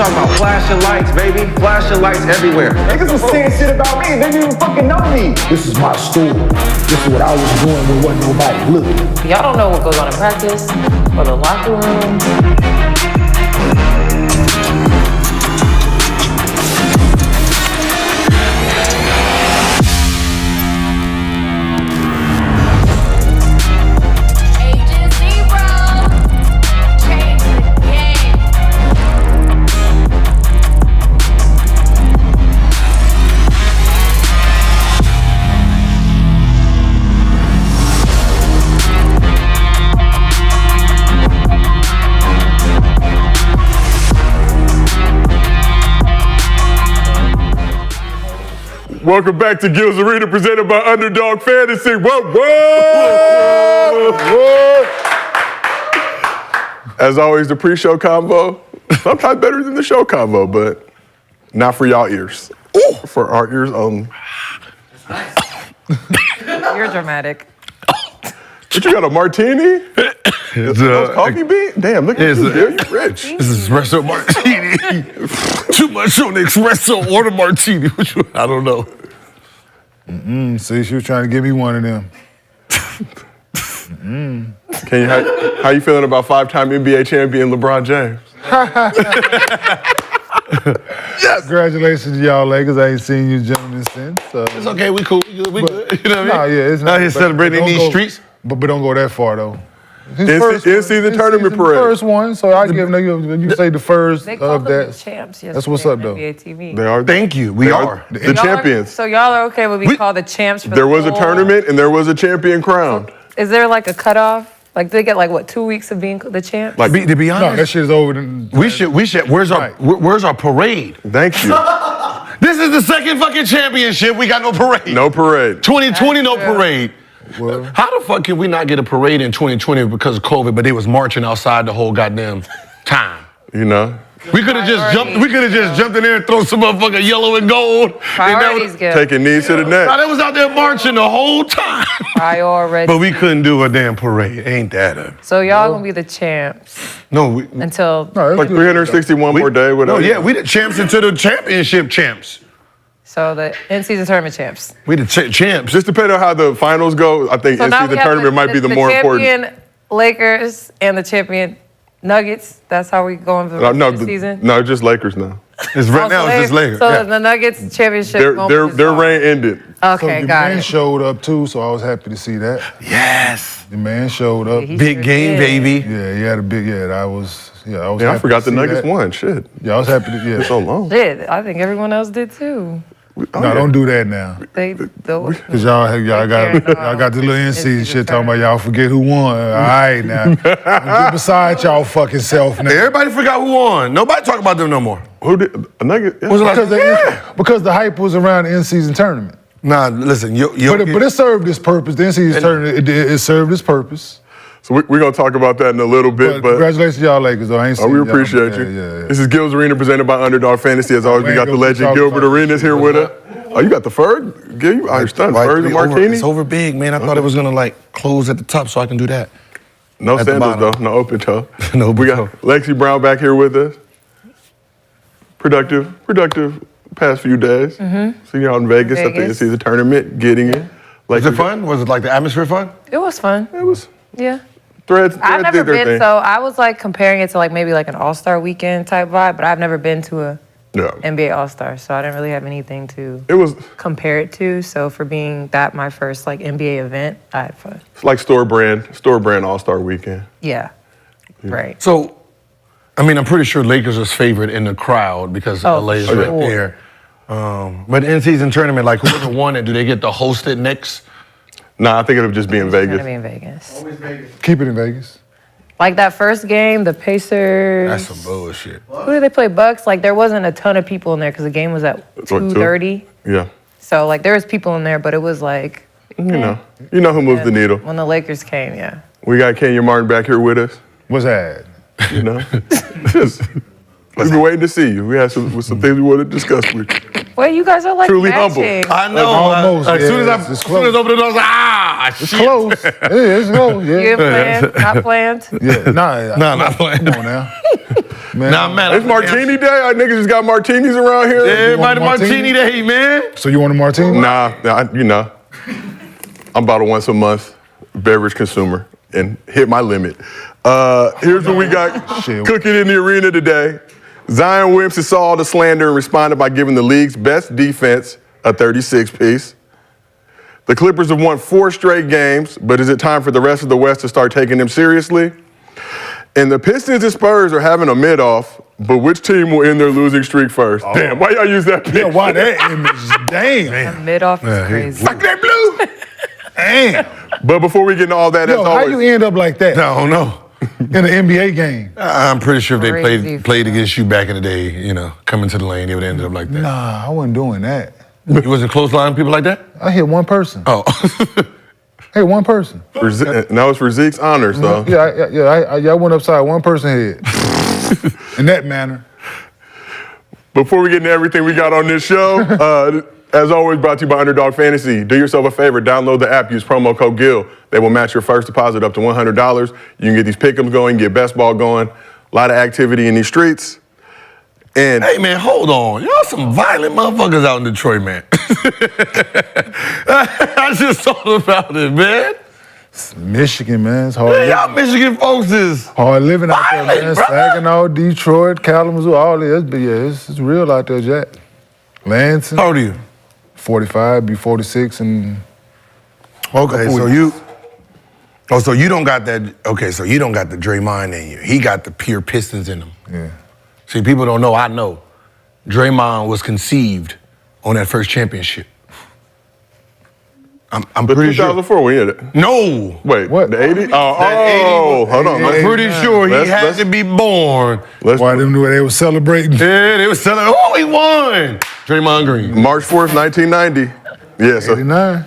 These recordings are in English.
talking about flashing lights, baby. Flashing lights everywhere. Niggas was saying shit about me. They didn't even fucking know me. This is my story. This is what I was doing when wasn't nobody looking. Y'all don't know what goes on in practice or the locker room. Welcome back to Gil's Arena, presented by Underdog Fantasy. Whoa, whoa, whoa. As always, the pre-show combo, sometimes better than the show combo, but not for y'all ears. Ooh. For our ears only. You're dramatic. What, you got a martini? It's coffee bean? Damn, look at you, you're rich. This is espresso martini. Too much on the espresso or the martini. I don't know. See, she was trying to give me one of them. How you feeling about five-time NBA champion LeBron James? Yes. Congratulations to y'all Lakers. I ain't seen you gentlemen since. It's okay, we cool, we good, we good. You know what I mean? Yeah, it's not. Out here celebrating in these streets. But don't go that far, though. In-season tournament parade. First one, so I give them, you say the first They called of them that. the champs yesterday. That's what's up, though. NBA TV. They are. Thank you, we are. The champions. So y'all are okay with being called the champs for There the was a whole- tournament and there was a champion crowned. Is there like a cutoff? Like, do they get like, what, 2 weeks of being the champs? Like, to be honest, No, that shit is over. Then, we should, where's our parade? Thank you. This is the second fucking championship, we got no parade. No parade. 2020, no That's true. parade. Well, How the fuck can we not get a parade in 2020 because of COVID, but they was marching outside the whole goddamn time? You know? We could have just jumped. We could have just jumped in there and thrown some motherfucking yellow and gold. Priorities, Gil. Taking knees to the neck. Now they was out there marching the whole time. Priorities. But we couldn't do a damn parade. Ain't that a? So y'all gonna be the champs No, until... Like 361 more day, whatever. no, yeah, we the champs into the championship champs. So the in-season tournament champs. We the champs. Just depending on how the finals go, I think So now in-season we have tournament might be the more important. champion Lakers and the champion Nuggets. That's how we going for the rest of the season? No, just Lakers now. It's right now. It's just Lakers. So Yeah. the Nuggets championship. Their reign ended. Okay, the got man it. showed up too, so I was happy to see that. Yes. The man showed up. He Big sure game, did. baby. Yeah, he had a big. Yeah, I was. Yeah, I was. Yeah, I happy forgot to the see Nuggets that. won. Shit. Yeah, I was happy to. Yeah. It's so long. Did I think everyone else did too? No, don't do that now. Cause y'all got the little in-season shit talking about y'all forget who won. All right now. Get beside y'all fucking self now. Everybody forgot who won. Nobody talk about them no more. Who did? A Nugget? Yeah. Was it like, Because the hype was around the in-season tournament. Nah, listen, But it served its purpose. The in-season tournament, it served its purpose. So we're going to talk about that in a little bit. But congratulations to y'all Lakers, though. I ain't seen we y'all. appreciate you. Yeah. This is Gil's Arena presented by Underdog Fantasy. As always, we got the legend Gilbert Arenas here with us. Oh, you got the Ferg? Gil, you understand. Ferg and Martini? It's over big, man. I thought it was gonna like close at the top so I can do that. No At the sandals, though. bottom. No open toe. No open We got toe. Lexi Brown back here with us. Productive past few days. Seen you out in Vegas at the Vegas. in-season tournament, getting it. Was it fun? Was it like the atmosphere fun? It was fun. It was Yeah. threads I've never did their been, thing. so I was like comparing it to like maybe like an All-Star weekend type vibe, but I've never been to a Yeah. NBA All-Star, so I didn't really have anything to It was compare it to. So for being that my first like NBA event, I had fun. like store brand All-Star weekend. Yeah. Right. So, I mean, I'm pretty sure Lakers is favored in the crowd because Oh, LA is for right sure. there. But in-season tournament, like whoever won it, do they get to host it next? Nah, I think it'll just be in It's gonna Vegas. be in Vegas. Keep it in Vegas. Like that first game, the Pacers. That's some bullshit. Who did they play? Bucks. Like there wasn't a ton of people in there because the game was at It's what, 2:30. Yeah. So like there was people in there, but it was like You know who moves the needle. when the Lakers came. Yeah. We got Kenya Martin back here with us. What's that? You know, we've been waiting to see you. We had some things we want to discuss with you. Well, you guys are like Truly humble. matching. I know. Almost, As soon as it's I opened the door, I was like, ah, It's shit. close. It is close. You Yeah. didn't plan? Not planned? Yeah. Nah, Nah, not playing. Come on now. man. It's Martini Day. Our niggas just got martinis around here. Everybody Martini Day, man. So you want a martini? Nah, you know. I'm about a once a month beverage consumer and hit my limit. Here's what we got cooking in the arena today. Zion Williamson saw all the slander and responded by giving the league's best defense a 36-piece. The Clippers have won 4 straight games, but is it time for the rest of the West to start taking them seriously? And the Pistons and Spurs are having a mid-off, but which team will end their losing streak first? Oh. Damn, why y'all use that picture? Yeah, why that image? Damn. Mid-off is crazy. Fuck that blue! Damn. But before we get into all that, as How always, you end up like that? I don't know. In an NBA game. I'm pretty sure if they Crazy. played against you back in the day, you know, coming to the lane, they would end up like that. Nah, I wasn't doing that. You wasn't clotheslining people like that? I hit one person. Oh. Hey, one person. Now it's for Zeke's honors, though. I went upside one person's head. In that manner. Before we get into everything we got on this show, as always, brought to you by Underdog Fantasy. Do yourself a favor, download the app, use promo code GIL. They will match your first deposit up to $100. You can get these pick'ems going, get best ball going. A lot of activity in these streets. And Hey, man, hold on. Y'all some violent motherfuckers out in Detroit, man. I just thought about it, man. Michigan, man. It's hard. Man, y'all Michigan folks is Hard living out there, violent, man. brother. Saginaw, Detroit, Kalamazoo, all this. But yeah, it's real out there, Jack. Lansing, How old are you? 45, be 46, and Okay, Couple so weeks. you. Oh, so you don't got that. Okay, so you don't got the Draymond in you. He got the pure Pistons in him. yeah. See, people don't know. I know. Draymond was conceived on that first championship. I'm but pretty sure. 2004, we hit it. No. Wait, What? the 80? That Hold on. I'm pretty sure he Let's- had let's- to be born. Why them knew they were celebrating? Yeah, they were selling. Oh, he won. Draymond Green. March 4th, 1990. Yeah, so, 89.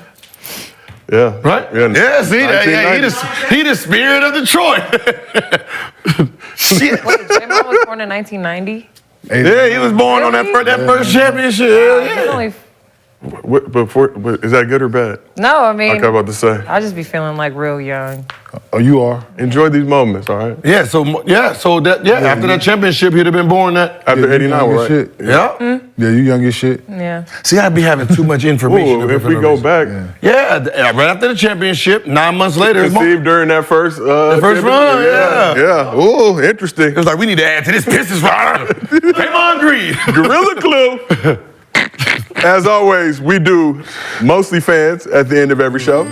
yeah. Right? Yeah, see, he the spirit of Detroit. Shit. Wait, Draymond was born in 1990? Yeah, he was born on that first championship. Yeah, He's yeah. only... Is that good or bad? No, I I mean, was about to say. I just be feeling like real young. Oh, you are? Enjoy these moments, all right? After that championship, he'd have been born that. After you 89, young as right? shit. Yeah. Yeah, you young as shit. Yeah. See, I'd be having too much information. Ooh, if we go back, right after the championship, 9 months later, it's conceived during that first first run, Yeah. Ooh, interesting. it was like, we need to add to this Pistons run. Draymond Green. Gorilla Clue. As always, we do mostly fans at the end of every show.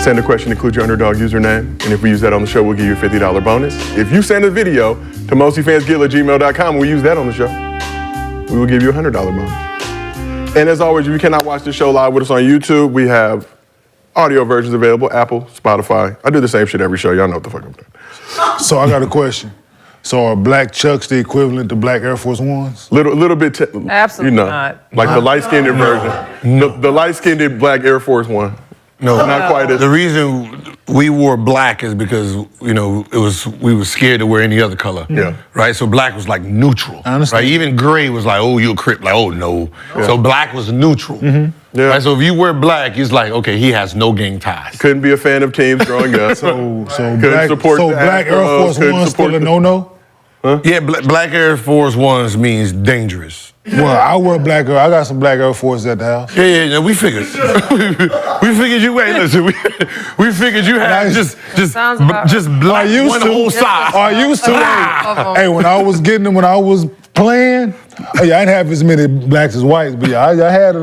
Send a question, include your Underdog username, and if we use that on the show, we'll give you a $50 bonus. If you send a video to mostlyfansgill@gmail.com, we'll use that on the show. We will give you a $100 bonus. And as always, if you cannot watch the show live with us on YouTube, we have audio versions available, Apple, Spotify. I do the same shit every show. Y'all know what the fuck I'm doing. So I got a question. So are black Chucks the equivalent to black Air Force Ones? Little bit, Absolutely not. like the light-skinned version. The light-skinned black Air Force One. No, Not quite as. The reason we wore black is because, you know, we were scared to wear any other color. Yeah. Right? So black was like neutral. I understand. Right? Even gray was like, oh, you a Crip. Like, oh, no. Yeah. So black was neutral. Yeah. Right? So if you wear black, it's like, okay, he has no gang ties. Couldn't be a fan of teams growing up. So Couldn't black, support so the black Air Astros, Force couldn't One's support still a the- no-no? Yeah, black Air Force Ones means dangerous. Well, I wear black Air. I got some black Air Forces at the house. Yeah, we figured. we figured you, wait, listen, we figured you had Nice. Sounds about- black I used one to. whole side. I used to. Ah. Hey, when I was getting them, when I was playing, oh yeah, I didn't have as many blacks as whites, but yeah, I had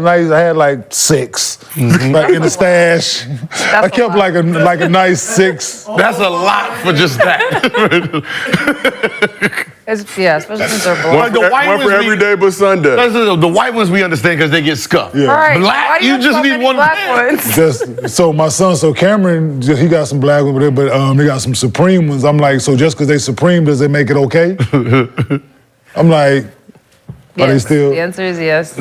like 6, like in the stash. I kept like a nice 6. That's a lot for just that. Especially since they're One black. the white for ones every we- day but Sunday. The white ones we understand because they get scuffed. Yeah. Right. Black, Why do you have just so need many one black pair. ones? Just so my son, Cameron, he got some black ones, but they got some Supreme ones. I'm like, so just because they Supreme, does it make it okay? I'm like, are they Yes. still? The answer is yes.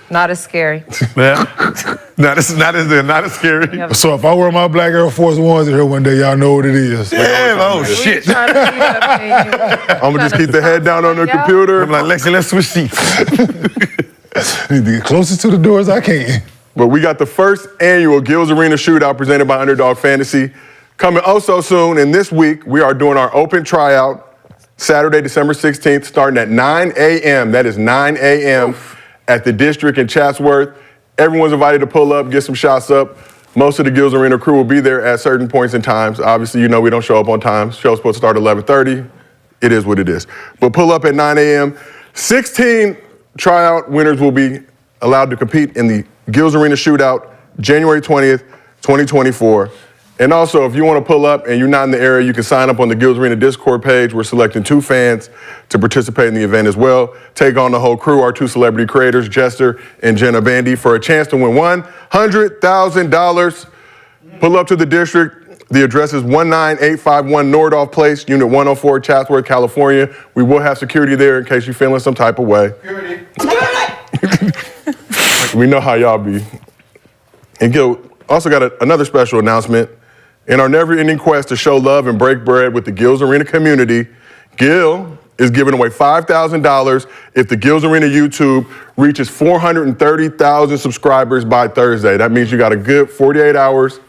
Not as scary. Yeah. Not as scary. Yep. So if I wear my black Air Force Ones in here one day, y'all know what it is. Yeah, oh shit. Trying to keep it up in I'm gonna just keep the head down on the Yeah. computer. I'm like, Lexi, let's switch seats. Need to get closest to the door as I can. But we got the first annual Gills Arena Shootout presented by Underdog Fantasy coming oh so soon. And this week, we are doing our open tryout Saturday, December 16th, starting at 9 a.m. That is 9 a.m. at the District in Chatsworth. Everyone's invited to pull up, get some shots up. Most of the Gills Arena crew will be there at certain points in times. Obviously, you know we don't show up on time. Show's supposed to start at 11:30. It is what it is. But pull up at 9 a.m. 16 tryout winners will be allowed to compete in the Gills Arena Shootout, January 20th, 2024. And also, if you want to pull up and you're not in the area, you can sign up on the Gills Arena Discord page. We're selecting 2 fans to participate in the event as well. Take on the whole crew, our 2 celebrity creators, Jester and Jenna Bandy, for a chance to win $100,000. Pull up to the District. The address is 19851 Nordhoff Place, Unit 104, Chatsworth, California. We will have security there in case you're feeling some type of way. We know how y'all be. And Gil, also got another special announcement. In our never-ending quest to show love and break bread with the Gills Arena community, Gil is giving away $5,000 if the Gills Arena YouTube reaches 430,000 subscribers by Thursday. That means you got a good 48 hours,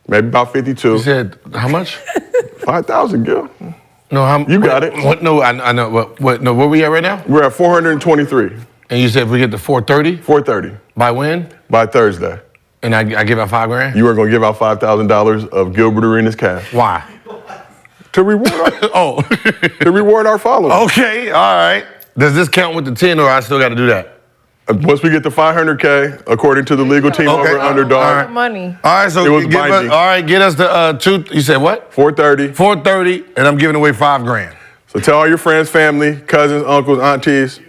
maybe about 52. You said how much? 5,000, Gil. No, you got it. What? No, I know. What? No, where we at right now? We're at 423. And you said if we get to 430? 430. By when? By Thursday. And I give out $5,000? You are going to give out $5,000 of Gilbert Arenas cash. Why? To reward our, to reward our followers. Okay, all right. Does this count with the 10 or I still got to do that? Once we get to 500K, according to the legal team over Underdog. All right. Money. All right, so It was get us, binding. all right, get us the 2, you said what? 430. 430, and I'm giving away $5,000. So tell all your friends, family, cousins, uncles, aunties.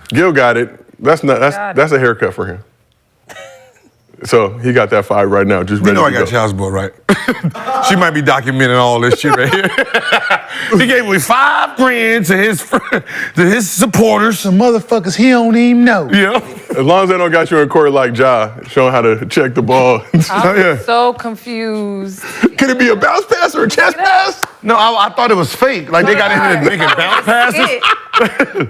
Gil got it. That's a haircut for him. So he got that 5 right now, just ready You know to I got go. child support, right? She might be documenting all this shit right here. He gave away $5,000 to his supporters. Some motherfuckers he don't even know. Yeah. As long as they don't got you in court like Ja, showing how to check the ball. I'm so confused. Could it be a bounce pass or a chest pass? No, I thought it was fake. Like they got in here making bounce passes.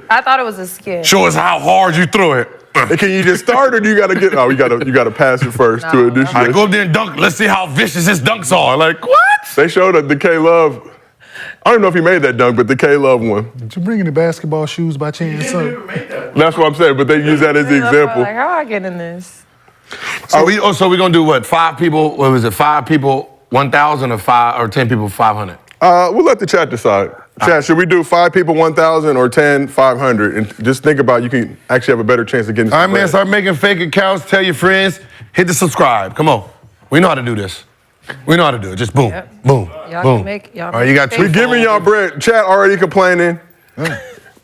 I thought it was a skit. Show us how hard you throw it. And can you just start or do you gotta get? Oh, you gotta pass it first to initiate. All right, go up there and dunk. Let's see how vicious his dunks are. Like what? They showed the K Love. I don't know if he made that dunk, but the K Love one. Did you bring any basketball shoes by chance, son? That's what I'm saying. But they use that as the example. Like, how I get in this? So we're gonna do what? 5 people? What was it? 5 people, 1,000 or 10 people, 500? We'll let the chat decide. Chat, should we do 5 people 1,000 or 10 500? And just think about you can actually have a better chance of getting. All right, man. Start making fake accounts. Tell your friends. Hit the subscribe. Come on. We know how to do this. We know how to do it. Just boom, boom, Y'all boom. can make y'all. All right, you got 2. We're giving y'all bread. Chat already complaining.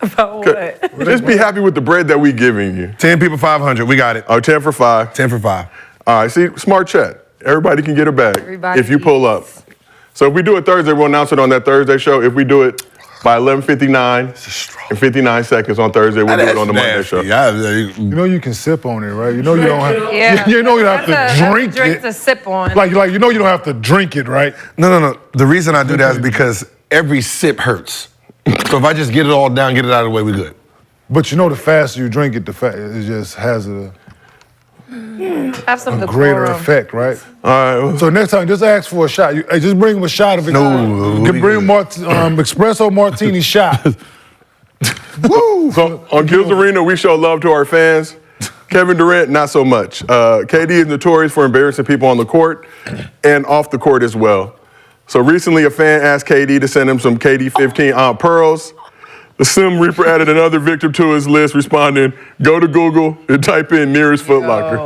About what? Just be happy with the bread that we giving you. 10 people, 500. We got it. Oh, 10 for 5. 10 for 5. All right, see, smart chat. Everybody can get a bag Everybody if you pull up. So if we do it Thursday, we'll announce it on that Thursday show. If we do it by 11:59 and 59 seconds on Thursday, we'll do it on the Monday show. You know you can sip on it, right? You know you don't have. Yeah. You know you don't have to drink drink it. to sip on. Like you know you don't have to drink it, right? No. The reason I do that is because every sip hurts. So if I just get it all down, get it out of the way, we good. But you know the faster you drink it, the it just has a have some greater decorum. effect, right? All right. So next time, just ask for a shot. Hey, just bring him a shot of it. No, You can bring him espresso martini shot. Woo! So on Gills Arena, we show love to our fans. Kevin Durant, not so much. KD is notorious for embarrassing people on the court and off the court as well. So recently, a fan asked KD to send him some KD 15 pearls. The Sim Reaper added another victim to his list, responding, "Go to Google and type in nearest Foot Locker."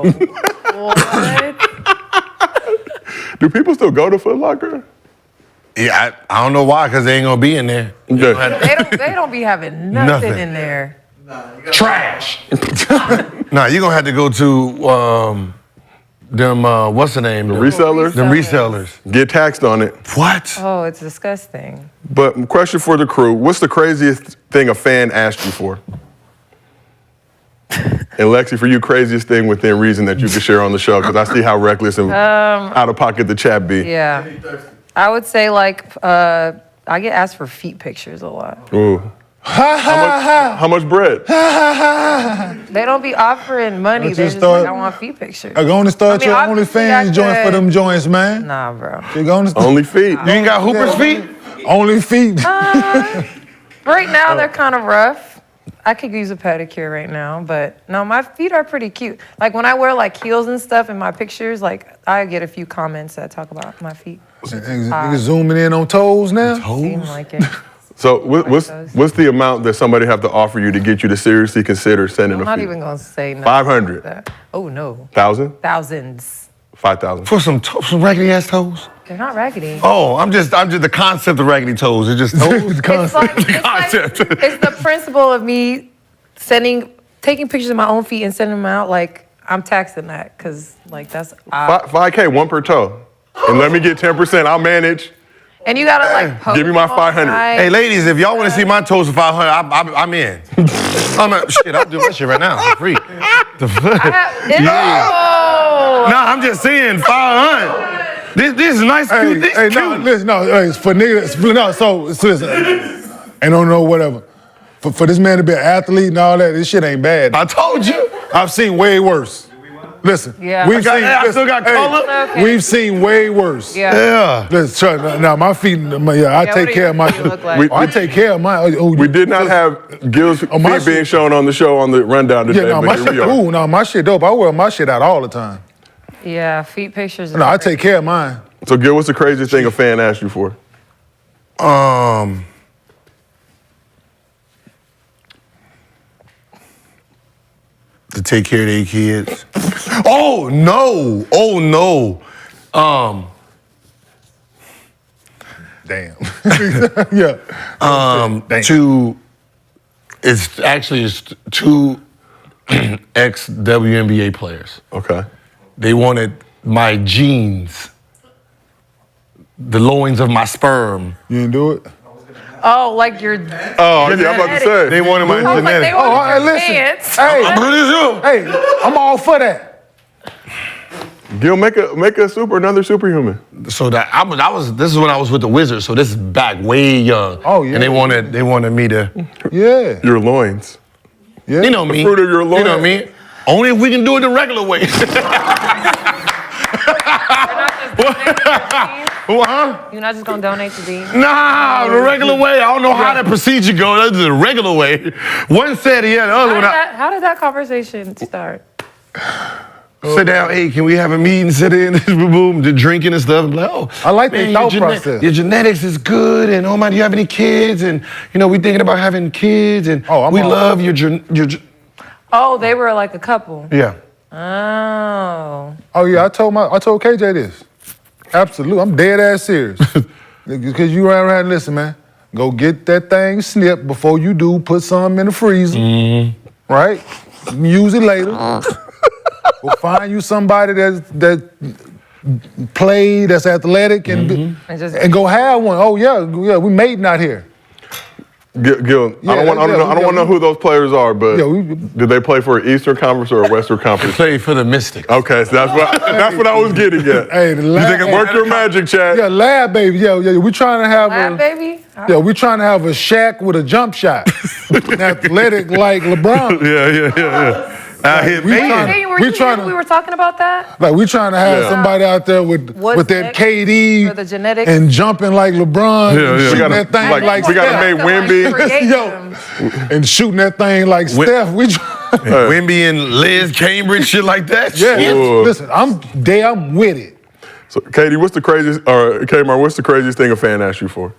What? Do people still go to Foot Locker? Yeah, I don't know why, because they ain't going to be in there. Yeah. They don't be having nothing in there. Trash. Nah, you're going to have to go to them, what's the name? The resellers? Them resellers. Get taxed on it. What? Oh, it's disgusting. But question for the crew, what's the craziest thing a fan asked you for? And Lexi, for you, craziest thing within reason that you could share on the show, because I see how reckless and out of pocket the chat be. Yeah. I would say I get asked for feet pictures a lot. Ooh. How much bread? They don't be offering money. Don't They're you just start- like, I want feet pictures. I'm going to start I mean, your obviously, OnlyFans I joint for could- them joints, man. Nah, bro. You're going to Only feet. You ain't got Hooper's feet? Only feet. Right now, they're kind of rough. I could use a pedicure right now, but no, my feet are pretty cute. Like when I wear like heels and stuff in my pictures, like I get a few comments that talk about my feet. Niggas zooming in on toes now. Seem like it. So what's the amount that somebody have to offer you to get you to seriously consider sending I'm a not feet? even gonna say no. 500. Like that. Oh no. 1,000? Thousands. 5,000. For some raggedy ass toes. They're not raggedy. Oh, I'm just the concept of raggedy toes. It's just toes. It's like, it's the principle of me taking pictures of my own feet and sending them out. Like I'm taxing that because like that's odd. 5K, one per toe. And let me get 10%. I'll manage. And you gotta like pose Give me my them all 500. right. Hey, ladies, if y'all want to see my toes for 500, I'm in. I'll do that shit right now for free. The fuck? Nah, I'm just saying 500. This is nice, cute. This Hey, cute. no, listen, no, hey, for niggas, no, so listen, I don't know, whatever. For this man to be an athlete and all that, this shit ain't bad. I told you. I've seen way worse. Listen, Yeah. I still got color. Okay. We've seen way worse. Yeah. Yeah. Listen, now my feet, I Yeah, take what do care of my. your feet look like? I take care of my. We did not have Gil's my feet being shit- shown on the show on the rundown today, Yeah, no, my but here shit we are. cool. No, my shit dope. I wear my shit out all the time. Yeah, feet pictures. No, I take care of mine. So Gil, what's the craziest thing a fan asked you for? To take care of their kids. Oh no! Damn. Yeah. Damn. It's two ex-WNBA players. Okay. They wanted my genes, the loins of my sperm. You didn't do it? Oh, like your. Oh, yeah, I'm about to say. They wanted my I was like, they genetics. wanted hey, your listen. pants. Hey, I'm pretty sure. hey, I'm all for that. Gil, make another superhuman. So this is when I was with the Wizards. So this is back way young. Oh, yeah. And they wanted me to. Yeah. Your loins. Yeah. You know me. fruit of your loins. You know me. Only if we can do it the regular way. Huh? You're not just gonna donate to these? Nah, the regular way. I don't know how that procedure goes. That's the regular way. One said, yeah, the other one. How did that conversation start? Sit down, hey, can we have a meeting? Sit in, boom, the drinking and stuff. And be like, oh, I like man, the thought process. Your genetics is good, and oh my, do you have any kids? And we thinking about having kids, and we love your. Oh, they were like a couple. Yeah. Oh. Oh yeah, I told KJ this. Absolutely, I'm dead ass serious. Because you ran around, listen, man. Go get that thing snipped before you do. Put some in the freezer, right? You can use it later. We'll find you somebody that play, that's athletic, and go have one. Oh yeah, we mating out here. Gil, I don't want to know who those players are, but did they play for an Eastern Conference or a Western Conference? Play for the Mystics. Okay, so that's what I was getting at. Hey, the lab, Work your magic, Chad. Yeah, lab baby. Yeah, we trying to have Lab baby? Yeah, we trying to have a Shaq with a jump shot, athletic like LeBron. Yeah. We were talking about that? Like we trying to have somebody out there with that KD for the genetics? and jumping like LeBron, and shooting that thing like we gotta Steph. make Wemby. And shooting that thing like Steph. Wemby and Liz Cambridge, shit like that. Yeah, Shit. listen, I'm with it. So, Katie, what's the craziest thing a fan asked you for?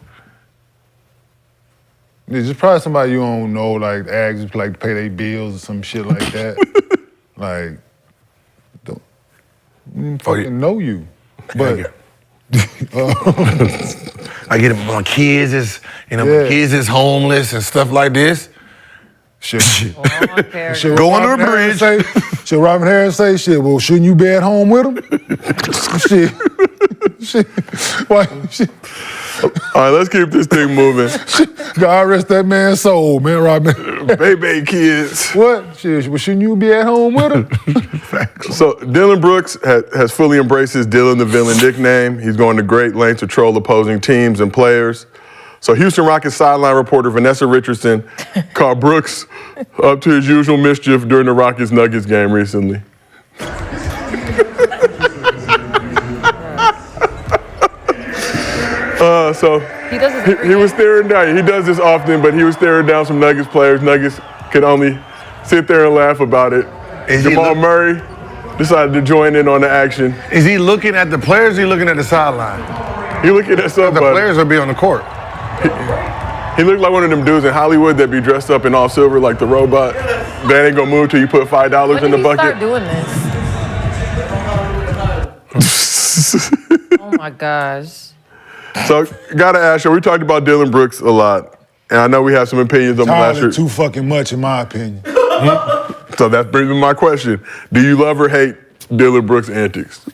It's just probably somebody you don't know, like asks like to pay their bills or some shit like that. Like, don't even fucking know you. But I get it. My kids is, my kids is homeless and stuff like this. Shit. Go under a bridge. Should Robin Harris say, shit, well, shouldn't you be at home with him? Shit. Why? Shit. All right, let's keep this thing moving. God rest that man's soul, man, Robin. Baby kids. What? Shit, well, shouldn't you be at home with him? So Dillon Brooks has fully embraced his Dillon the Villain nickname. He's going to great lengths to troll opposing teams and players. So Houston Rockets sideline reporter Vanessa Richardson caught Brooks up to his usual mischief during the Rockets-Nuggets game recently. So He does this he was staring down. He does this often, but he was staring down some Nuggets players. Nuggets could only sit there and laugh about it. Jamal Murray decided to join in on the action. Is he looking at the players or is he looking at the sideline? He looking at somebody. The players will be on the court. He looked like one of them dudes in Hollywood that be dressed up in all silver like the robot. That ain't gonna move till you put $5 in the bucket. Start doing this? Oh my gosh. So, gotta ask you, we talked about Dillon Brooks a lot, and I know we have some opinions on the last year. Too fucking much, in my opinion. So that brings me to my question. Do you love or hate Dillon Brooks' antics?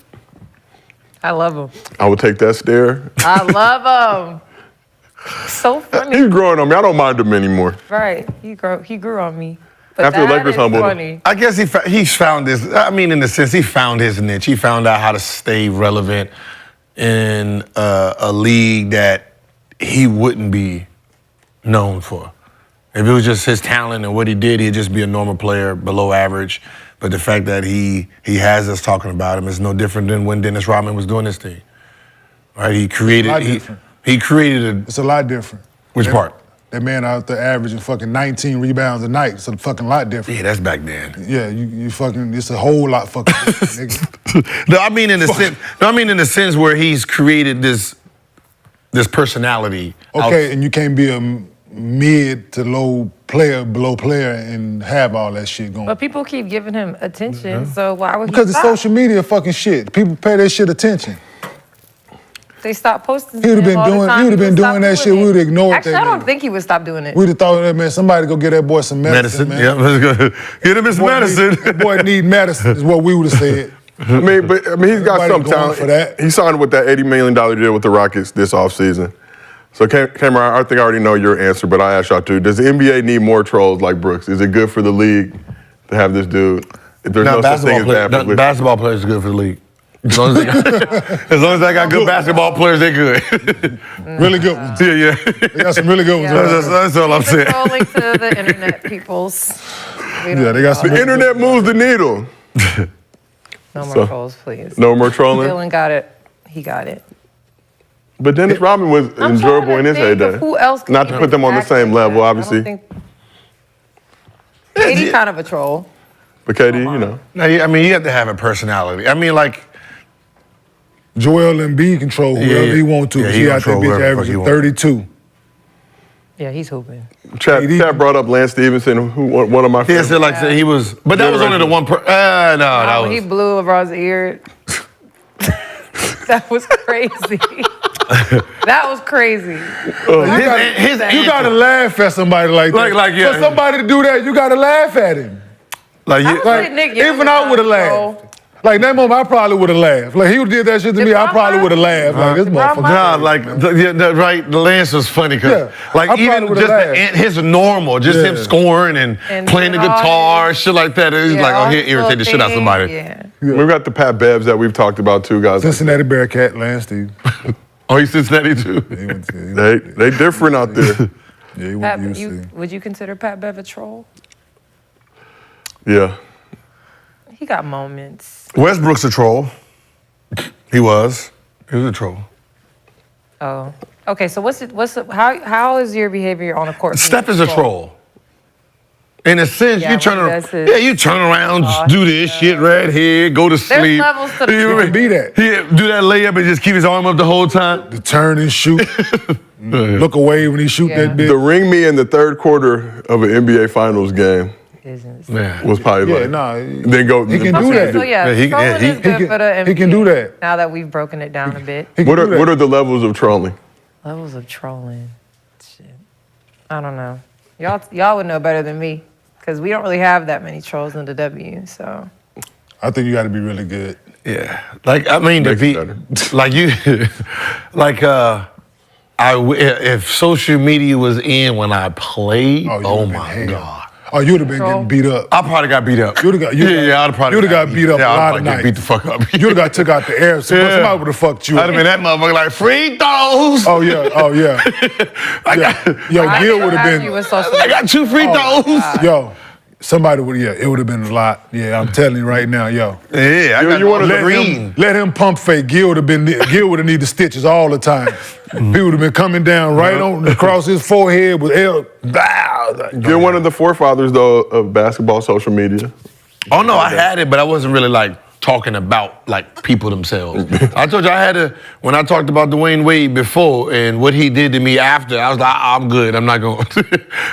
I love him. I would take that stare. I love him. So funny. He's growing on me. I don't mind him anymore. Right. He grew on me. But After the that Lakers is humbled him. funny. I guess he's found this. I mean, in a sense, he found his niche. He found out how to stay relevant in a league that he wouldn't be known for. If it was just his talent and what he did, he'd just be a normal player, below average. But the fact that he has us talking about him is no different than when Dennis Rodman was doing his thing. Right? He created. He created It's a lot different. Which part? That man out there averaging fucking 19 rebounds a night. It's a fucking lot different. Yeah, that's back then. Yeah, you fucking. It's a whole lot fucking different, nigga. No, I mean in the sense. No, I mean in the sense where he's created this personality. Okay, and you can't be a mid to low player, below player, and have all that shit going. But people keep giving him attention, so why would Because he it's stop? social media fucking shit. People pay that shit attention. They stopped posting. He would've been all the doing- time. he would've been would stop doing that shit. it. We would've ignored Actually, that I don't nigga. think he would stop doing it. We'd have thought, man, somebody go get that boy some medicine, man. Yeah, let's go. Get him his medicine. That boy need medicine, is what we would have said. I mean, he's got Everybody some going talent. for that. He signed with that $80 million deal with the Rockets this offseason. So, Cameron, I think I already know your answer, but I ask y'all too. Does the NBA need more trolls like Brooks? Is it good for the league to have this dude? If there's no such thing as bad publicity. Basketball players are good for the league. As long as they got good basketball players, they're good. Really good ones. Yeah. They got some really good ones. Yeah. That's all I'm saying. Scrolling to the internet, peoples. Yeah, they got some. The internet moves the needle. No more So- trolls, please. No more trolling. Dylan got it. He got it. But Dennis Rodman was I'm enjoyable trying in to his think of heyday. Who else? could Not to even put them on the act same like level, that. obviously. I don't think. KD kind of a troll. But KD, you know. No, I mean, you have to have a personality. I mean, like, Joel Embiid control whoever he want to. Yeah, he he out that control bitch whoever the fuck he averaging want. 32. Yeah, he's hooping. Chad brought up Lance Stevenson, who one of my yeah, favorites. so like he was, but that was only the one. No, that When he was. blew LeBron's ear. That was crazy. That was crazy. You gotta laugh at somebody like that. Like, yeah. For somebody to do that, you gotta laugh at him. Like, I would say Nick Young Even is I not would have a troll. laughed. Like that moment, I probably would have laughed. Like he did that shit to me, I LeBron probably would have laughed. Like this LeBron motherfucker. Nah, like right. The Lance was funny because, Yeah, I like, probably even would've just laughed. his normal, just him Yeah. scoring and playing the doing all guitar, his- shit like that. He's like, oh, he'll irritate the shit out of somebody. Yeah. We've got the Pat Bevs that we've talked about too, guys. Cincinnati Bearcat, Lance Steve. Oh, he's Cincinnati too. He went to, They different out there. yeah, he went Pat, to UC. would you consider Pat Bev a troll? Yeah. He got moments. Westbrook's a troll. He was a troll. Oh. Okay, so how is your behavior on a court? Steph is a troll. In a sense, Yeah, you turn when he around. does his- Yeah, you turn around, do this shit right here, go to sleep. levels to the You troll. Be that. He do that layup and just keep his arm up the whole time. To turn and shoot. Look away when he shoot Yeah. that The bitch. ring me in the third quarter of an NBA Finals game Isn't. Man. was probably Yeah, like. nah, Then go. he can do Okay, that. so yeah, Yeah, he- trolling yeah, he- is good he can- for the he can do NBA, that. Now that we've broken it down a bit. He can What do are that. what are the levels of trolling? Levels of trolling. Shit. I don't know. Y'all would know better than me. Because we don't really have that many trolls in the W, so. I think you got to be really good. Yeah, like I mean, to Makes be it better. like you, like if social media was in when I played, you oh would've been my hell. god, Oh, you'd have been Troll. getting beat up. I probably got beat up. You'd have got- I'd probably you'd have got beat up a yeah, I'd lot probably of get nights. beat the fuck up. You'd have got took out the air. Somebody would have fucked you I'd up. have been that motherfucker like free throws. Oh yeah, oh yeah. I got, Yo, I Gil didn't would have ask been. you with social I got 2 free throws. Yo, Somebody would, it would have been a lot. Yeah, I'm telling you right now, yo. Yeah, I got you wanna let Let him pump fake. Gil would have needed stitches all the time. He would have been coming down right on across his forehead with You're one of the forefathers, though, of basketball social media. Oh no, I had it, but I wasn't really like talking about like people themselves. I told you I had to, when I talked about Dwayne Wade before and what he did to me after, I was like, I'm good. I'm not going.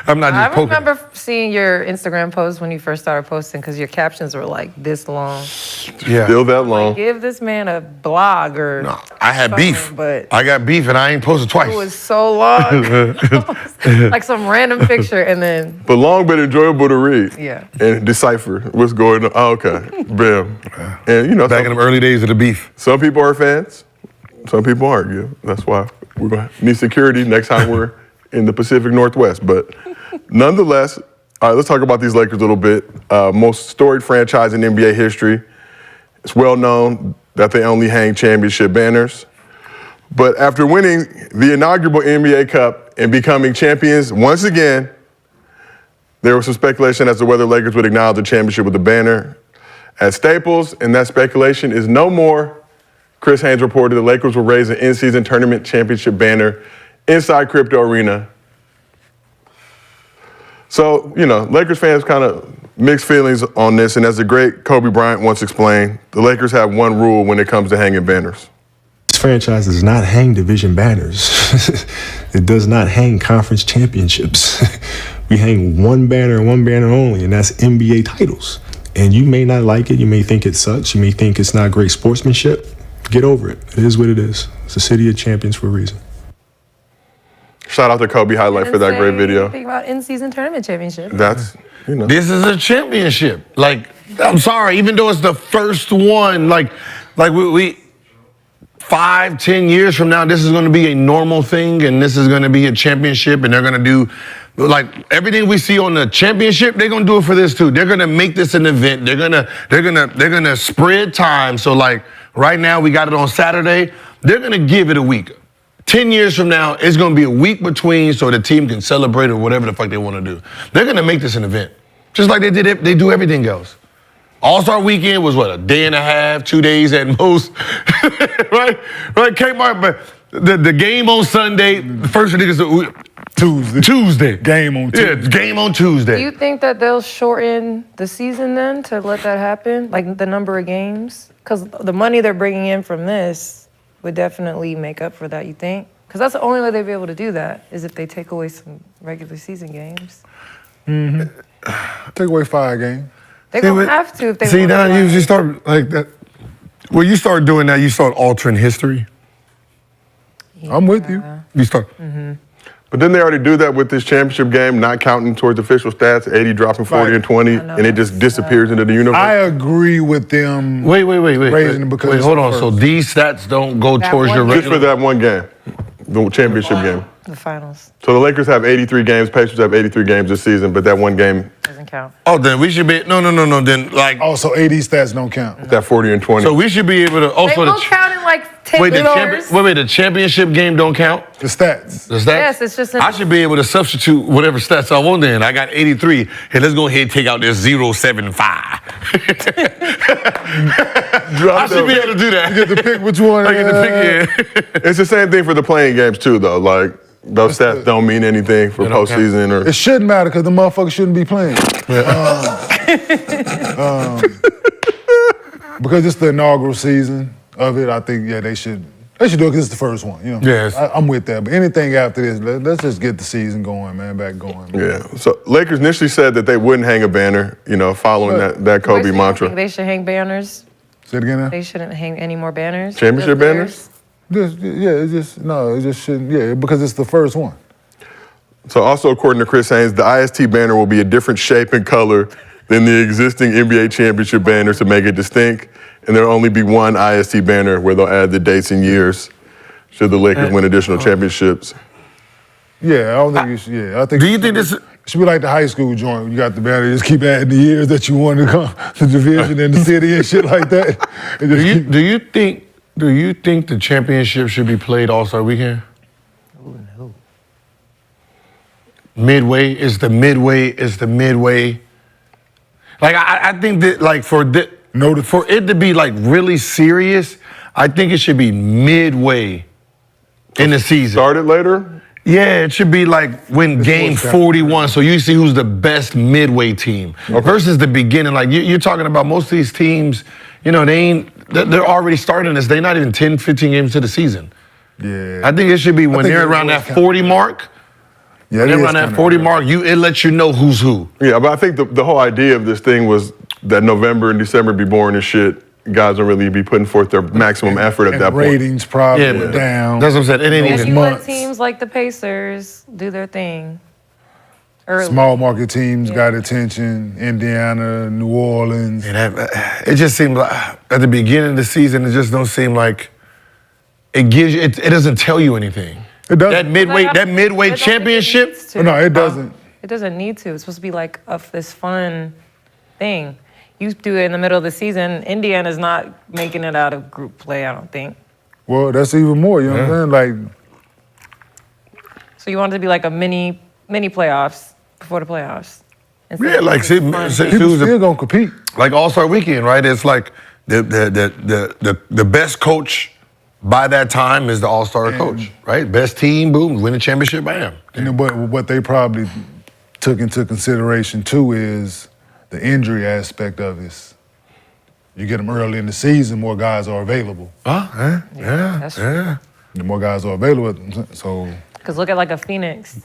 I'm not just I poking. remember seeing your Instagram post when you first started posting because your captions were like this long. Yeah. Still that long. Give this man a blog or. No, I had something, beef. but I got beef and I ain't posted twice. it was so long, like some random picture, and then But long but enjoyable to read. Yeah. And decipher what's going on. Oh, okay. Bam. And, you know, Back in the early days of the beef. some people are fans. Some people aren't. Yeah. That's why we're going to need security next time we're in the Pacific Northwest. But nonetheless, all right, let's talk about these Lakers a little bit. Most storied franchise in NBA history. It's well known that they only hang championship banners. But after winning the inaugural NBA Cup and becoming champions once again, there was some speculation as to whether Lakers would acknowledge the championship with a banner at Staples, and that speculation is no more. Chris Haynes reported the Lakers will raise an in-season tournament championship banner inside Crypto Arena. So, you know, Lakers fans kind of mixed feelings on this, and as the great Kobe Bryant once explained, the Lakers have one rule when it comes to hanging banners. This franchise does not hang division banners. It does not hang conference championships. We hang one banner and one banner only, and that's NBA titles. And you may not like it, you may think it sucks, you may think it's not great sportsmanship. Get over it. It is what it is. It's a city of champions for a reason. Shout out to Kobe Highlight for that great video. Think about in-season tournament championship. That's, you know. This is a championship. Like, I'm sorry, even though it's the first one, like we 5, 10 years from now, this is gonna be a normal thing and this is gonna be a championship and they're gonna do, like everything we see on the championship, they're gonna do it for this too. They're gonna make this an event. They're gonna spread time. So like right now we got it on Saturday. They're gonna give it a week. 10 years from now, it's gonna be a week between so the team can celebrate or whatever the fuck they wanna do. They're gonna make this an event. Just like they do everything else. All-Star Weekend was what, a day and a half, 2 days at most, right? Kmart, but the game on Sunday, the first niggas Tuesday. Game on Tuesday. Yeah, game on Tuesday. Do you think that they'll shorten the season then to let that happen, like the number of games? Because the money they're bringing in from this would definitely make up for that, you think? Because that's the only way they'd be able to do that, is if they take away some regular season games. Take away 5 games. They're going to have to if they See, want now to. you start like that. When you start doing that, you start altering history. I'm with you. You start. But didn't they already do that with this championship game, not counting towards official stats, 80 dropping 40 and 20, and it just disappears into the universe? I agree with them. Wait. Raising it because it's hold the on. So first. these stats don't go That towards one your game. Just for that one game, the championship game. The finals So the Lakers have 83 games, Pacers have 83 games this season, but that one game, doesn't count. Oh, then we should be no. Then like Also, AD stats don't count. that 40 and 20. so we should be able to They also will count in like 10 wait years. the championship game don't count. The stats. The stats? Yes, it's just I should be able to substitute whatever stats I want. Then I got 83. Hey, let's go ahead and take out this 075. I should be able to do that. You get to pick which one. I get to pick. Yeah. It's the same thing for the playing games too, though. Like those stats don't mean anything for They don't count. postseason or. It shouldn't matter because the motherfucker shouldn't be playing. Because it's the inaugural season of it, I think, yeah, they should do it because it's the first one. You know? Yes. I'm with that. But anything after this, let's just get the season going, man, back going. Man. Yeah. So Lakers initially said that they wouldn't hang a banner, you know, following that Kobe Think mantra. they should hang banners. Say it again now? They shouldn't hang any more banners. Championship The banners? It just shouldn't, because it's the first one. So also according to Chris Haynes, the IST banner will be a different shape and color than the existing NBA championship banners to make it distinct. And there'll only be one IST banner where they'll add the dates and years should the Lakers win additional championships. Yeah, I don't think you should, I think Do you think this? it should be like the high school joint when you got the banner, just keep adding the years that you want to come, the division and the city and shit like that. And just keep- Do you think the championship should be played All-Star Weekend? no. Midway is the midway Like I think that like for it to be like really serious, I think it should be midway in the season. Started later? Yeah, it should be like when game 41, so you see who's the best midway team versus the beginning. Like you're talking about most of these teams, you know, they're already starting this. They're not even 10, 15 games to the season. Yeah. I think it should be when they're around that 40 mark. Yeah, when they're around that 40 mark, it lets you know who's who. Yeah, but I think the whole idea of this thing was that November and December be boring as shit. Guys don't really be putting forth their maximum effort at that point. Ratings probably down. That's what I'm saying. It ain't And even you let months. teams like the Pacers do their thing early. Small market teams got attention. Indiana, New Orleans. And it just seemed like at the beginning of the season, it just don't seem like it gives you. It doesn't tell you anything. It doesn't. That midway championship. No, it doesn't. It doesn't need to. It's supposed to be like this fun thing. You do it in the middle of the season. Indiana's not making it out of group play, I don't think. Well, that's even more. You know what I'm saying? Like, So you want it to be like a mini playoffs before the playoffs. Yeah, like people still gonna compete. Like All-Star Weekend, right? It's like the best coach by that time is the All-Star coach, right? Best team, boom, win the championship, bam. And what they probably took into consideration too is the injury aspect of this. You get them early in the season, more guys are available. Yeah. That's true. The more guys are available, so. Because look at like a Phoenix.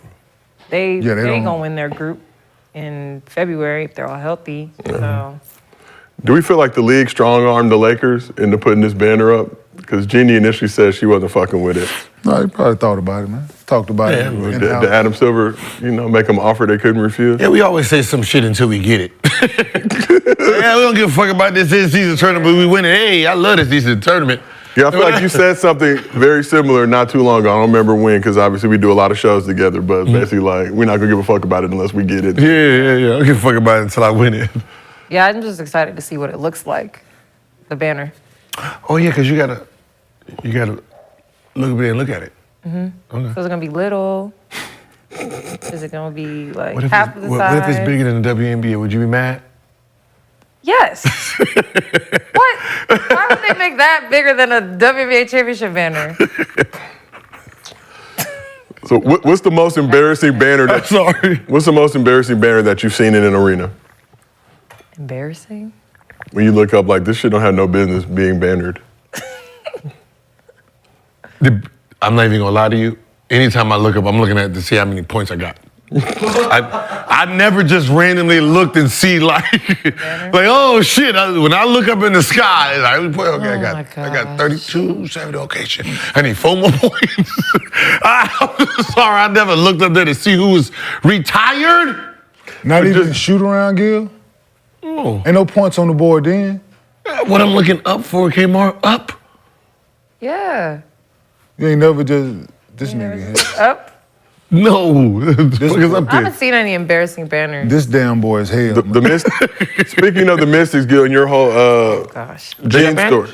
They ain't gonna win their group in February if they're all healthy. So Do we feel like the league strong-armed the Lakers into putting this banner up? Because Jeannie initially said she wasn't fucking with it. No, he probably thought about it, man. Talked about it. Did Adam Silver, make them offer they couldn't refuse? Yeah, we always say some shit until we get it. Yeah, we don't give a fuck about this in-season tournament, but we win it. Hey, I love this season tournament. Yeah, I feel like you said something very similar not too long ago. I don't remember when, because obviously we do a lot of shows together, but basically like, we're not gonna give a fuck about it unless we get it. Yeah. I don't give a fuck about it until I win it. yeah, I'm just excited to see what it looks like. The banner. Oh yeah, because you gotta look up there and look at it. Okay. So is it gonna be little? Is it gonna be like What if half of the size? What if it's bigger than the WNBA? Would you be mad? Yes. What? Why would they make that bigger than a WNBA championship banner? So what's the most embarrassing banner What's the most embarrassing banner that you've seen in an arena? Embarrassing? When you look up like, this shit don't have no business being bannered. I'm not even gonna lie to you. Anytime I look up, I'm looking at to see how many points I got. I never just randomly looked and see like oh shit. When I look up in the sky, it's like, okay, I got 32, 70. Okay, shit. I need 4 more points. I'm sorry, I never looked up there to see who was retired. Not even shoot around, Gil? Oh. Ain't no points on the board then. What I'm looking up for, Kmart, up. Yeah. You ain't never just, this nigga. Up? No. I haven't seen any embarrassing banners. This damn boy is hell. Speaking of the Mystics, Gil, in your whole jean store,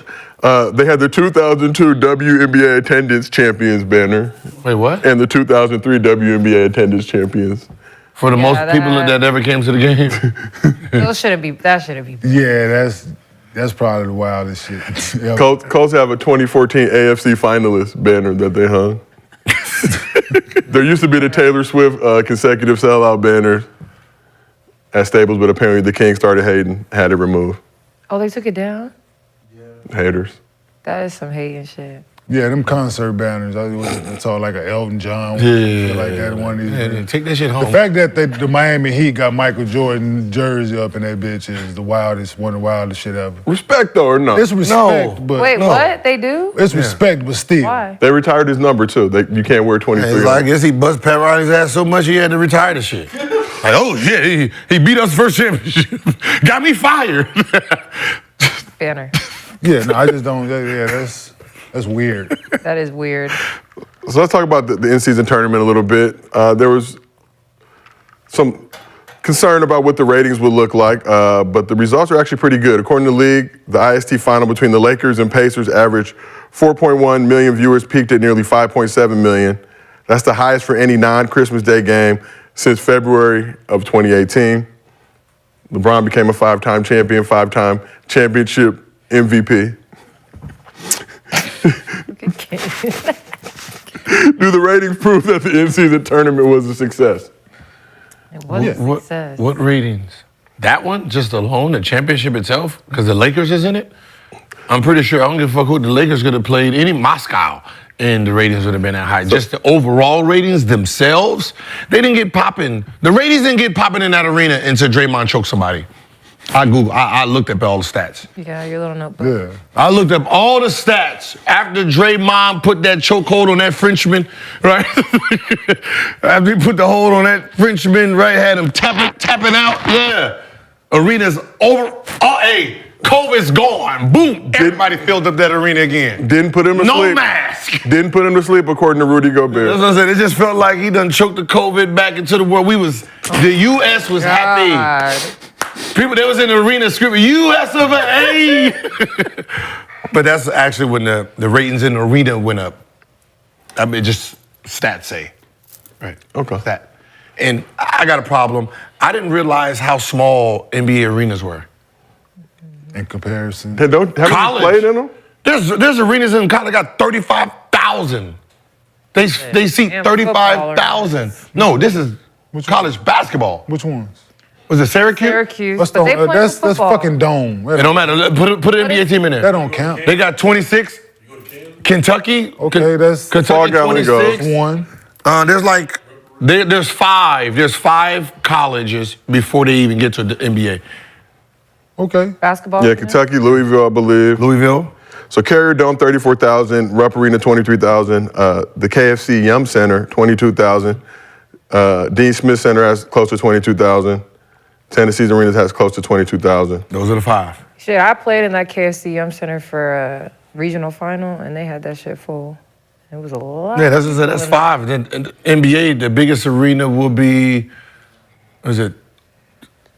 they had the 2002 WNBA attendance champions banner. Wait, what? And the 2003 WNBA attendance champions. For the most people that ever came to the game. That shouldn't be. Yeah, that's probably the wildest shit. Colts have a 2014 AFC finalist banner that they hung. There used to be the Taylor Swift consecutive sellout banner at Staples, but apparently the Kings started hating, had it removed. Oh, they took it down? Haters. That is some hating shit. Yeah, them concert banners. I saw like an Elton John. Yeah. Like that one of these. Take that shit home. The fact that the Miami Heat got Michael Jordan jersey up in that bitch is one of the wildest shit ever. Respect though, or no? It's respect, but Wait, what? They do? It's respect, but still. Why? They retired his number too. You can't wear 23. I guess he bust Pat Riley's ass so much he had to retire the shit. Like, oh yeah, he beat us first championship. Got me fired. Banner. Yeah, no, I just don't. Yeah, that's weird. That is weird. So let's talk about the in-season tournament a little bit. There was some concern about what the ratings would look like, but the results are actually pretty good. According to the league, the IST final between the Lakers and Pacers averaged 4.1 million viewers, peaked at nearly 5.7 million. That's the highest for any non-Christmas Day game since February of 2018. LeBron became a 5-time champion, 5-time championship MVP. Do the ratings prove that the in-season tournament was a success? It was a success. What ratings? That one, just alone, the championship itself? Because the Lakers is in it? I'm pretty sure, I don't give a fuck who the Lakers could have played, any Moscow, and the ratings would have been that high. Just the overall ratings themselves, they didn't get popping. The ratings didn't get popping in that arena until Draymond choked somebody. I looked up all the stats. Yeah, your little notebook. Yeah. I looked up all the stats after Draymond put that chokehold on that Frenchman, right? After he put the hold on that Frenchman, right, had him tapping out. Yeah. Arena's over. Oh, hey, COVID's gone. Boom. Everybody filled up that arena again. Didn't put him to sleep. No mask. Didn't put him to sleep, according to Rudy Gobert. That's what I said. It just felt like he done choked the COVID back into the world. The U.S. was happy. People, they was in the arena screaming, U.S. of A. But that's actually when the ratings in the arena went up. I mean, just stats say. Right. Okay. Stat. And I got a problem. I didn't realize how small NBA arenas were. In comparison. Haven't you played in them? There's arenas in college that got 35,000. They seat 35,000. No, this is college basketball. Which ones? Was it Syracuse? Syracuse. That's, But they play that's football. fucking dome. It don't matter. Put an NBA team in there. That don't count. They got 26. Kentucky. Okay, that's Kentucky Far Galley 26. goes. one. There's five. There's 5 colleges before they even get to the NBA. Okay. Basketball. Yeah, Kentucky, Louisville, I believe. Louisville. So Carrier Dome, 34,000. Rupp Arena, 23,000. The KFC Yum Center, 22,000. Dean Smith Center has close to 22,000. Tennessee's Arena has close to 22,000. Those are the 5. Shit, I played in that KFC Yum Center for a regional final, and they had that shit full. It was a lot. Yeah, that's 5. Then NBA, the biggest arena will be, is it?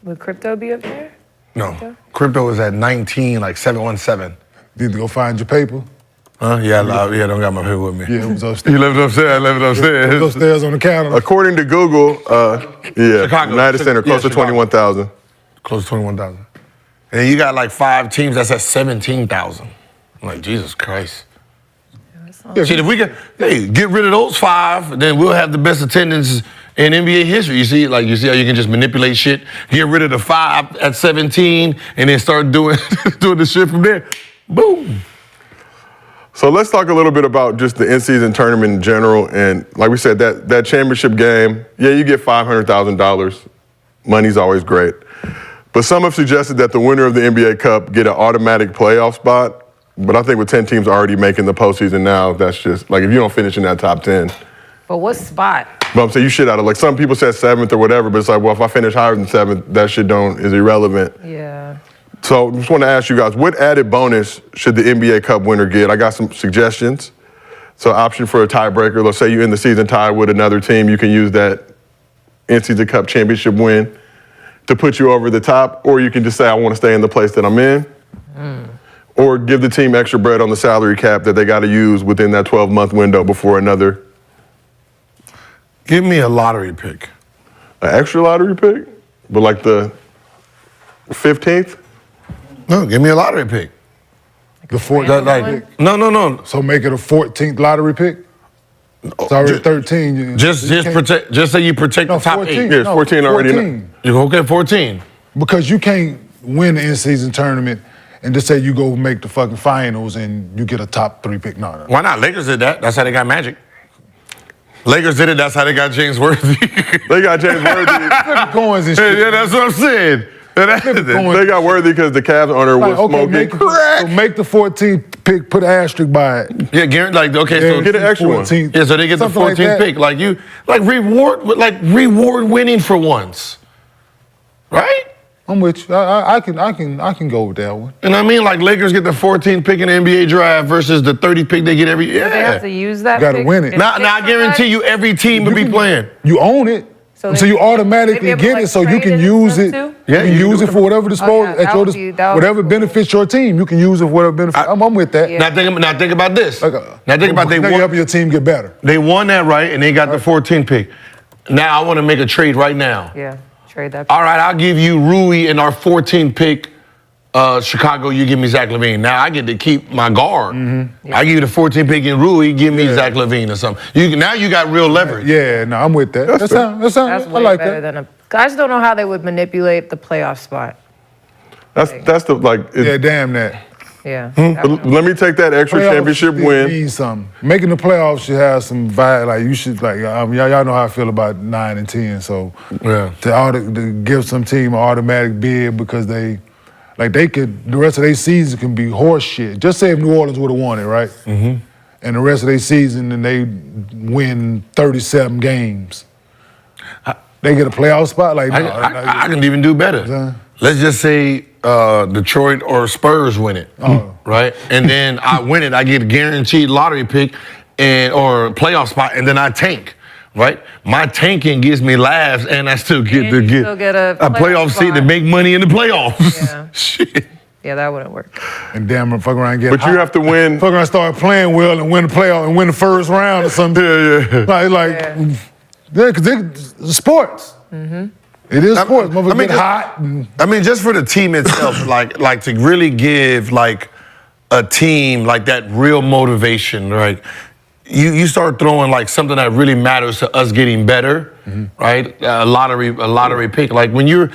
Would crypto be up there? No. Crypto is at 19, like 717. Need to go find your paper. Huh? Yeah, I don't got my paper with me. Yeah, it was upstairs. You left it upstairs. I left it It was upstairs. upstairs on the counter. According to Google, Chicago. United Center, close to Chicago. 21,000. Close to 21,000. And then you got like 5 teams that's at 17,000. I'm like, Jesus Christ. Shit, if we get rid of those 5, then we'll have the best attendance in NBA history. You see how you can just manipulate shit, get rid of the 5 at 17, and then start doing the shit from there. Boom. So let's talk a little bit about just the in-season tournament in general. And like we said, that championship game, yeah, you get $500,000. Money's always great. But some have suggested that the winner of the NBA Cup get an automatic playoff spot. But I think with 10 teams already making the postseason now, that's just, like, if you don't finish in that top 10. But what spot? But I'm saying you shit out of, like, some people said 7th or whatever, but it's like, well, if I finish higher than 7th, that shit is irrelevant. Yeah. So I just want to ask you guys, what added bonus should the NBA Cup winner get? I got some suggestions. So option for a tiebreaker. Let's say you end the season tied with another team. You can use that in-season Cup championship win to put you over the top. Or you can just say, I want to stay in the place that I'm in. Or give the team extra bread on the salary cap that they got to use within that 12-month window before another. Give me a lottery pick. An extra lottery pick? But like the 15th? No, give me a lottery pick. The 14th. No. So make it a 14th lottery pick? It's already 13. Just say you protect the top 14. 8. Yeah, it's 14 already. 14. You go, okay, 14. Because you can't win the in-season tournament and just say you go make the fucking finals and you get a top 3 pick. No. Why not? Lakers did that. That's how they got Magic. Lakers did it. That's how they got James Worthy. They got James Worthy. Coins and shit. Yeah, that's what I'm saying. They got Worthy because the Cavs owner was smoking crack. So make the 14th pick, put an asterisk by it. Yeah, so get an extra one. 14th. Yeah, so they get Something the 14th like pick. Reward winning for once. Right? I'm with you. I can go with that one. And I mean, like Lakers get the 14th pick in the NBA draft versus the 30th pick they get every year. But they have to use that. Gotta pick win it. and Now pick I guarantee somebody? you every team will be playing. You own it. So So you automatically they be able get to, it, so like, you trade can it and use stuff it. too? Yeah, you you can can use do it for whatever that would be whatever benefits your team. You can use it for whatever benefits. I'm with that. Yeah. Now think about this. Like, Now think about now you helping your team get better. They won that right, and they got the 14th pick. Now I want to make a trade right now. Yeah. Trade that. All right, I'll give you Rui in our 14th pick. Chicago, you give me Zach Lavine. Now I get to keep my guard. I give you the 14th pick in Rui, give me Zach Lavine or something. Now you got real leverage. Yeah, no, I'm with that. That sounds That's I way like better that. than a. I just don't know how they would manipulate the playoff spot. That's the like. Yeah, damn that. Yeah. Let me take that extra Playoffs championship still win. means something. Making the playoffs should have some vibe. Like you should like y'all know how I feel about 9 and 10. So to give some team an automatic bid because they could the rest of their season can be horse shit. Just say if New Orleans would have won it, right? And the rest of their season and they win 37 games. They get a playoff spot. Like I can even do better. Let's just say Detroit or Spurs win it, right? And then I win it. I get a guaranteed lottery pick or playoff spot, and then I tank, right? My tanking gives me laughs, and I still get a playoff seat to make money in the playoffs. Yeah. Shit. Yeah, that wouldn't work. And damn, fuck around and get But you have to win. Fuck around, start playing well and win the playoff and win the first round or something. Because it's sports. It is sports. Motherfuckers get hot. I mean, just for the team itself, like to really give like a team like that real motivation, right? You start throwing like something that really matters to us getting better, right? A lottery pick. Like when you're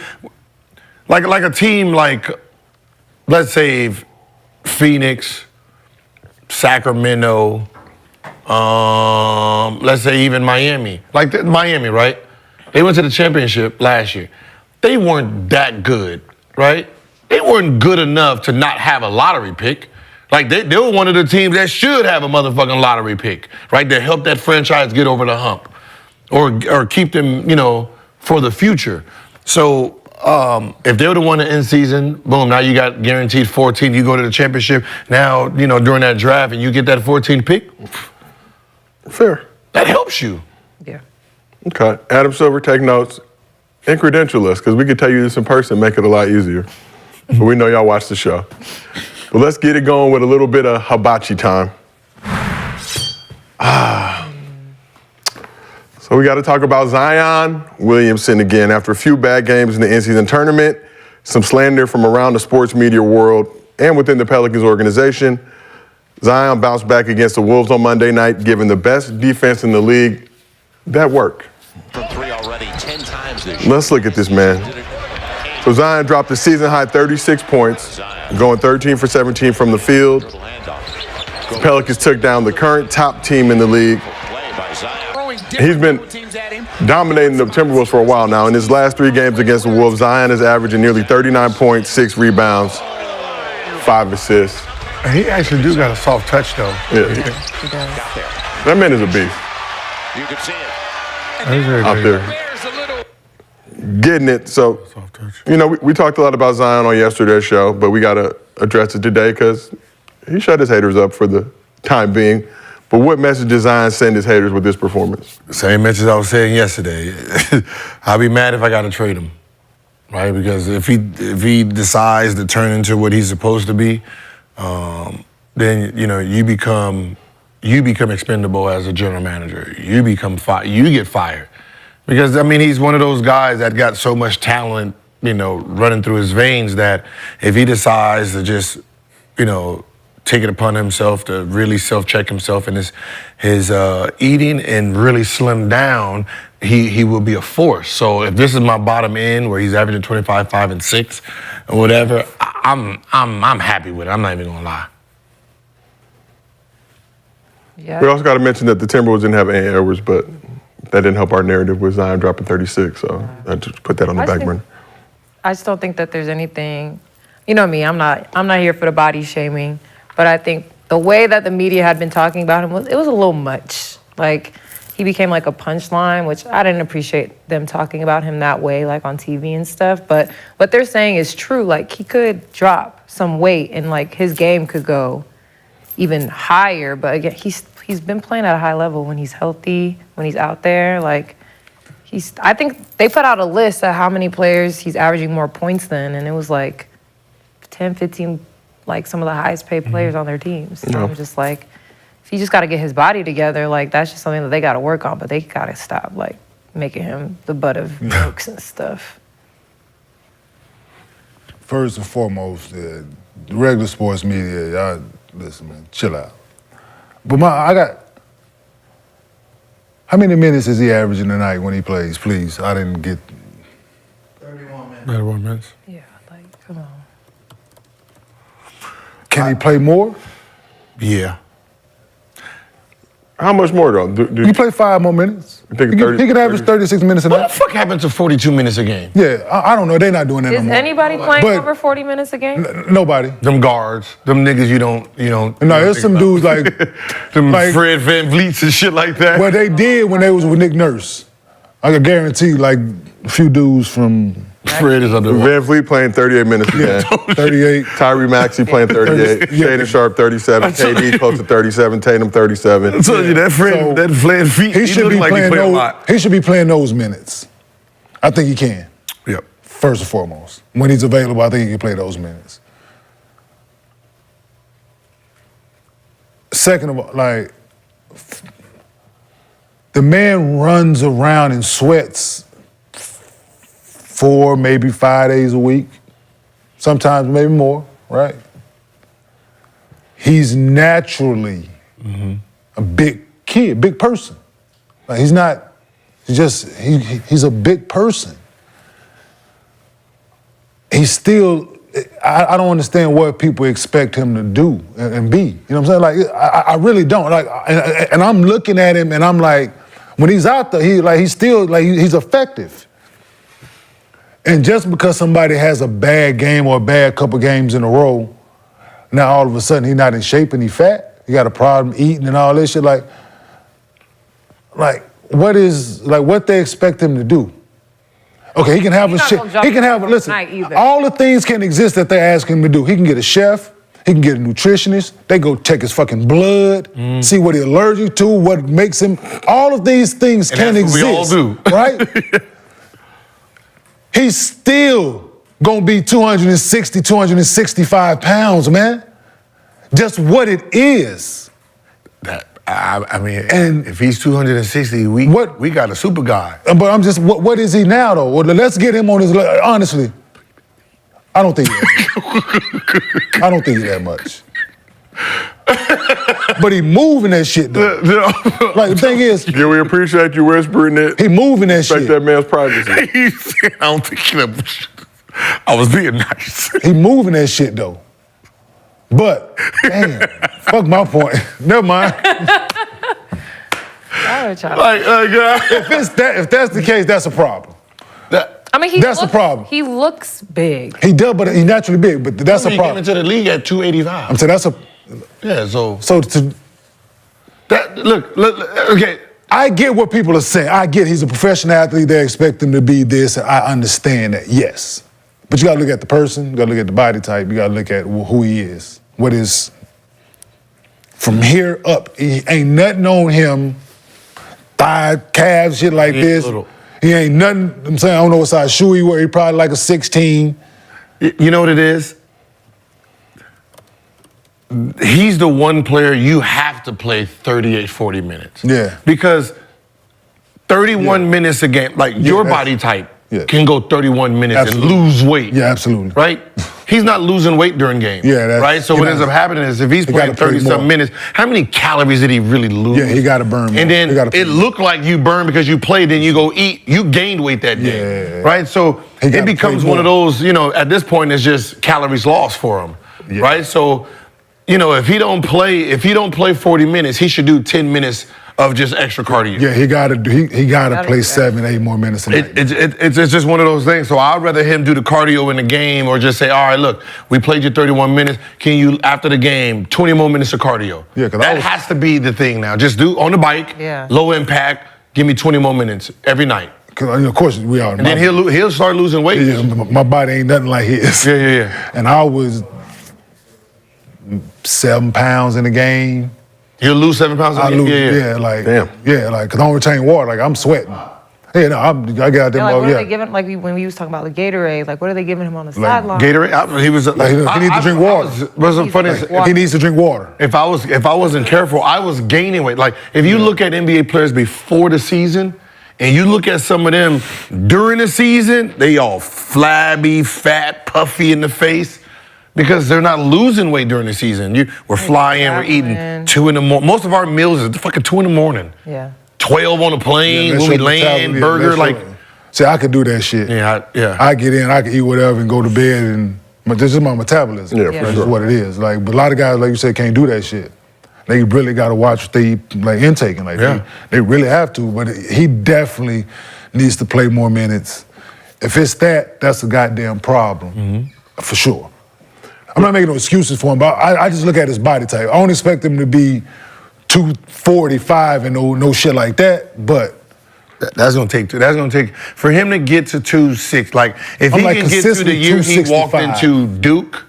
like a team like, let's say Phoenix, Sacramento, let's say even Miami. Like Miami, right? They went to the championship last year. They weren't that good, right? They weren't good enough to not have a lottery pick. Like they were one of the teams that should have a motherfucking lottery pick, right? To help that franchise get over the hump, or keep them, for the future. So if they would have won the end season, boom, now you got guaranteed 14. You go to the championship. Now, during that draft, and you get that 14th pick. Fair. That helps you. Yeah. Okay. Adam Silver, take notes and credential us because we could tell you this in person, make it a lot easier. But we know y'all watch the show. But let's get it going with a little bit of hibachi time. So we got to talk about Zion Williamson again. After a few bad games in the in-season tournament, some slander from around the sports media world and within the Pelicans organization, Zion bounced back against the Wolves on Monday night, giving the best defense in the league that work. From three already 10 times this year. Let's look at this, man. So Zion dropped a season-high 36 points, going 13 for 17 from the field. The Pelicans took down the current top team in the league. He's been dominating the Timberwolves for a while now. In his last 3 games against the Wolves, Zion is averaging nearly 39 points, 6 rebounds, 5 assists. He actually do got a soft touch, though. Yeah. That man is a beast. You can see it. Out there. Getting it. So, we talked a lot about Zion on yesterday's show, but we got to address it today because he shut his haters up for the time being. But what message does Zion send his haters with this performance? Same message I was saying yesterday. I'll be mad if I got to trade him, right? Because if he decides to turn into what he's supposed to be, then you become expendable as a general manager. You get fired. Because he's one of those guys that got so much talent, running through his veins that if he decides to just, take it upon himself to really self-check himself in his eating and really slim down, he will be a force. So if this is my bottom end where he's averaging 25, 5, and 6, or whatever, I'm happy with it. I'm not even gonna lie. Yeah. We also got to mention that the Timberwolves didn't have Ant Edwards, but that didn't help our narrative with Zion dropping 36. So I just put that on the back burner. I just don't think that there's anything. You know me. I'm not here for the body shaming, but I think the way that the media had been talking about him was a little much. Like he became like a punchline, which I didn't appreciate them talking about him that way, like on TV and stuff. But what they're saying is true. Like he could drop some weight and like his game could go even higher. But again, he's been playing at a high level when he's healthy, when he's out there. Like I think they put out a list of how many players he's averaging more points than, and it was like 10, 15, like some of the highest paid players on their teams. So I'm just like, if he just got to get his body together, like that's just something that they got to work on. But they got to stop like making him the butt of jokes and stuff. first and foremost, the regular sports media, y'all listen, man, chill out. But how many minutes is he averaging tonight when he plays, please? I didn't get 31 minutes. Yeah, like, come on. Can he play more? Yeah. How much more though? He play 5 more minutes. You think He can average 36 minutes a What the night. fuck happened to 42 minutes a game? Yeah, I don't know. They're not doing that no Is more. anybody playing But- over 40 minutes a game? Nobody. Them guards, them niggas you don't. No, there's some dudes like them like- Fred Van Vliets and shit like that. what they did when they was with Nick Nurse. I can guarantee like a few dudes from Fred is under. Van Vliet playing 38 minutes a game. 38. Tyree Maxey playing 38. Yeah. Shaden Sharp 37. KD close to 37. Tatum 37. I told you that Fred, So, that Fred feet. He should look be like he playing play a those. lot. He should be playing those minutes. I think he can. Yep. First and foremost, when he's available, I think he can play those minutes. Second of all, like the man runs around and sweats 4, maybe 5 days a week, sometimes maybe more, right? He's naturally a big kid, big person. Like he's not, he's a big person. He's still, I don't understand what people expect him to do and be. You know what I'm saying? Like, I really don't. Like, and I'm looking at him and I'm like, when he's out there, he's still, like, he's effective. And just because somebody has a bad game or a bad couple games in a row, now all of a sudden he's not in shape and he's fat, he got a problem eating and all this shit, like what they expect him to do? Okay, he can have He's a not shit. gonna jump He can have, in listen, tonight either. all the things can exist that they ask him to do. He can get a chef, he can get a nutritionist, they go check his fucking blood, see what he's allergic to, what makes him, all of these things And can that's what exist. we all do. Right? He's still gonna be 260, 265 pounds, man. Just what it is. I mean, And- if he's 260, we got a super guy. But I'm just, what is he now though? Well, let's get him on his, honestly, I don't think I don't think he that much. But he moving that shit though. Like the thing is, Yeah, we appreciate you whispering it. he moving that Respect shit. that man's privacy. He said, I don't think he that much. I was being nice. He moving that shit though. But, damn, fuck my point. Never mind. If that's the case, that's a problem. I mean, That's the problem. He looks big. He does, but he's naturally big, but that's a He came problem. into the league at 285. I'm saying that's a, Yeah, so look, okay. I get what people are saying. I get he's a professional athlete. They expect him to be this. And I understand that, yes. But you got to look at the person. You got to look at the body type. You got to look at who he is. What is, from here up, he ain't nothing on him, thigh, calves, shit like this. Little. He ain't nothing, I'm saying, I don't know what size shoe he wear. He probably like a 16. You know what it is? He's the one player you have to play 38, 40 minutes. Yeah. Because 31 minutes a game, like your body type can go 31 minutes Absolutely. and lose weight. Yeah, absolutely. Right? He's not losing weight during games. Yeah, that's- right? So he what not- ends up happening is if he's he playing gotta play 30-something more. minutes, how many calories did he really lose? Yeah, he got to burn more. And then He gotta play it more. looked like you burned because you played, then you go eat. You gained weight that day, Yeah. right? So He it gotta becomes play one of more. those, at this point, it's just calories lost for him, Yeah. right? So, if he don't play 40 minutes, he should do 10 minutes of just extra cardio. Yeah, he got to play 7, 8 more minutes a night. It's just one of those things. So I'd rather him do the cardio in the game or just say, all right, look, we played you 31 minutes. Can you, after the game, 20 more minutes of cardio? Yeah, 'cause that has to be the thing now. Just do on the bike, low impact, give me 20 more minutes every night. 'Cause, of course, we are. And then he'll start losing weight. Yeah, my body ain't nothing like his. Yeah. And I was 7 pounds in the game. He'll lose 7 pounds. I lose, Yeah. because I don't retain water. Like I'm sweating. Yeah, no, I got them. Yeah, like, what are yeah. they giving? Like when we was talking about the Gatorade, like what are they giving him on the sideline? Gatorade. He was. Like, he needs to drink water. Wasn't funny. He needs to drink water. If I wasn't careful, I was gaining weight. Like if you look at NBA players before the season And you look at some of them during the season, they all flabby, fat, puffy in the face because they're not losing weight during the season. We're flying, we're eating 2 in the morning. Most of our meals is fucking 2 in the morning. Yeah. 12 on a plane, when we land, burger, like. See, I could do that shit. Yeah, I get in, I can eat whatever and go to bed, and this is my metabolism. Yeah, for That's sure. what it is. Like, but a lot of guys, like you said, can't do that shit. They really got to watch what they eat, like intaking. Like they really have to. But he definitely needs to play more minutes. If it's that, that's a goddamn problem, for sure. I'm not making no excuses for him, but I just look at his body type. I don't expect him to be 245 and no shit like that, but. That's gonna take for him to get to 260. Like if he can get to the year he walked into Duke,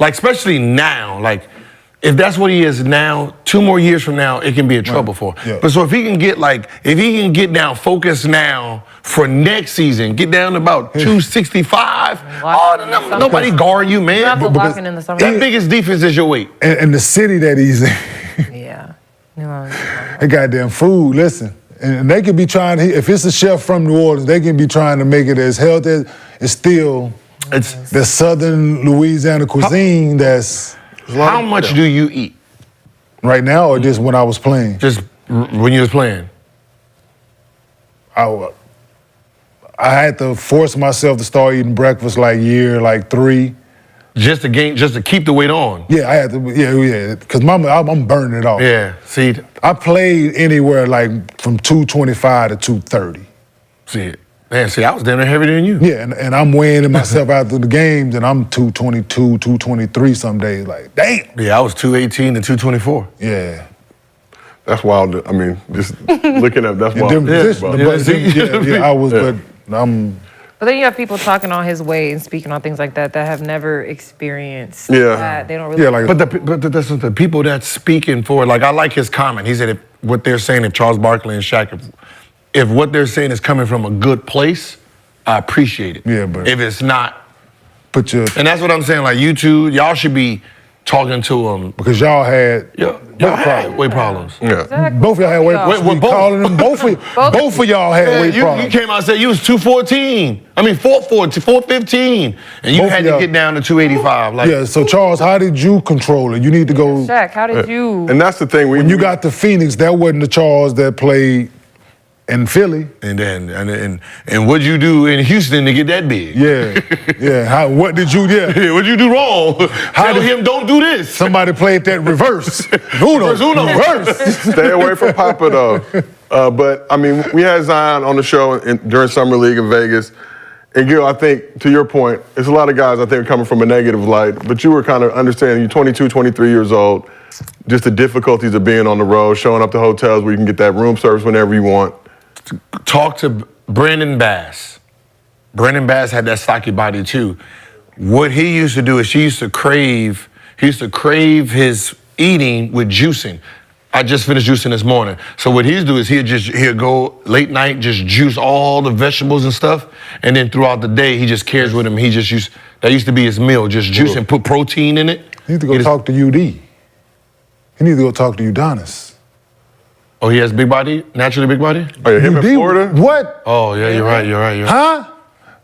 like especially now, like if that's what he is now, 2 more years from now, it can be a trouble for him. Yeah. But so if he can get down, focus now for next season, get down to about 265. Nobody guard you, man. You have to lock in the summer. That biggest defense is your weight. And the city that he's in. Yeah. New Orleans. That goddamn food, listen. And they could be trying, if it's a chef from New Orleans, they can be trying to make it as healthy. It's still the southern Louisiana cuisine that's... How much do you eat? Right now or just when I was playing? Just when you was playing? I had to force myself to start eating breakfast year 3. Just to keep the weight on. Yeah, I had to. Yeah, because I'm burning it off. Yeah, see, I played anywhere from 225 to 230. See, man, I was damn near heavier than you. Yeah, and I'm weighing myself after the games, and I'm 222, 223 some days. Like, damn. Yeah, I was 218 to 224. Yeah. That's wild. I mean, just looking at that's wild. I was, but I'm. But then you have people talking on his way and speaking on things like that have never experienced that. They don't really. But that's the people that's speaking for. Like I like his comment. He said if what they're saying, if Charles Barkley and Shaq, if what they're saying is coming from a good place, I appreciate it. Yeah, but if it's not, and that's what I'm saying. Like you two, y'all should be talking to him because y'all had weight problems. Yeah, Exactly. Both of y'all had weight problems. Calling them both of y'all had weight problems. You came out and said you was 214. I mean 415, and you had to get down to 285. Like yeah. So Charles, how did you control it? You need to go. Shaq, how did you? And that's the thing. When you got to Phoenix, that wasn't the Charles that played in Philly. And what'd you do in Houston to get that big? Yeah. What did you? Yeah. What'd you do wrong? Tell him don't do this. Somebody played that reverse. Reverse. Stay away from Papa though. But I mean, we had Zion on the show during Summer League in Vegas. And Gil, I think, to your point, it's a lot of guys I think are coming from a negative light, but you were kind of understanding you're 22, 23 years old, just the difficulties of being on the road, showing up to hotels where you can get that room service whenever you want. Talk to Brandon Bass. Brandon Bass had that stocky body too. What he used to do is he used to crave his eating with juicing. I just finished juicing this morning. So what he'd do is he'd go late night, just juice all the vegetables and stuff, and then throughout the day he just carries with him. That used to be his meal, just juice and put protein in it. You need to go talk to UD. You need to go talk to Udonis. Oh, he has big body, naturally big body? Oh, yeah, him in Florida? What? Oh, yeah, you're right. Huh?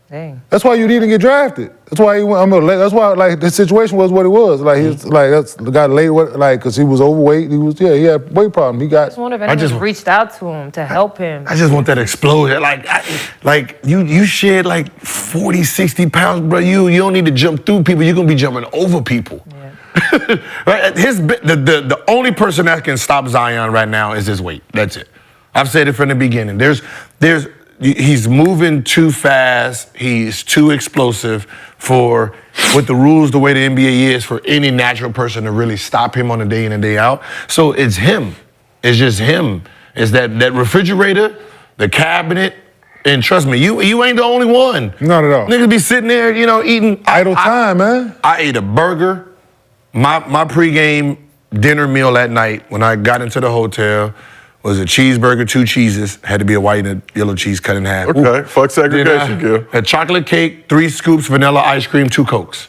Dang. That's why you didn't get drafted. That's why he went. That's why the situation was what it was. Like he's that's the guy late because he was overweight. He had weight problem. I just wonder if anyone's reached out to him to help him. I just want that explosion. Like you shed 40, 60 pounds, bro. You don't need to jump through people. You're gonna be jumping over people. Yeah. Right? The only person that can stop Zion right now is his weight. That's it. I've said it from the beginning. He's moving too fast. He's too explosive for with the rules the way the NBA is for any natural person to really stop him on a day in and day out. So it's him. It's just him. It's that refrigerator, the cabinet, and trust me, you ain't the only one. Not at all. Niggas be sitting there, eating idle time, man. I ate a burger. My pregame dinner meal at night when I got into the hotel was a cheeseburger, 2 cheeses, had to be a white and a yellow cheese cut in half. Okay, fuck segregation, Gil. A chocolate cake, 3 scoops, vanilla ice cream, 2 Cokes.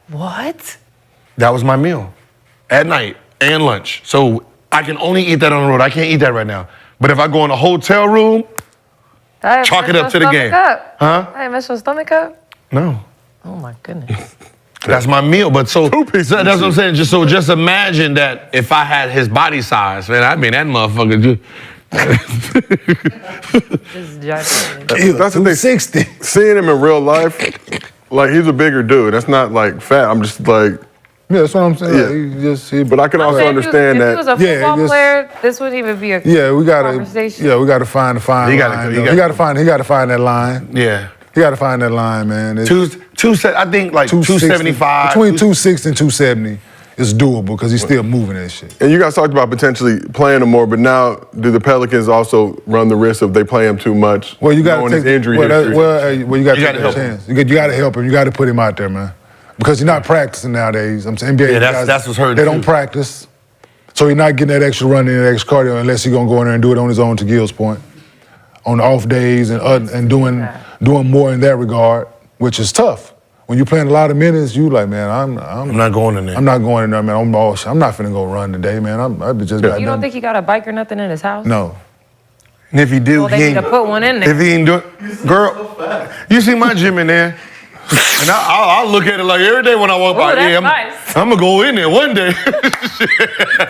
What? That was my meal at night and lunch. So I can only eat that on the road. I can't eat that right now. But if I go in a hotel room, Chalk it up to the game. Huh? I mess your stomach up? No. Oh my goodness. That's my meal. But so pieces that's of what I'm shit. saying. Just imagine that if I had his body size, man, I'd be that motherfucker. This is gigantic. That's the thing. 60. Seeing him in real life, like he's a bigger dude. That's not like fat. I'm just like, Yeah, that's what I'm saying. Yeah. Like, he but I can also If understand he that. was a Yeah, football just- player, this wouldn't even be a we gotta. conversation. Yeah, we gotta find the fine He gotta- line. he though. gotta- He gotta find that line. Yeah. He gotta find that line, man. It's I think like 260 275. Between 260 and 270 is doable because he's still moving that shit. And you guys talked about potentially playing him more, but now do the Pelicans also run the risk of they play him too much? Well, you got knowing to his take injury well, history? you got to take gotta that help chance. You got to help him. You got to put him out there, man, because he's not practicing nowadays. I'm saying NBA Yeah, guys, that's what's hurting They too. don't practice, so he's not getting that extra run and that extra cardio unless he's gonna go in there and do it on his own. To Gil's point, on the off days and doing more in that regard, which is tough. When you're playing a lot of minutes, you like, man, I'm not going in there. I'm not going in there, man. I'm not finna go run today, man. I'd be just. You don't think he got a bike or nothing in his house? No. And if he do, Well, they he need ain't. to put one in there. If he ain't doing, girl, you see my gym in there, and I'll look at it like every day when I walk by. that's Yeah, nice. I'm gonna go in there one day.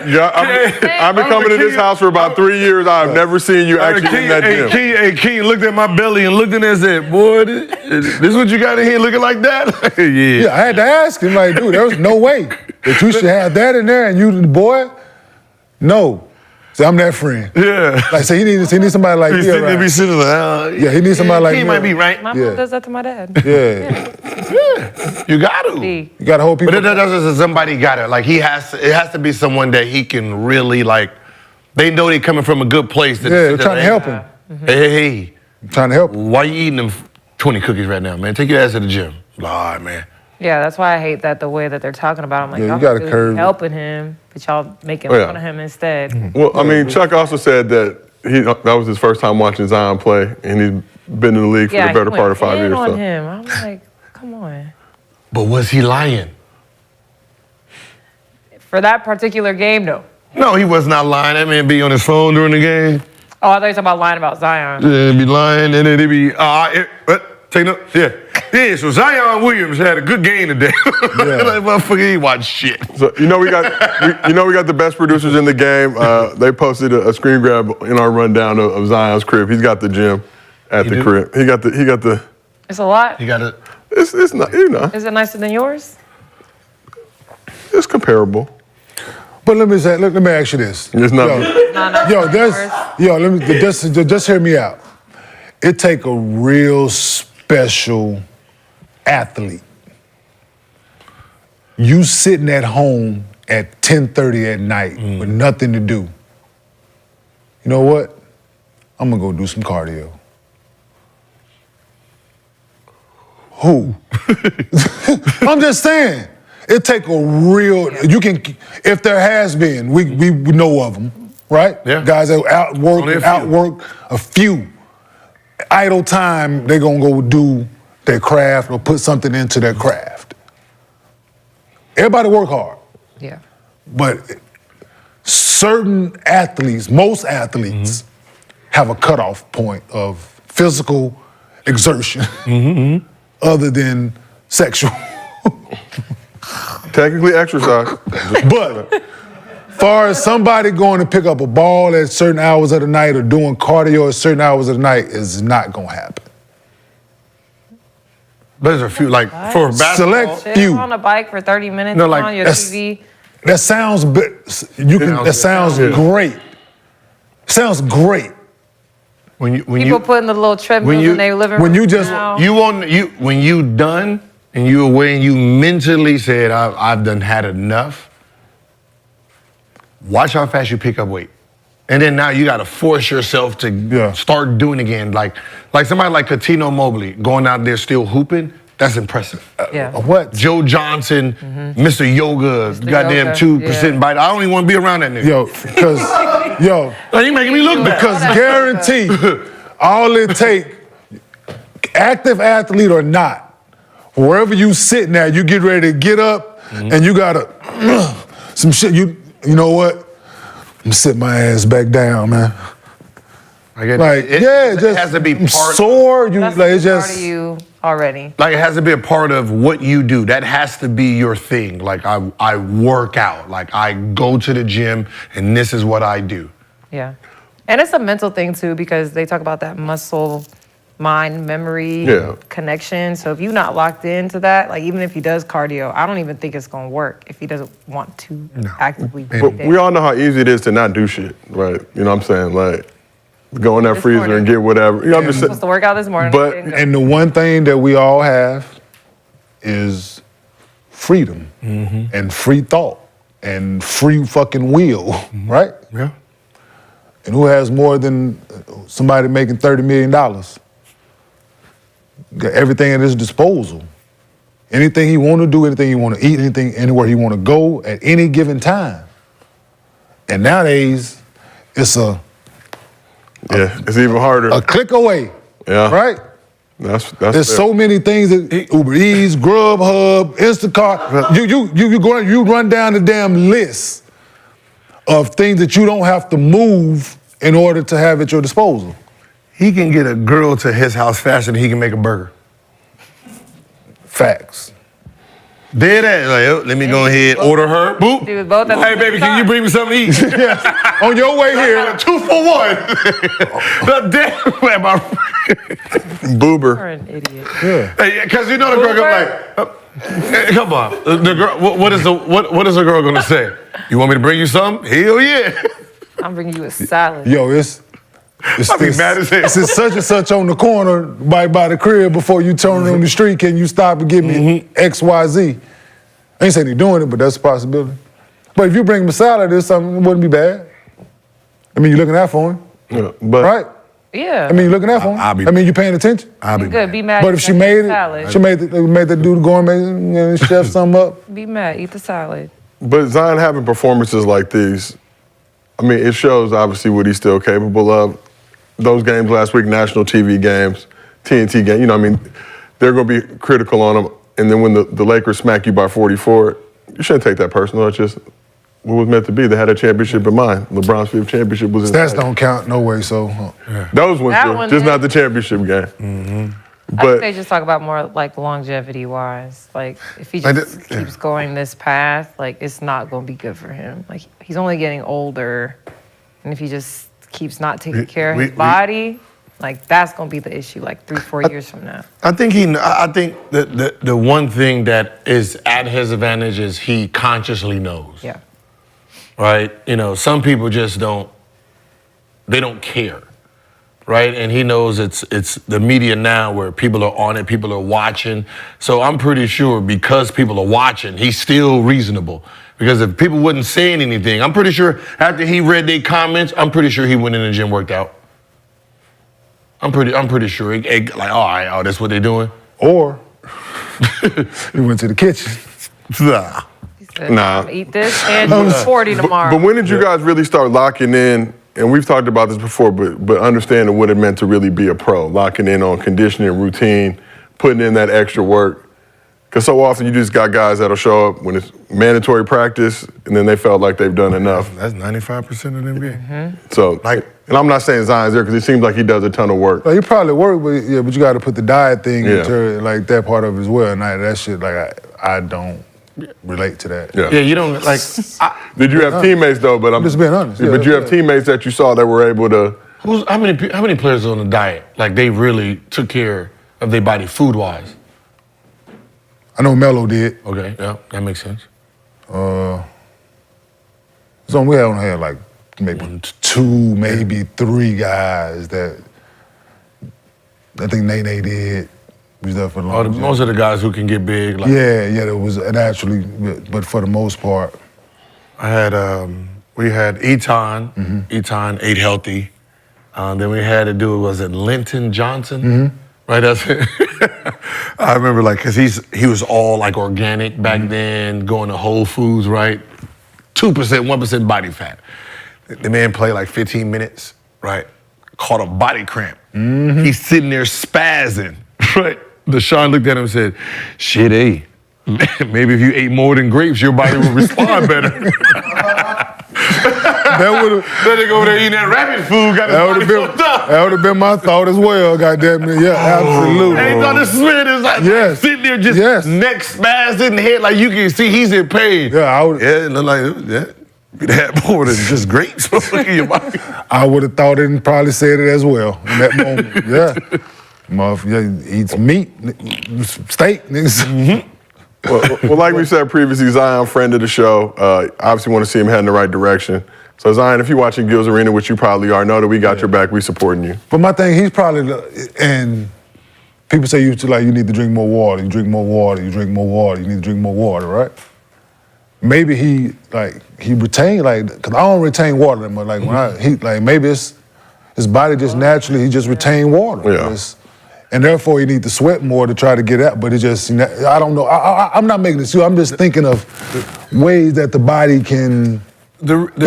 Yeah, I've been coming to this house for about 3 years. I've never seen you actually in that gym. King looked at my belly and looked in there and said, "Boy, this what you got in here looking like that?" Yeah, I had to ask him, like, dude, there was no way that you should have that in there and you the boy. No. See, I'm that friend. Yeah. Like, so he needs somebody like He's me sitting there, around. be sitting like, Yeah, he needs somebody like he me. might be right. My Yeah. mom does that to my dad. Yeah. You got to. See, You gotta hold people. But that's somebody got it. Like it has to be someone that he can really like. They know they coming from a good place. That Yeah, they're trying to help him. Hey, I'm trying to help him. why you eating them 20 cookies right now, man? Take your ass to the gym. All right, man. yeah, that's why I hate that the way that they're talking about him. Like, Yeah, you y'all gotta really curb it. helping him, but y'all making Oh, yeah. fun of him instead. Well, I mean, Chuck also said that that was his first time watching Zion play, and he's been in the league for Yeah, the better he part of went 5 in years. on So. him. I'm like, come on. But was he lying? For that particular game, no. No, he was not lying. That man be on his phone during the game. Oh, I thought you were talking about lying about Zion. Yeah, be lying, and then he be, take no, yeah. Yeah, so Zion Williams had a good game today. Like, motherfucker, he watched shit. So we got the best producers in the game. They posted a screen grab in our rundown of Zion's crib. He's got the gym at the crib. He got the. It's a lot. You got to. It's not, you know, Is it nicer than yours? it's comparable. But let me ask you this. It's not. Let me just hear me out. It take a real special athlete. You sitting at home at 10:30 at night with nothing to do. You know what? I'm gonna go do some cardio. Who? I'm just saying. It take a real. You can, if there has been, we know of them, right? Yeah. Guys that outwork a few. Idle time, they gonna go do their craft or put something into their craft. Everybody work hard, Yeah. but certain athletes, most athletes, have a cutoff point of physical exertion, other than sexual. Technically exercise. But far as somebody going to pick up a ball at certain hours of the night or doing cardio at certain hours of the night is not going to happen. There's a few, like, for basketball. Select Sit few. on a bike for 30 minutes No, like, on your that's- TV. That sounds that sounds great. Sounds great. When People putting the little treadmills in their living room. when you just- now. when you done and you away and you mentally said I've done had enough. Watch how fast you pick up weight, and then now you got to force yourself to start doing again. Like somebody like Katino Mobley going out there still hooping. That's impressive. Yeah. What? Joe Johnson, Mr. Yoga, goddamn Yoga, 2% yeah. bite. I don't even want to be around that nigga. You making me look bad. Because guarantee, all it take, active athlete or not, wherever you sitting at, you get ready to get up and you gotta some shit. You know what? I'm gonna sit my ass back down, man. It has to be part. Sore. That's It's part just of you already. Like it has to be a part of what you do. That has to be your thing. Like I work out. Like I go to the gym and this is what I do. Yeah. And it's a mental thing too, because they talk about that muscle mind memory connection. So if you're not locked into that, like even if he does cardio, I don't even think it's gonna work if he doesn't want to actively do But we all know how easy it is to not do shit, right? You know what I'm saying? Like go in that freezer and get whatever. You know, I'm just supposed to work out this morning. But and the one thing that we all have is freedom and free thought and free fucking will, right? Yeah. And who has more than somebody making $30 million? Got everything at his disposal. Anything he want to do, anything he want to eat, anything, anywhere he want to go at any given time. And nowadays, it's it's even harder. a click away. Yeah. Right? That's There's fair. so many things that Uber Eats, Grubhub, Instacart. You run down the damn list of things that you don't have to move in order to have at your disposal. He can get a girl to his house faster than he can make a burger. Facts. Dead ass. Like, oh, let me go ahead, order her. Boop. Do it both at the Hey, same baby, can you time. bring me something to eat? Yes. On your way here. 2 for 1. The damn am I? Boober. You're an idiot. Yeah. Because you know the girl gonna be like, come on. The girl, what is a girl gonna say? You want me to bring you something? Hell yeah. I'm bringing you a salad. Yo, it's I'll be mad as hell. It's such and such on the corner by the crib before you turn on the street. Can you stop and give me X, Y, Z? I ain't saying you're doing it, but that's a possibility. But if you bring him a salad or something, it wouldn't be bad. I mean, you're looking out for him, Yeah, but right? Yeah. I mean, you're looking out for him. I'll be- I mean, you're paying attention. I'll be You good. Be mad. But if she made salad. it, she made that dude gourmet, chef something up. Be mad. Eat the salad. But Zion having performances like these, I mean, it shows obviously what he's still capable of. Those games last week, national TV games, TNT game, you know, I mean, they're going to be critical on him. And then when the Lakers smack you by 44, you shouldn't take that personal. It's just what was meant to be. They had a championship in mind. LeBron's 5th championship was in Stats sight. don't count, no way. So Those ones That do, one just did. not the championship game. I think they just talk about more like longevity wise. Like if he just keeps going this path, like it's not going to be good for him. Like he's only getting older, and if he just keeps not taking care of his body, like that's going to be the issue. Like 3-4 years from now. I think the one thing that is at his advantage is he consciously knows. Yeah. Right? You know, some people just don't care. Right? And he knows it's the media now where people are on it, people are watching. So I'm pretty sure because people are watching, he's still reasonable. Because if people wasn't saying anything, I'm pretty sure after he read their comments, I'm pretty sure he went in the gym, worked out. I'm pretty sure. Oh, that's what they're doing? or he went to the kitchen. Nah. He said, Nah. "I'm eat this and do 40 tomorrow." But when did you guys really start locking in? And we've talked about this before, but understanding what it meant to really be a pro, locking in on conditioning, routine, putting in that extra work. Because so often you just got guys that'll show up when it's mandatory practice, and then they felt like they've done enough. That's 95% of the NBA. So, and I'm not saying Zion's there because it seems like he does a ton of work. Like, you probably work, but you got to put the diet thing Yeah. into like that part of it as well. And that shit, like I don't relate to that. Yeah. Yeah, you don't like. Did you have teammates though? But I'm just being honest. But you have teammates that you saw that were able to. How many players are on the diet? Like they really took care of their body food wise. I know Melo did. Okay, yeah, that makes sense. So we only had like maybe 2, maybe 3 guys that I think Nene did. He was there for a long time. Most of the guys who can get big. Like, Yeah, there was naturally, but for the most part, I had we had Eton. Eton ate healthy. Then we had a dude, was it Linton Johnson? Right, that's it. I remember like, cause he was all like organic back then, going to Whole Foods, right? 2%, 1% body fat. The man played like 15 minutes, right? Caught a body cramp. He's sitting there spazzing, right? Deshaun looked at him and said, "Shit, maybe if you ate more than grapes, your body would respond better." That would have. That nigga over there eating that rabbit food got his body fucked up. That would have been my thought as well. Goddamn it, yeah, absolutely. Hey, no, this man is like sitting there just neck spazzed in the head, like you can see he's in pain. Yeah, I would. Yeah, it look like that more than just grapes in your body. I would have thought it and probably said it as well in that moment. Yeah. Motherfucker eats meat, steak, niggas. Well, like we said previously, Zion, friend of the show. Obviously want to see him head in the right direction. So Zion, if you're watching Gil's Arena, which you probably are, know that we got your back. We supporting you. But my thing, he's probably, and people say you need to drink more water. You drink more water. You drink more water. You need to drink more water, right? Maybe he retained because I don't retain water that much. Like when maybe it's his body just naturally he just retained water. Yeah. And therefore, you need to sweat more to try to get out. But it just, I don't know. I'm not making this. I'm just thinking of ways that the body can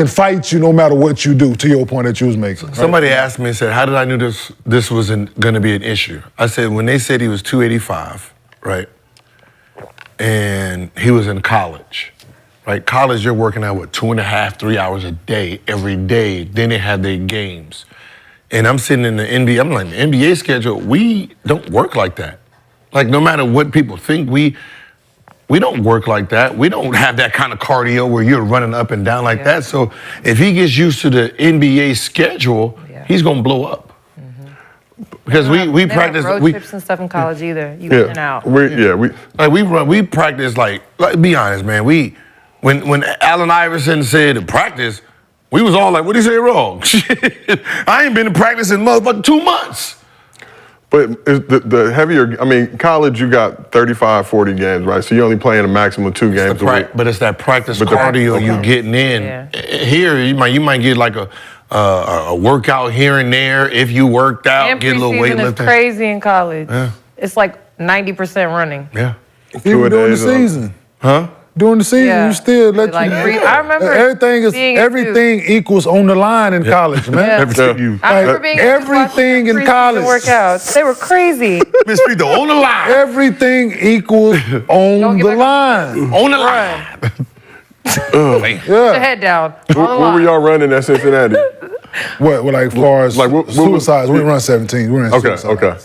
fight you no matter what you do. To your point that you was making. Right? Somebody asked me and said, "How did I know this wasn't going to be an issue?" I said, when they said he was 285, right, and he was in college, right? College, you're working out 2.5, 3 hours a day, every day. Then they have their games. And I'm sitting in the NBA, I'm like, the NBA schedule, we don't work like that. Like, no matter what people think, we don't work like that. We don't have that kind of cardio where you're running up and down like that. So if he gets used to the NBA schedule, he's gonna blow up. Because we practice road trips and stuff in college either. You in and out. We practice like be honest, man. When Allen Iverson said practice, we was all like, what did he say wrong? I ain't been to practice in motherfucking 2 months. But the heavier, college, you got 35, 40 games, right? So you're only playing a maximum of 2 games a week. But it's that practice cardio you getting in. Yeah. Here, you might get like a workout here and there. If you worked out, and get a little weightlifting. It's crazy in college. Yeah. It's like 90% running. Yeah. Even during the season. Huh? During the season, you still let I remember everything equals on the line in college, man. I remember being everything in college. Workouts. They were crazy. Miss Frida, on the line. Everything equals on the line. On the line. Put your head down. What were y'all running at Cincinnati? What like far as suicides? We run 17. We ran suicides. Okay.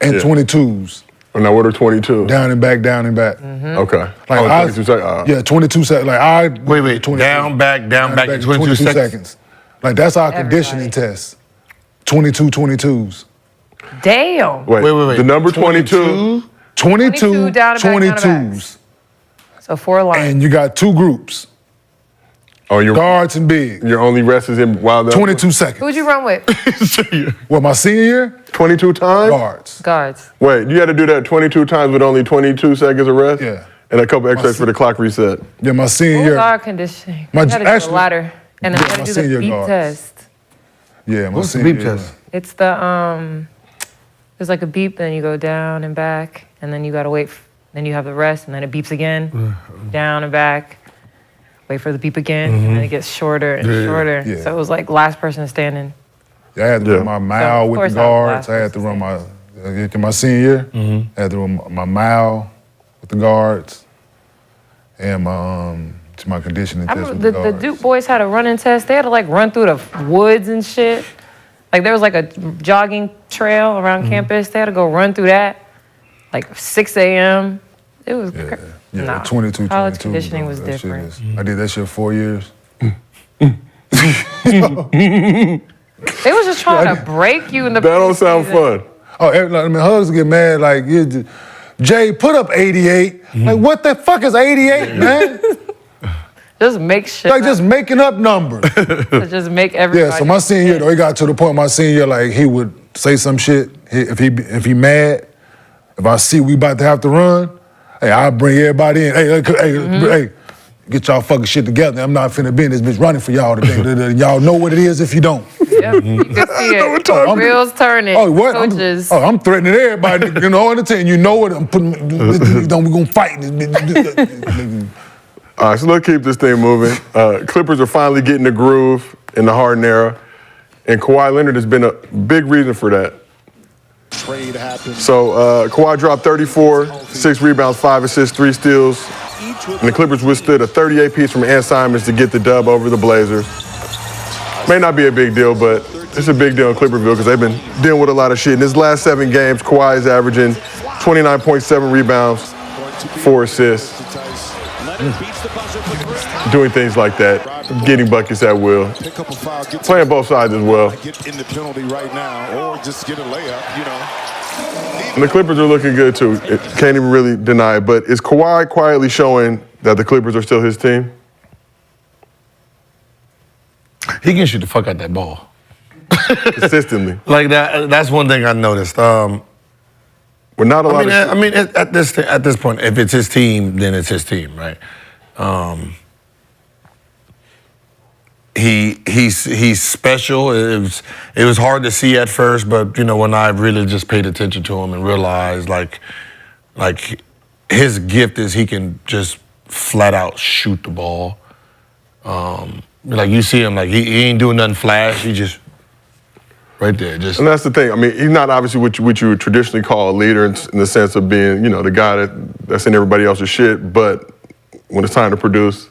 And 22s. Now what are 22? Down and back, down and back. Okay. Like 22 seconds. Yeah, 22 seconds. Like wait. Down, back, 22 seconds. Like that's our conditioning test. 22s. Damn. Wait. The number 22. 22 down and back, 22s. So 4 lines. And you got 2 groups. Oh, your guards and big. Your only rest is in while 22 seconds. Who'd you run with? What, my senior year? 22 times? Guards. Wait, you had to do that 22 times with only 22 seconds of rest? Yeah. And a couple extras for the clock reset. Yeah, my senior What year. was our conditioning? You had to do the ladder. And then you had to do the beep test. Yeah, my What's the senior beep year. test? It's the, there's like a beep, then you go down and back, and then you gotta wait, then you have the rest, and then it beeps again, down and back. Wait for the beep again, and then it gets shorter and shorter. Yeah. So it was like last person standing. Yeah, I had to run my mile with the guards. I had to run my senior year. I had to run my mile with the guards, and my conditioning test with the guards. The Duke boys had a running test. They had to like run through the woods and shit. Like there was like a jogging trail around campus. They had to go run through that, like 6 a.m. It was crazy. Yeah, 22, college 22. conditioning was different. I did that shit 4 years. They was just trying to break you in the. That don't sound fun. Oh, Hugs get mad like, Jay, put up 88. Like, what the fuck is 88, man? Just make shit. Like, just making up numbers. To just make everybody. Yeah, so my senior year, though, it got to the point my senior year, like, he would say some shit. If he mad, if I see we about to have to run, hey, I'll bring everybody in. Hey, get y'all fucking shit together. I'm not finna be in this bitch running for y'all today. Y'all know what it is if you don't. Yep, you can see it. Wheels turning. Oh, what? Coaches. I'm threatening everybody, on the team. You know what? I'm putting. We gonna fight this bitch. All right, so let's keep this thing moving. Clippers are finally getting the groove in the Harden era, and Kawhi Leonard has been a big reason for that. Trade happened. So Kawhi dropped 34, 6 rebounds, 5 assists, 3 steals And the Clippers withstood a 38-piece from Ann Simons to get the dub over the Blazers. May not be a big deal, but it's a big deal in Clipperville because they've been dealing with a lot of shit. In his last 7 games, Kawhi is averaging 29.7 rebounds, 4 assists, doing things like that, getting buckets at will, playing both sides as well. Get in the penalty right now, or just get a layup, you know. And the Clippers are looking good too. Can't even really deny it. But is Kawhi quietly showing that the Clippers are still his team? He can shoot the fuck out that ball. Consistently. Like that's one thing I noticed. But not a lot of. I mean, at this point, if it's his team, then it's his team, right? He's special. It was hard to see at first, but you know, when I really just paid attention to him and realized like his gift is he can just flat out shoot the ball. Like you see him, like he ain't doing nothing flash. He just right there. Just and that's the thing. I mean, he's not obviously what you would traditionally call a leader in the sense of being, you know, the guy that's in everybody else's shit. But when it's time to produce,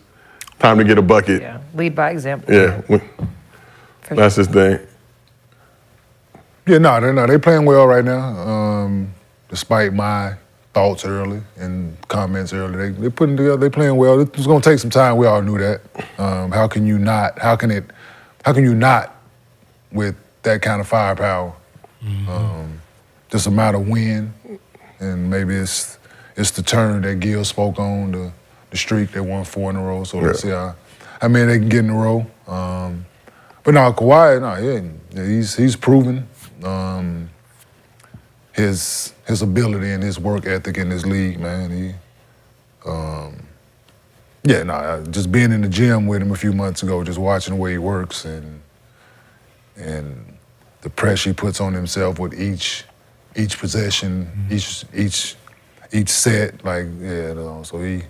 time to get a bucket. Yeah, lead by example. Yeah, that's his thing. Yeah, no, they're playing well right now. Despite my thoughts early and comments early, they're putting together. They're playing well. It's going to take some time. We all knew that. How can you not? How can you not with that kind of firepower? Just a matter of when, and maybe it's the turn that Gil spoke on, the streak. They won 4 in a row. So let's see how many they can get in a row. But no, Kawhi, he's proven his ability and his work ethic in this league, man. Just being in the gym with him a few months ago, just watching the way he works and the pressure he puts on himself with each possession, each set, so he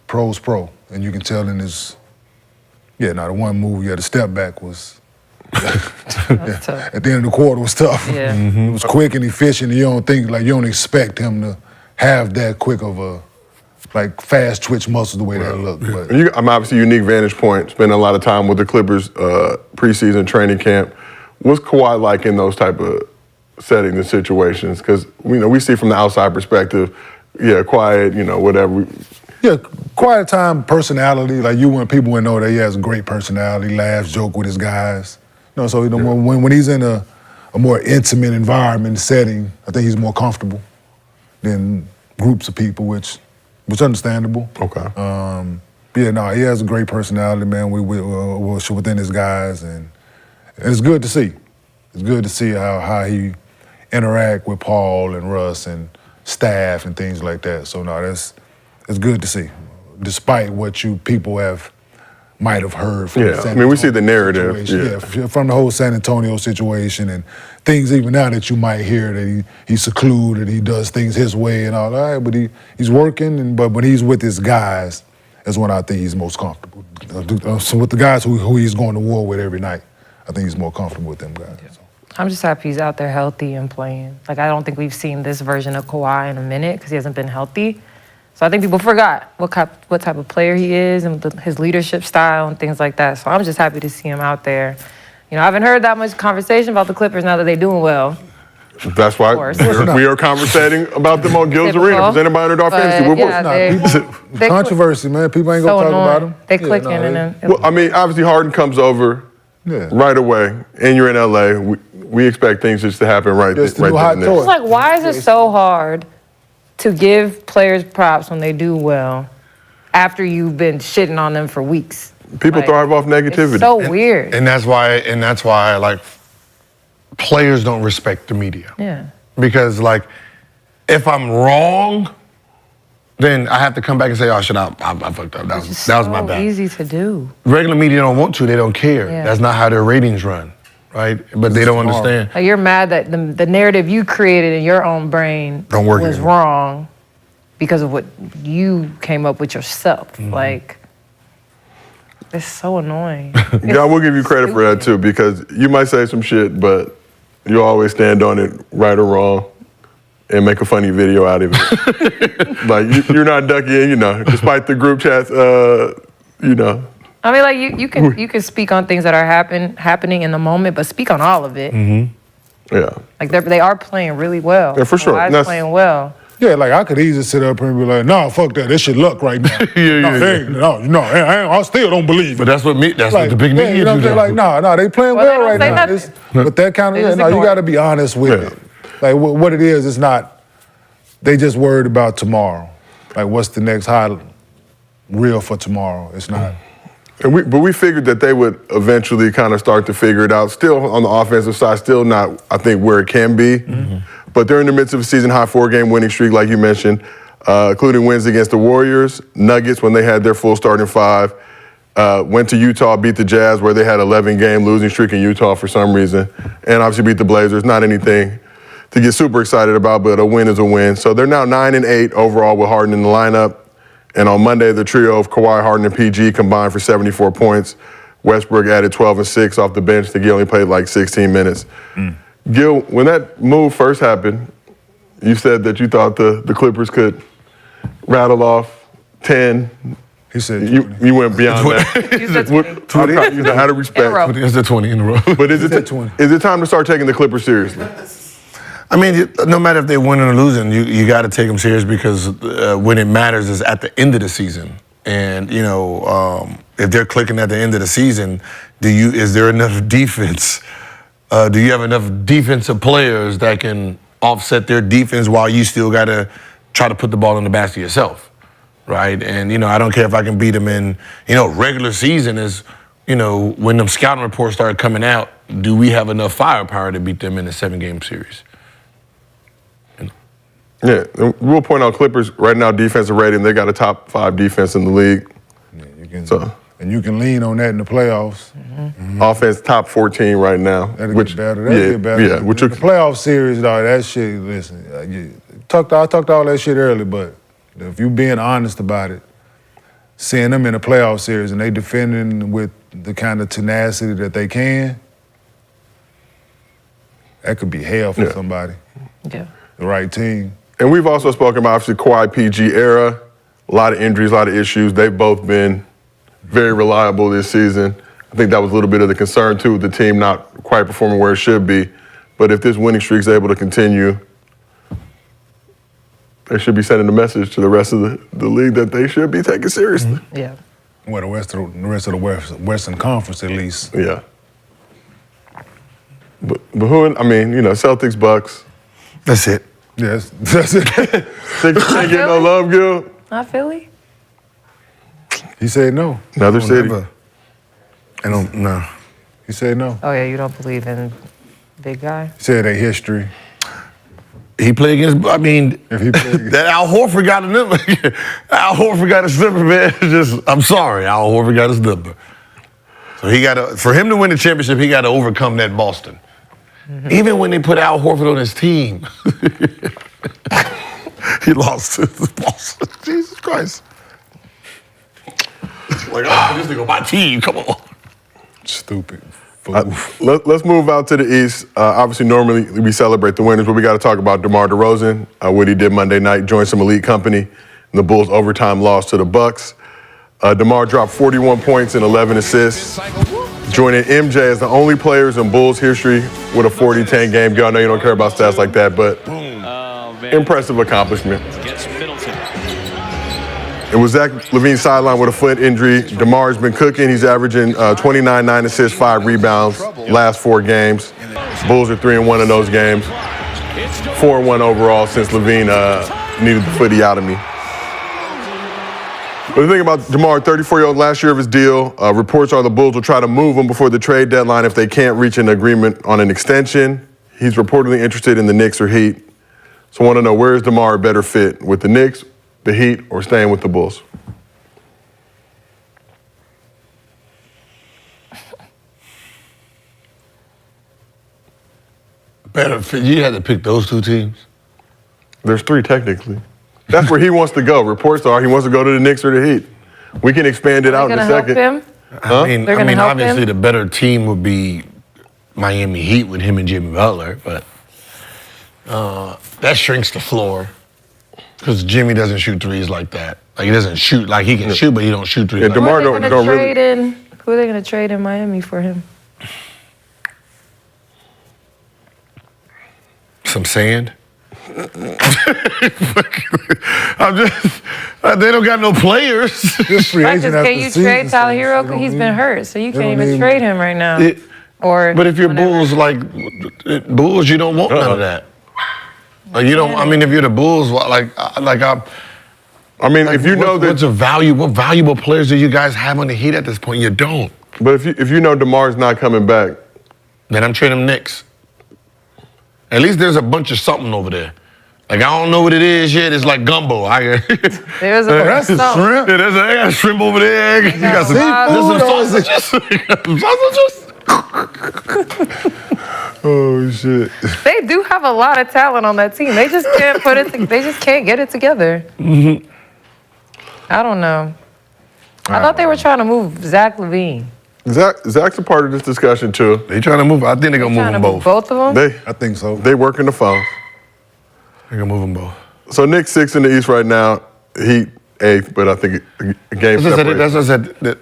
pro's pro, and you can tell in his the one move, the step back was. At the end of the quarter was tough. Yeah. It was quick and efficient. And you don't expect him to have that quick of a fast twitch muscle the way that looked. But I'm obviously a unique vantage point. Spending a lot of time with the Clippers preseason training camp. What's Kawhi like in those type of settings and situations? Because we see from the outside perspective, quiet, whatever. Quiet time, personality. Like people would know that he has a great personality. Laughs, joke with his guys. So when he's in a more intimate environment setting, I think he's more comfortable than groups of people, which understandable. Okay. He has a great personality, man. We're within his guys, and it's good to see. It's good to see how he interact with Paul and Russ and staff and things like that. So it's good to see, despite what people might have heard from the San Antonio we see the narrative. From the whole San Antonio situation and things even now that you might hear that he's secluded, he does things his way and all that, but he's working, but when he's with his guys, that's when I think he's most comfortable. So with the guys who he's going to war with every night, I think he's more comfortable with them guys. So. I'm just happy he's out there healthy and playing. I don't think we've seen this version of Kawhi in a minute because he hasn't been healthy. So I think people forgot what type of player he is and his leadership style and things like that. So I'm just happy to see him out there. I haven't heard that much conversation about the Clippers now that they're doing well. That's why we are conversating about them on Gil's Arena, presented by Underdog Fantasy. Controversy, man. People ain't going to talk about him. They clicking. Well, obviously Harden comes over right away, and you're in LA. We expect things just to happen right there. It's like, why is it so hard to give players props when they do well after you've been shitting on them for weeks? People thrive off negativity. It's so weird. And that's why players don't respect the media. Yeah. Because if I'm wrong, then I have to come back and say, oh shit, I fucked up. That was my bad. Easy to do. Regular media don't want to, they don't care. Yeah. That's not how their ratings run. Right? But they don't understand. Like you're mad that the narrative you created in your own brain was wrong because of what you came up with yourself. Mm-hmm. It's so annoying. Yeah, we'll give you credit for that too, because you might say some shit, but you always stand on it, right or wrong. and make a funny video out of it. Like, you're not ducking, you know, despite the group chats, you know. I mean, like, you can speak on things that are happening in the moment, but speak on all of it. Yeah. Like, they are playing really well. Yeah, for sure. Kawhi's playing well. Yeah, like I could easily sit up here and be like, no, fuck that. This shit luck right now. I still don't believe it. But that's what the big media you know what I'm saying? Like, no, they playing Well, well they right don't now. say But that kind of, you got to be honest with it. Like, what it is, it's not, they just worried about tomorrow. Like, what's the next high reel for tomorrow? It's not. But we figured that they would eventually kind of start to figure it out. Still on the offensive side, still not, I think, where it can be. But they're in the midst of a season-high 4-game winning streak, like you mentioned, including wins against the Warriors, Nuggets when they had their full starting 5, went to Utah, beat the Jazz where they had 11-game losing streak in Utah for some reason, and obviously beat the Blazers. Not anything to get super excited about, but a win is a win. So they're now 9-8 overall with Harden in the lineup. And on Monday, the trio of Kawhi, Harden, and PG combined for 74 points. Westbrook added 12 and 6 off the bench. He only played like 16 minutes. Gil, when that move first happened, you said that you thought the Clippers could rattle off 10. He said you went beyond that. You said 20. Out of respect. It's the 20 in a row. But is it time to start taking the Clippers seriously? I mean, no matter if they're winning or losing, you got to take them serious because when it matters is at the end of the season. And, you know, if they're clicking at the end of the season, is there enough defense? Do you have enough defensive players that can offset their defense while you still got to try to put the ball in the basket yourself, right? And, you know, I don't care if I can beat them in, you know, regular season is, you know, when them scouting reports start coming out, do we have enough firepower to beat them in a 7-game series? Yeah, we'll point out Clippers right now defensive rating. They got a top 5 defense in the league. Yeah, and you can lean on that in the playoffs. Offense top 14 right now. That'll get better. Get better. Yeah, the playoff series, dog, that shit, listen, I talked all that shit early, but if you being honest about it, seeing them in a playoff series and they defending with the kind of tenacity that they can, that could be hell for somebody. Yeah. The right team. And we've also spoken about, obviously, Kawhi PG era, a lot of injuries, a lot of issues. They've both been very reliable this season. I think that was a little bit of the concern, too, with the team not quite performing where it should be. But if this winning streak is able to continue, they should be sending a message to the rest of the league that they should be taken seriously. Yeah. Well, the rest of the Western Conference, at least. Yeah. But who, I mean, you know, Celtics, Bucks. That's it. Yes, that's it. Think you can't get no love, Gil? Not Philly? He said no. Another city. I don't know. He said no. Oh, yeah, you don't believe in big guy? He said their history. He played against, I mean, if he played that Al Horford got a number. Al Horford got his number, man. I'm sorry, Al Horford got his number. So for him to win the championship, he got to overcome that Boston. Even when they put Al Horford on his team, he lost to Boston. Jesus Christ. Like, this nigga on my team, come on. Stupid. Let's move out to the East. Obviously, normally we celebrate the winners, but we got to talk about DeMar DeRozan, what he did Monday night, joined some elite company in the Bulls' overtime loss to the Bucks. DeMar dropped 41 points and 11 assists, joining MJ as the only players in Bulls history with a 40-10 game. I know you don't care about stats like that, but impressive accomplishment. It was Zach Lavine sideline with a foot injury. DeMar's been cooking. He's averaging 29, 9 assists, 5 rebounds last 4 games. Bulls are 3-1 in those games. 4-1 overall since Lavine needed the footy out of me. But the thing about DeMar, 34-year-old, last year of his deal, reports are the Bulls will try to move him before the trade deadline if they can't reach an agreement on an extension. He's reportedly interested in the Knicks or Heat. So I want to know, where is DeMar a better fit, with the Knicks, the Heat, or staying with the Bulls? Better fit. You had to pick those 2 teams? There's 3 technically. That's where he wants to go. Reports are he wants to go to the Knicks or the Heat. We can expand it out in a second. Help him? Huh? I mean, obviously the better team would be Miami Heat with him and Jimmy Butler, but that shrinks the floor because Jimmy doesn't shoot threes like that. Like, he doesn't shoot. Like, he can shoot, but he don't shoot threes. Yeah, like DeMar that. don't really. Who are they going to trade in Miami for him? Some sand. I'm just. They don't got no players. Can you trade Tyler Hero? He's been hurt, so you can't even trade him right now. But if you're Bulls, like Bulls, you don't want none of that. Like, you don't. I mean, if you're the Bulls, I mean, if you know that what valuable players do you guys have on the Heat at this point? You don't. But if you know DeMar's not coming back, then I'm trading him Knicks. At least there's a bunch of something over there. Like, I don't know what it is yet. It's like gumbo. There's that's a shrimp. Yeah, they got shrimp over there. You got some sausages. Oh shit! They do have a lot of talent on that team. They just can't put it. They just can't get it together. Mm-hmm. I don't know. I thought they were trying to move Zach Lavine. Zach's a part of this discussion too. They trying to move. I think they're gonna move them both. Both of them? I think so. They working the phones. They're gonna move them both. So Knicks 6th in the East right now. Heat 8th, but I think a game separation. That's what I said.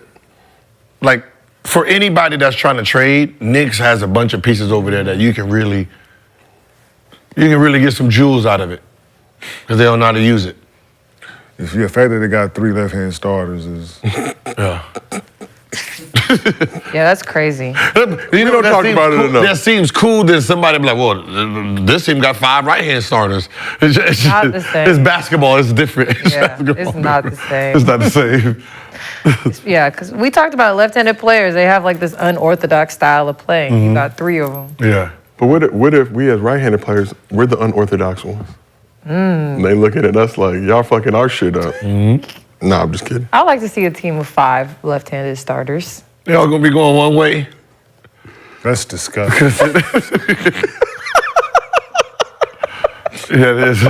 Like, for anybody that's trying to trade, Knicks has a bunch of pieces over there that you can really get some jewels out of it because they don't know how to use it. If the fact that they got 3 left-hand starters is yeah. Yeah, that's crazy. We don't talk about it enough. That seems cool. Then somebody be like, "Well, this team got 5 right-hand starters." It's not the same. It's basketball. It's different. It's not the same. It's not the same. Yeah, because we talked about left-handed players. They have like this unorthodox style of playing. You got 3 of them. Yeah. But what if we as right-handed players, we're the unorthodox ones? And they looking at us like, y'all fucking our shit up. Nah, I'm just kidding. I like to see a team of 5 left-handed starters. They all gonna be going one way. that's disgusting. Yeah, it is.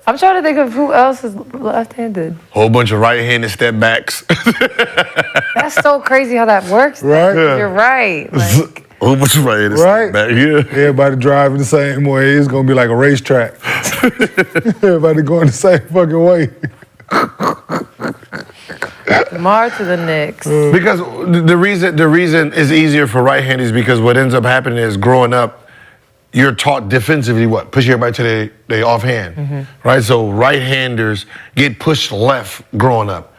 I'm trying to think of who else is left-handed. Whole bunch of right-handed step backs. That's so crazy how that works. Right? Yeah. You're right. Like, Whole bunch of right-handed Right? step back. Yeah. Everybody driving the same way. It's gonna be like a racetrack. Everybody going the same fucking way. Demar to the Knicks. Because the reason it's easier for right-handed is because what ends up happening is growing up, you're taught defensively what? Push everybody to their offhand, right? So right-handers get pushed left growing up.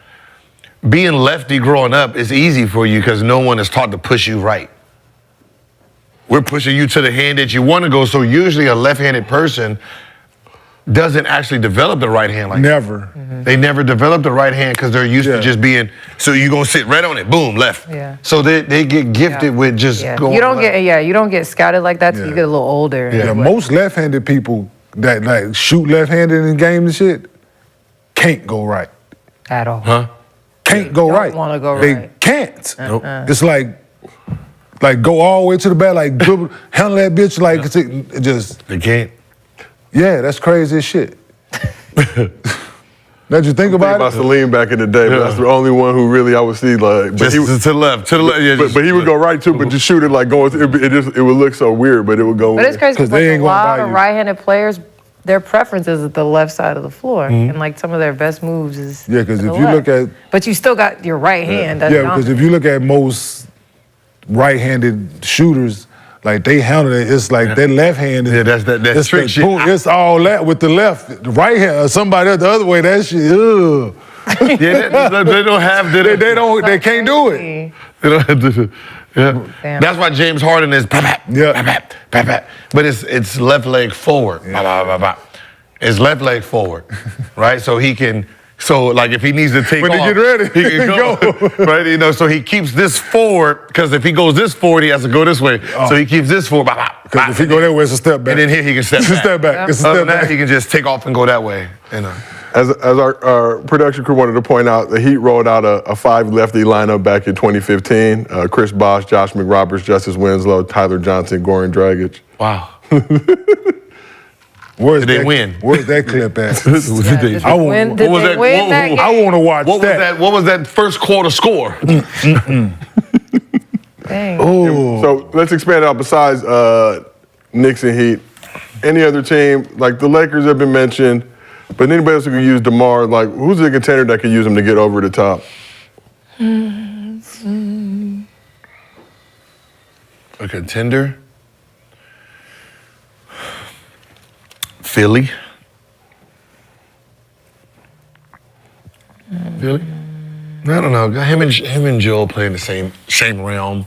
Being lefty growing up is easy for you because no one is taught to push you right. We're pushing you to the hand that you want to go, so usually a left-handed person doesn't actually develop the right hand like Never. that. They never develop the right hand because they're used to just being, so you're going to sit right on it, boom, left. Yeah. So they get gifted with just going You don't left. you don't get scouted like that till you get a little older. Yeah, most left-handed people that like shoot left-handed in games and shit can't go right. At all. Huh? Can't go Don't right. wanna go They right. can't. It's like go all the way to the back, like dribble, handle that bitch like it just. They can't. Yeah, that's crazy as shit. That you think about it? Salim back in the day, but that's the only one who really I would see like. But Just to the left, yeah. but he would go right too, but just shoot it like going. It would look so weird, but it would go. But it's crazy 'Cause because they a ain't gonna lot buy of you. right-handed players, their preference is at the left side of the floor, and like some of their best moves is. Yeah, because to if the you left. look at But you still got your right hand. That's because if you look at most right-handed shooters, like they handle it, it's like their left hand is. Yeah, that's that it's trick the shit. boom, it's all that with the left, the right hand. Somebody else the other way. That shit. Ugh. Yeah, they don't have that. They don't. They can't do it. They don't have to. Yeah. Damn. That's why James Harden is pap, Yeah. pap, pap, pap. But it's left leg forward. Bop, bop, bop, bop. It's left leg forward, right? So he can. So like if he needs to take When off, he get ready, he can go. Right? You know, so he keeps this forward because if he goes this forward, he has to go this way. So he keeps this forward. Bop, bop, Because if he go that way, it's a step back. and then here he can step It's back. a step back. It's a Other step than that, back. he can just take off and go that way. You know. As our production crew wanted to point out, the Heat rolled out a 5 lefty lineup back in 2015. Chris Bosh, Josh McRoberts, Justice Winslow, Tyler Johnson, Goran Dragic. Wow. Where's Did they that, win? Where's that clip at? Did I they want- win, did what was they that- win what- that game? I want to watch What was that? What was that first quarter score? Dang. Oh, So let's expand it out besides Knicks and Heat. any other team, like the Lakers have been mentioned, but anybody else who can use DeMar, like who's the contender that could use him to get over the top? A contender? Philly. Philly? I don't know. Him and Joel play in the same realm.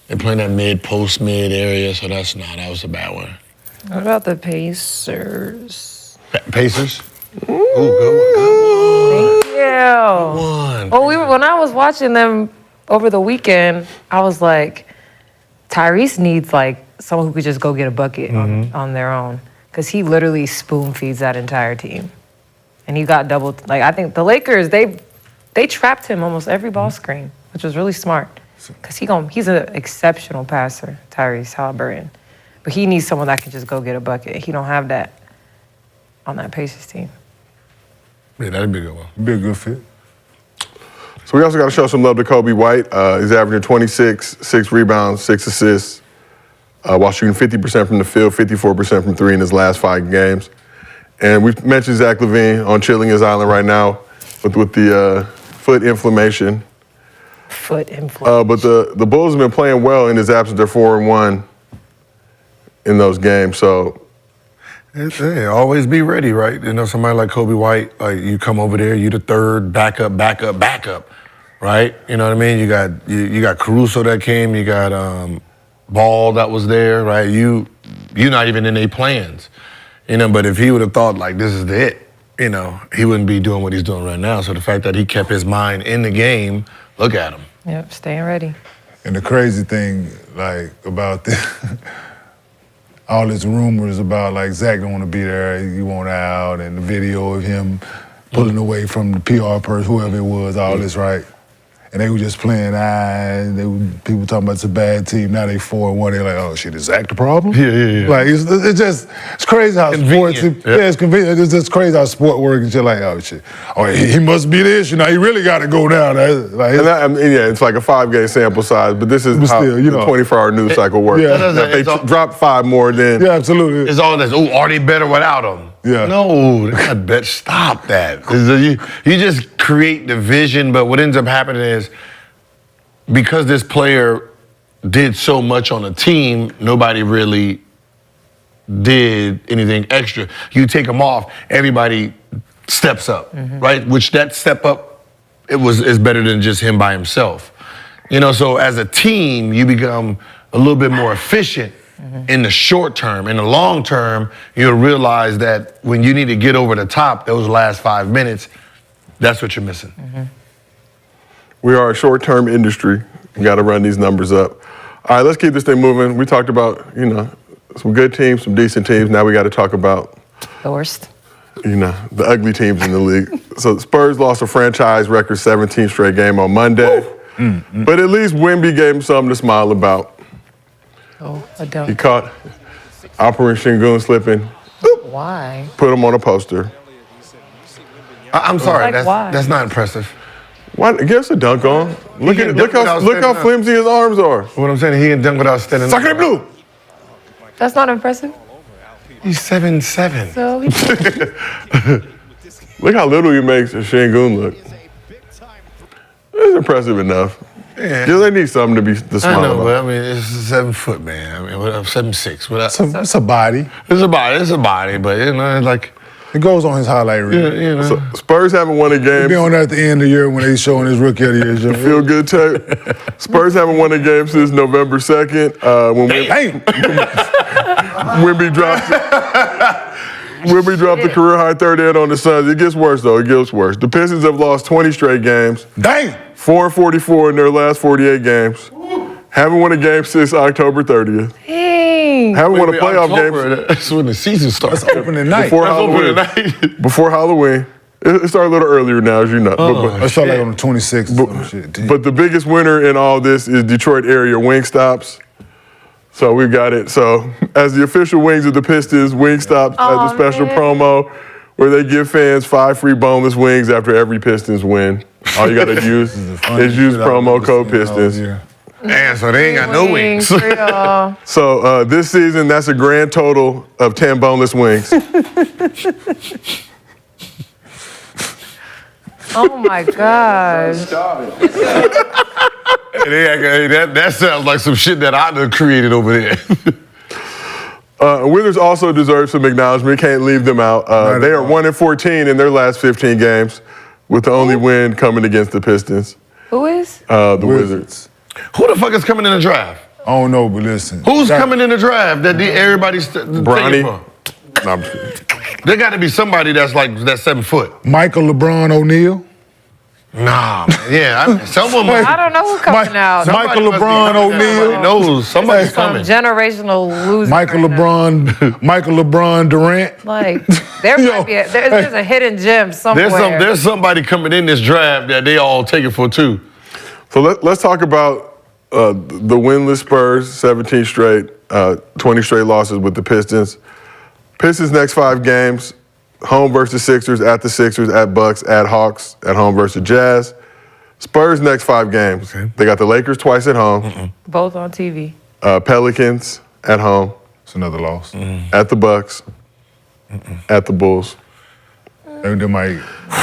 They play in that mid-post area, so that was a bad one. What about the Pacers? Pacers? Ooh, good one. Thank you. Well, when I was watching them over the weekend, I was like, Tyrese needs like someone who could just go get a bucket on their own, because he literally spoon feeds that entire team, and he got doubled. Like I think the Lakers, they trapped him almost every ball screen, which was really smart, because he's an exceptional passer, Tyrese Halliburton, but he needs someone that can just go get a bucket. He don't have that on that Pacers team. Yeah, that'd be a good one. Be a good fit. So we also got to show some love to Coby White. He's averaging 26, 6 rebounds, 6 assists, while shooting 50% from the field, 54% from 3 in his last 5 games. And we've mentioned Zach Lavine on chilling his island right now with the foot inflammation. Foot inflammation. But the Bulls have been playing well in his absence. They're 4-1 in those games. So hey, always be ready, right? You know, somebody like Coby White, like you come over there, you the third backup, right? You know what I mean? You got Caruso that came, you got Ball that was there, right? You're not even in their plans, you know. But if he would have thought like this is it, you know, he wouldn't be doing what he's doing right now. So the fact that he kept his mind in the game, look at him. Yep, staying ready. And the crazy thing, like, about this, all these rumors about, like, Zach don't want to be there, he want out, and the video of him pulling away from the PR person, whoever it was, all this, right? And they were just playing, people talking about it's a bad team, now they 4-1, they're like, oh shit, is Zach the problem? Yeah. Like, it's crazy how sports, it's convenient, it's just crazy how sport works and shit, like, oh shit, he must be this, you know, he really got to go down. Like, it's like a 5-game sample size, but this is how the 24-hour news cycle works. If they drop 5 more, then... Yeah, absolutely. It's all this, are they better without him? Yeah. No, stop that. You just create division, but what ends up happening is because this player did so much on the team, nobody really did anything extra. You take him off, everybody steps up, right? Which that step up, is better than just him by himself. You know, so as a team, you become a little bit more efficient in the short term. In the long term, you'll realize that when you need to get over the top, those last 5 minutes, that's what you're missing. We are a short-term industry. We got to run these numbers up. All right, let's keep this thing moving. We talked about, some good teams, some decent teams. Now we got to talk about the worst. The ugly teams in the league. So the Spurs lost a franchise record 17 straight game on Monday. But at least Wemby gave him something to smile about. Oh, a dunk. He caught Operation Shingun slipping. Why? Put him on a poster. I'm sorry, Like, why? that's not impressive. Why? Give us a dunk on. Look how flimsy his arms are. What I'm saying, he can dunk without standing up. Sacre blue. That's not impressive. He's 7'7". So Look how little he makes Shingun look. It's impressive enough. Yeah. They need something to be the smile I know, about. but I mean, it's a 7 foot man. I mean, 7'6". It's a body. It's a body, but it's like it goes on his highlight reel. So Spurs haven't won a game. He'll be on that at the end of the year when he's showing his rookie of the year. The feel good tape. Spurs haven't won a game since November 2nd. When Wemby dropped the career high 38 on the Suns. It gets worse though. It gets worse. The Pistons have lost 20 straight games. Dang. 4-44 in their last 48 games. Haven't won a game since October 30th. Dang. Haven't won a playoff game. That's when the season starts. That's opening night. Before Halloween. Before Halloween. It started a little earlier now, as you know. It started like on the 26th. But the biggest winner in all this is Detroit area Wingstops. So we've got it. So as the official wings of the Pistons, Wingstops has a special promo where they give fans 5 free boneless wings after every Pistons win. All you got to use is use promo code Pistons. Man, so they ain't got no wings. Real. So this season, that's a grand total of 10 boneless wings. Oh my gosh. Hey, that sounds like some shit that I done created over there. Wizards also deserve some acknowledgement. Can't leave them out. They are 1-14 in their last 15 games, with the only win coming against the Pistons. Who is? The Wizards. Who the fuck is coming in the draft? I don't know, but listen. Who's coming in the draft that everybody's Bronny. taking for? There got to be somebody that's 7 foot. Michael LeBron O'Neal. Nah, man. Yeah, someone. I don't know who's coming out. Michael LeBron O'Neal. knows somebody's coming. Generational loser. Michael LeBron Durant. Like there might be there's a hidden gem somewhere. There's somebody coming in this draft that they all taking for too. So let's talk about the winless Spurs, 17 straight, 20 straight losses with the Pistons. Pistons next 5 games. Home versus Sixers, at the Sixers, at Bucks, at Hawks, at home versus Jazz. Spurs next 5 games. Okay. They got the Lakers twice at home. Both on TV. Pelicans at home. It's another loss. At the Bucks. At the Bulls. They might.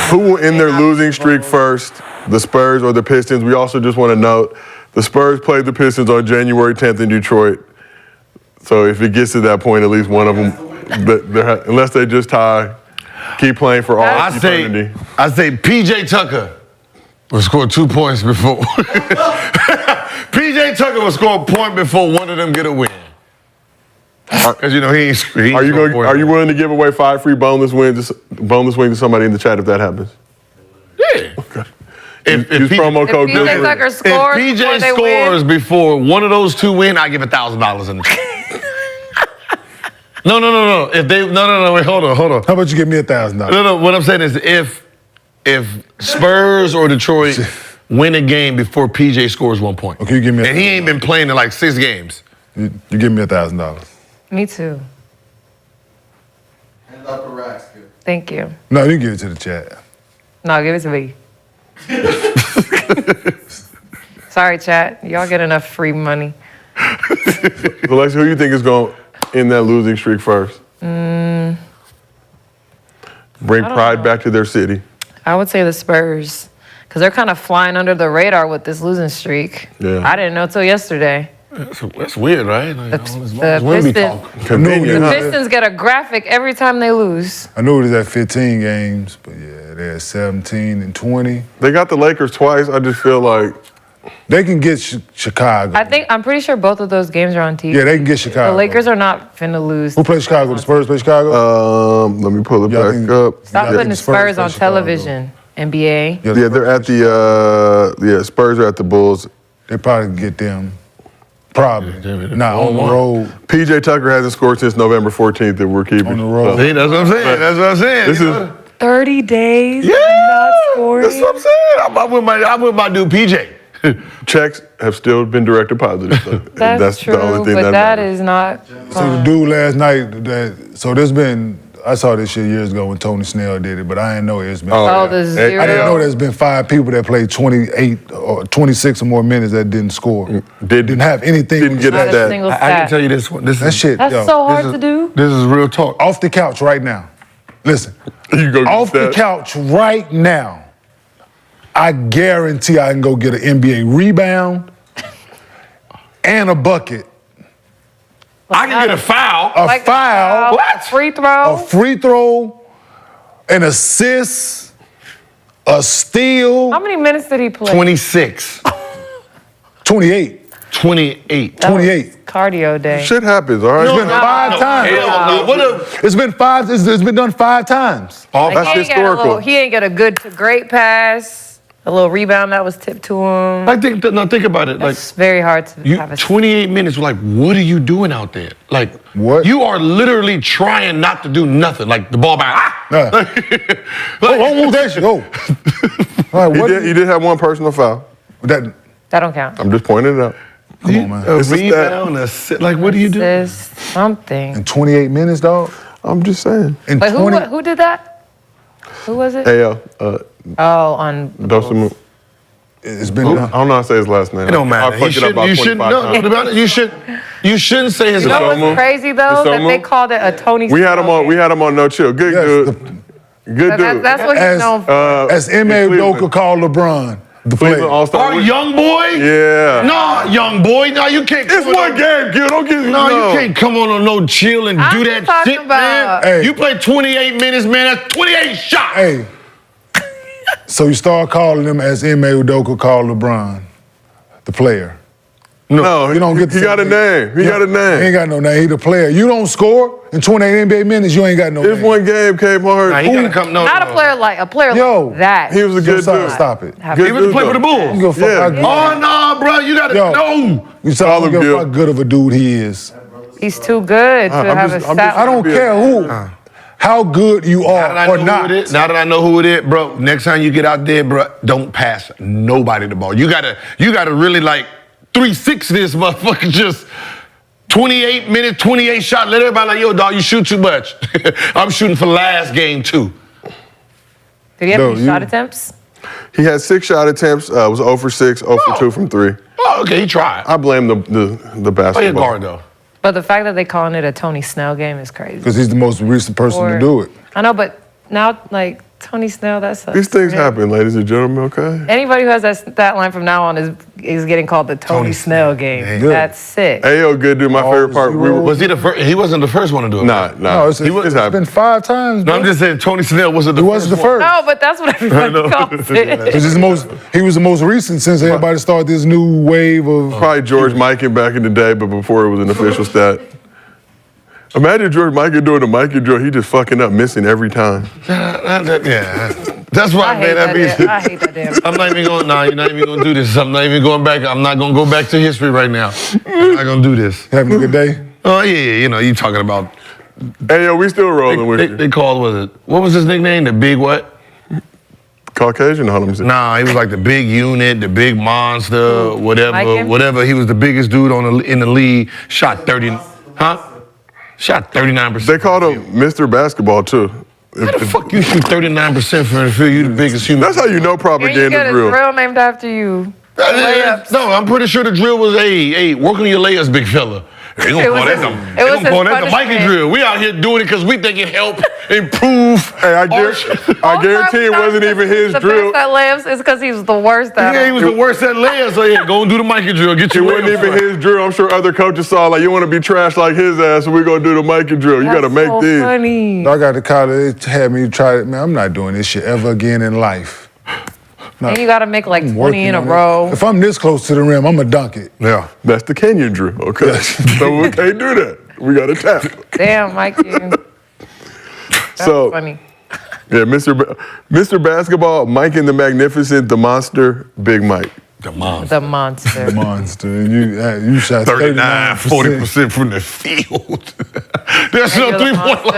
Who will end their losing streak first, the Spurs or the Pistons? We also just want to note the Spurs played the Pistons on January 10th in Detroit. So if it gets to that point, at least one of them, unless they just tie, keep playing for all eternity. I say PJ Tucker will score 2 points before. PJ Tucker will score a point before one of them get a win. Because he ain't. Are you willing to give away 5 free boneless wings to somebody in the chat if that happens? Yeah. Okay. If promo code PJ Tucker scores, if PJ scores before one of those 2 win, I give $1,000 in the chat. No. If they wait, hold on. How about you give me $1,000? No. What I'm saying is if Spurs or Detroit win a game before PJ scores 1 point. Okay, you give me. And he ain't been playing in like 6 games. You give me $1,000. Me too. Hand up the racks, kid. Thank you. No, you give it to the chat. No, give it to me. Sorry, chat. Y'all get enough free money. Alexa, who do you think is going to end that losing streak first? Bring pride back to their city. I would say the Spurs, because they're kind of flying under the radar with this losing streak. Yeah. I didn't know till yesterday. That's weird, right? Like, The Pistons get a graphic every time they lose. I knew it was at 15 games, but yeah, they're at 17 and 20. They got the Lakers twice. I just feel like they can get Chicago. I'm pretty sure both of those games are on TV. Yeah, they can get Chicago. The Lakers are not finna lose. Who plays Chicago? The Spurs play Chicago? Let me pull it back up. Stop putting the Spurs on television, NBA. Yeah, they're at the Spurs are at the Bulls. They probably can get them. Probably. Not on the road. PJ Tucker hasn't scored since November 14th that we're keeping. On the road. See, that's what I'm saying. This is 30 days not scoring. That's what I'm saying. I'm with my dude PJ. Checks have still been direct deposit. So that's true, the only thing but that matters. is not So fun. the dude last night, I saw this shit years ago when Tony Snell did it, but I didn't know it's been. the zero. I didn't know there's been 5 people that played 28 or 26 or more minutes that didn't score. Didn't have anything. Didn't get Not a that. single I stat. can tell you this one. That shit. That's yo, so hard to do. This is real talk. Off the couch right now. Listen. You go get Off the that. couch right now. I guarantee I can go get an NBA rebound and a bucket. I can get a foul. A foul. A free throw. A free throw, an assist, a steal. How many minutes did he play? 26. 28. 28. That was 28. Cardio day. Shit happens, all right? It's been 5 times. Hell no. It's been 5. It's been done 5 times. Like, That's historical. He ain't get a good to great pass. A little rebound that was tipped to him. Think about it. Like, It's very hard to have a 28 minutes. Like, what are you doing out there? Like, What? You are literally trying not to do nothing. Like the ball back. Don't move that shit. Go. All right, He did have one personal foul. That That don't count. I'm just pointing it out. come on, man. A It's a stat. rebound, like what do you do? Assist, something. In 28 minutes, dog. I'm just saying. In But 20. who did that? Who was it? AL, Oh, on. Dawson. It's been. I don't know how to say his last name. It don't matter. I fucked it up about 25 times. You shouldn't say his You know last what's crazy though? That they called it a Tony. We had him on No Chill. Good dude. Good dude. That's what he's known for. As M.A. Udoka called LeBron, the player. Oh, young boy? Yeah. No, young boy. No, you can't. It's one game, Gil. Don't get No, you can't come on No Chill and I'm do just that talking shit, about- man. Hey. You play 28 minutes, man. That's 28 shots. Hey. So you start calling him as M.A. Udoka called LeBron, the player. No, You don't get. he got a name. He got a He name. ain't got no name. He the player. You don't score in 28 NBA minutes. You ain't got no It's name. one game, Kmart. Nah, he gotta come. No, Not no. a player like Yo, that. He was a good dude. Stop it. Have- Good He was dude, playing for the though. I don't Bulls. give a fuck Yeah. how Oh no, bro, you gotta Yo. no. You say I Call don't him give a Gil. fuck good of a dude he is. He's too good to I'm have just- a I'm stat. just- I don't care how good you Now that I are or know not. who it is, now that I know who it is, bro. Next time you get out there, bro, don't pass nobody the ball. You gotta really like 360 this motherfucker. Just 28 minutes, 28 shots. Let everybody like, yo, dog, you shoot too much. I'm shooting for last game too. Did he have No, any you- shot attempts? He had 6 shot attempts. Was 0 for 6, 0 for 2 from 3. Oh, okay, he tried. I blame the basketball. Play a guard though. But the fact that they calling it a Tony Snell game is crazy. Because he's the most recent person to Or- do it. I know, but now like Tony Snell, that sucks. These things Yeah. happen, ladies and gentlemen, okay? Anybody who has that line from now on is getting called the Tony Snell game. Damn. That's sick. Hey, yo, good dude. My favorite part. We were, Was he the first? He wasn't the first one to do it. nah. No, it's been happened. 5 times. No, bro. I'm just saying Tony Snell wasn't the He first wasn't the one. first. No, but that's what everybody know. calls it. 'Cause he was the most recent since everybody started this new wave of. Probably George Mikan back in the day, but before it was an official stat. Imagine George Mikan doing the Mikan drill. He just fucking up, missing every time. Yeah, that's right, I hate man. That means that. I hate that damn. I'm not even going. Nah, you're not even gonna do this. I'm not even going back. I'm not gonna go back to history right now. I'm not gonna do this. Having a good day. Oh yeah, you know, you talking about. Hey, yo, we still rolling with you. They called what was his nickname? The big what? Caucasian, how them say? Nah, he was like the big unit, the big monster, Like whatever. him? He was the biggest dude in the league. Shot 30, huh? Shot 39%. They called him Mr. Basketball, too. How the fuck you shoot 39% from the field? You the biggest human. That's how you know And you propaganda get a drill. drill named after you. Layups. No, I'm pretty sure the drill was, hey, work on your layups, big fella. They It gonna was call that his- the, it they was gonna call his that the Mikey punishment. drill. We out here doing it because we think it help improve. Hey, I guarantee it wasn't even his drill. The best at layups is because he was the worst at Yeah, he them. was the worst at layups. So yeah, go and do the Mikey drill. Get It your wasn't layups even right. his drill. I'm sure other coaches saw, like, you want to be trash like his ass, so we're going to do the Mikey drill. You got to That's make so these. funny. I got to college, it had me try it. Man, I'm not doing this shit ever again in life. And you got to make like 20 Working in a on it. row. If I'm this close to the rim, I'm going to dunk it. Yeah. That's the Kenyan drill, okay? So we can't do that. We got to tap. Damn, Mikey. That's So, funny. yeah, Mr. Basketball, Mike and the Magnificent, the Monster, Big Mike. The monster. The monster. Monster. And you shot 39, 39%. 40% from the field. There's You're no the 3-point monster.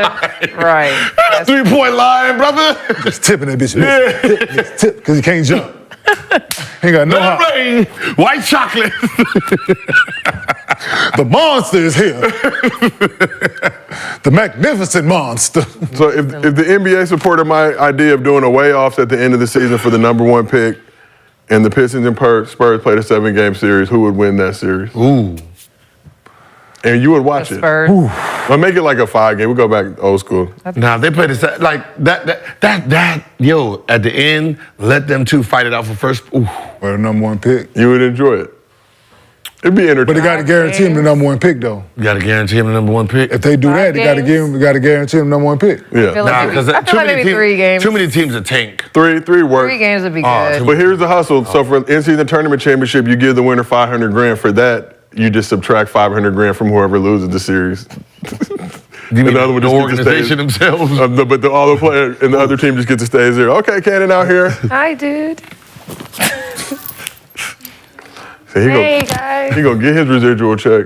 line. Right. That's 3-point line, brother. Just tipping that bitch. Yeah. Tip, because he can't jump. He ain't got no Let hop. it rain. White chocolate. The monster is here. The magnificent monster. So if the NBA supported my idea of doing away offs at the end of the season for the #1 pick, and the Pistons and Spurs played a 7-game series, who would win that series? Ooh. And you would watch the it. Spurs. I'll make it like a 5-game. We'll go back old school. Now they play this like that. Yo, at the end, let them two fight it out for first. Ooh. For the #1 pick. You would enjoy it. It'd be But they entertaining. got to guarantee him the #1 pick, though. You got to guarantee him the #1 pick. If they do Five that, they got to games? give him. Got to guarantee him #1 pick. Yeah. feel like because I feel like maybe 3 games. Too many teams that tank. Three work. 3 games would be Oh, good. But here's the hustle. So for in-season tournament championship, you give the winner $500,000. For that, you just subtract $500,000 from whoever loses the series. You mean the other one the just gets to organization stay. themselves? But all the players and the other team just get to stay 0. Okay, Cannon out here. Hi, dude. So he Hey, gonna guys. get his residual check.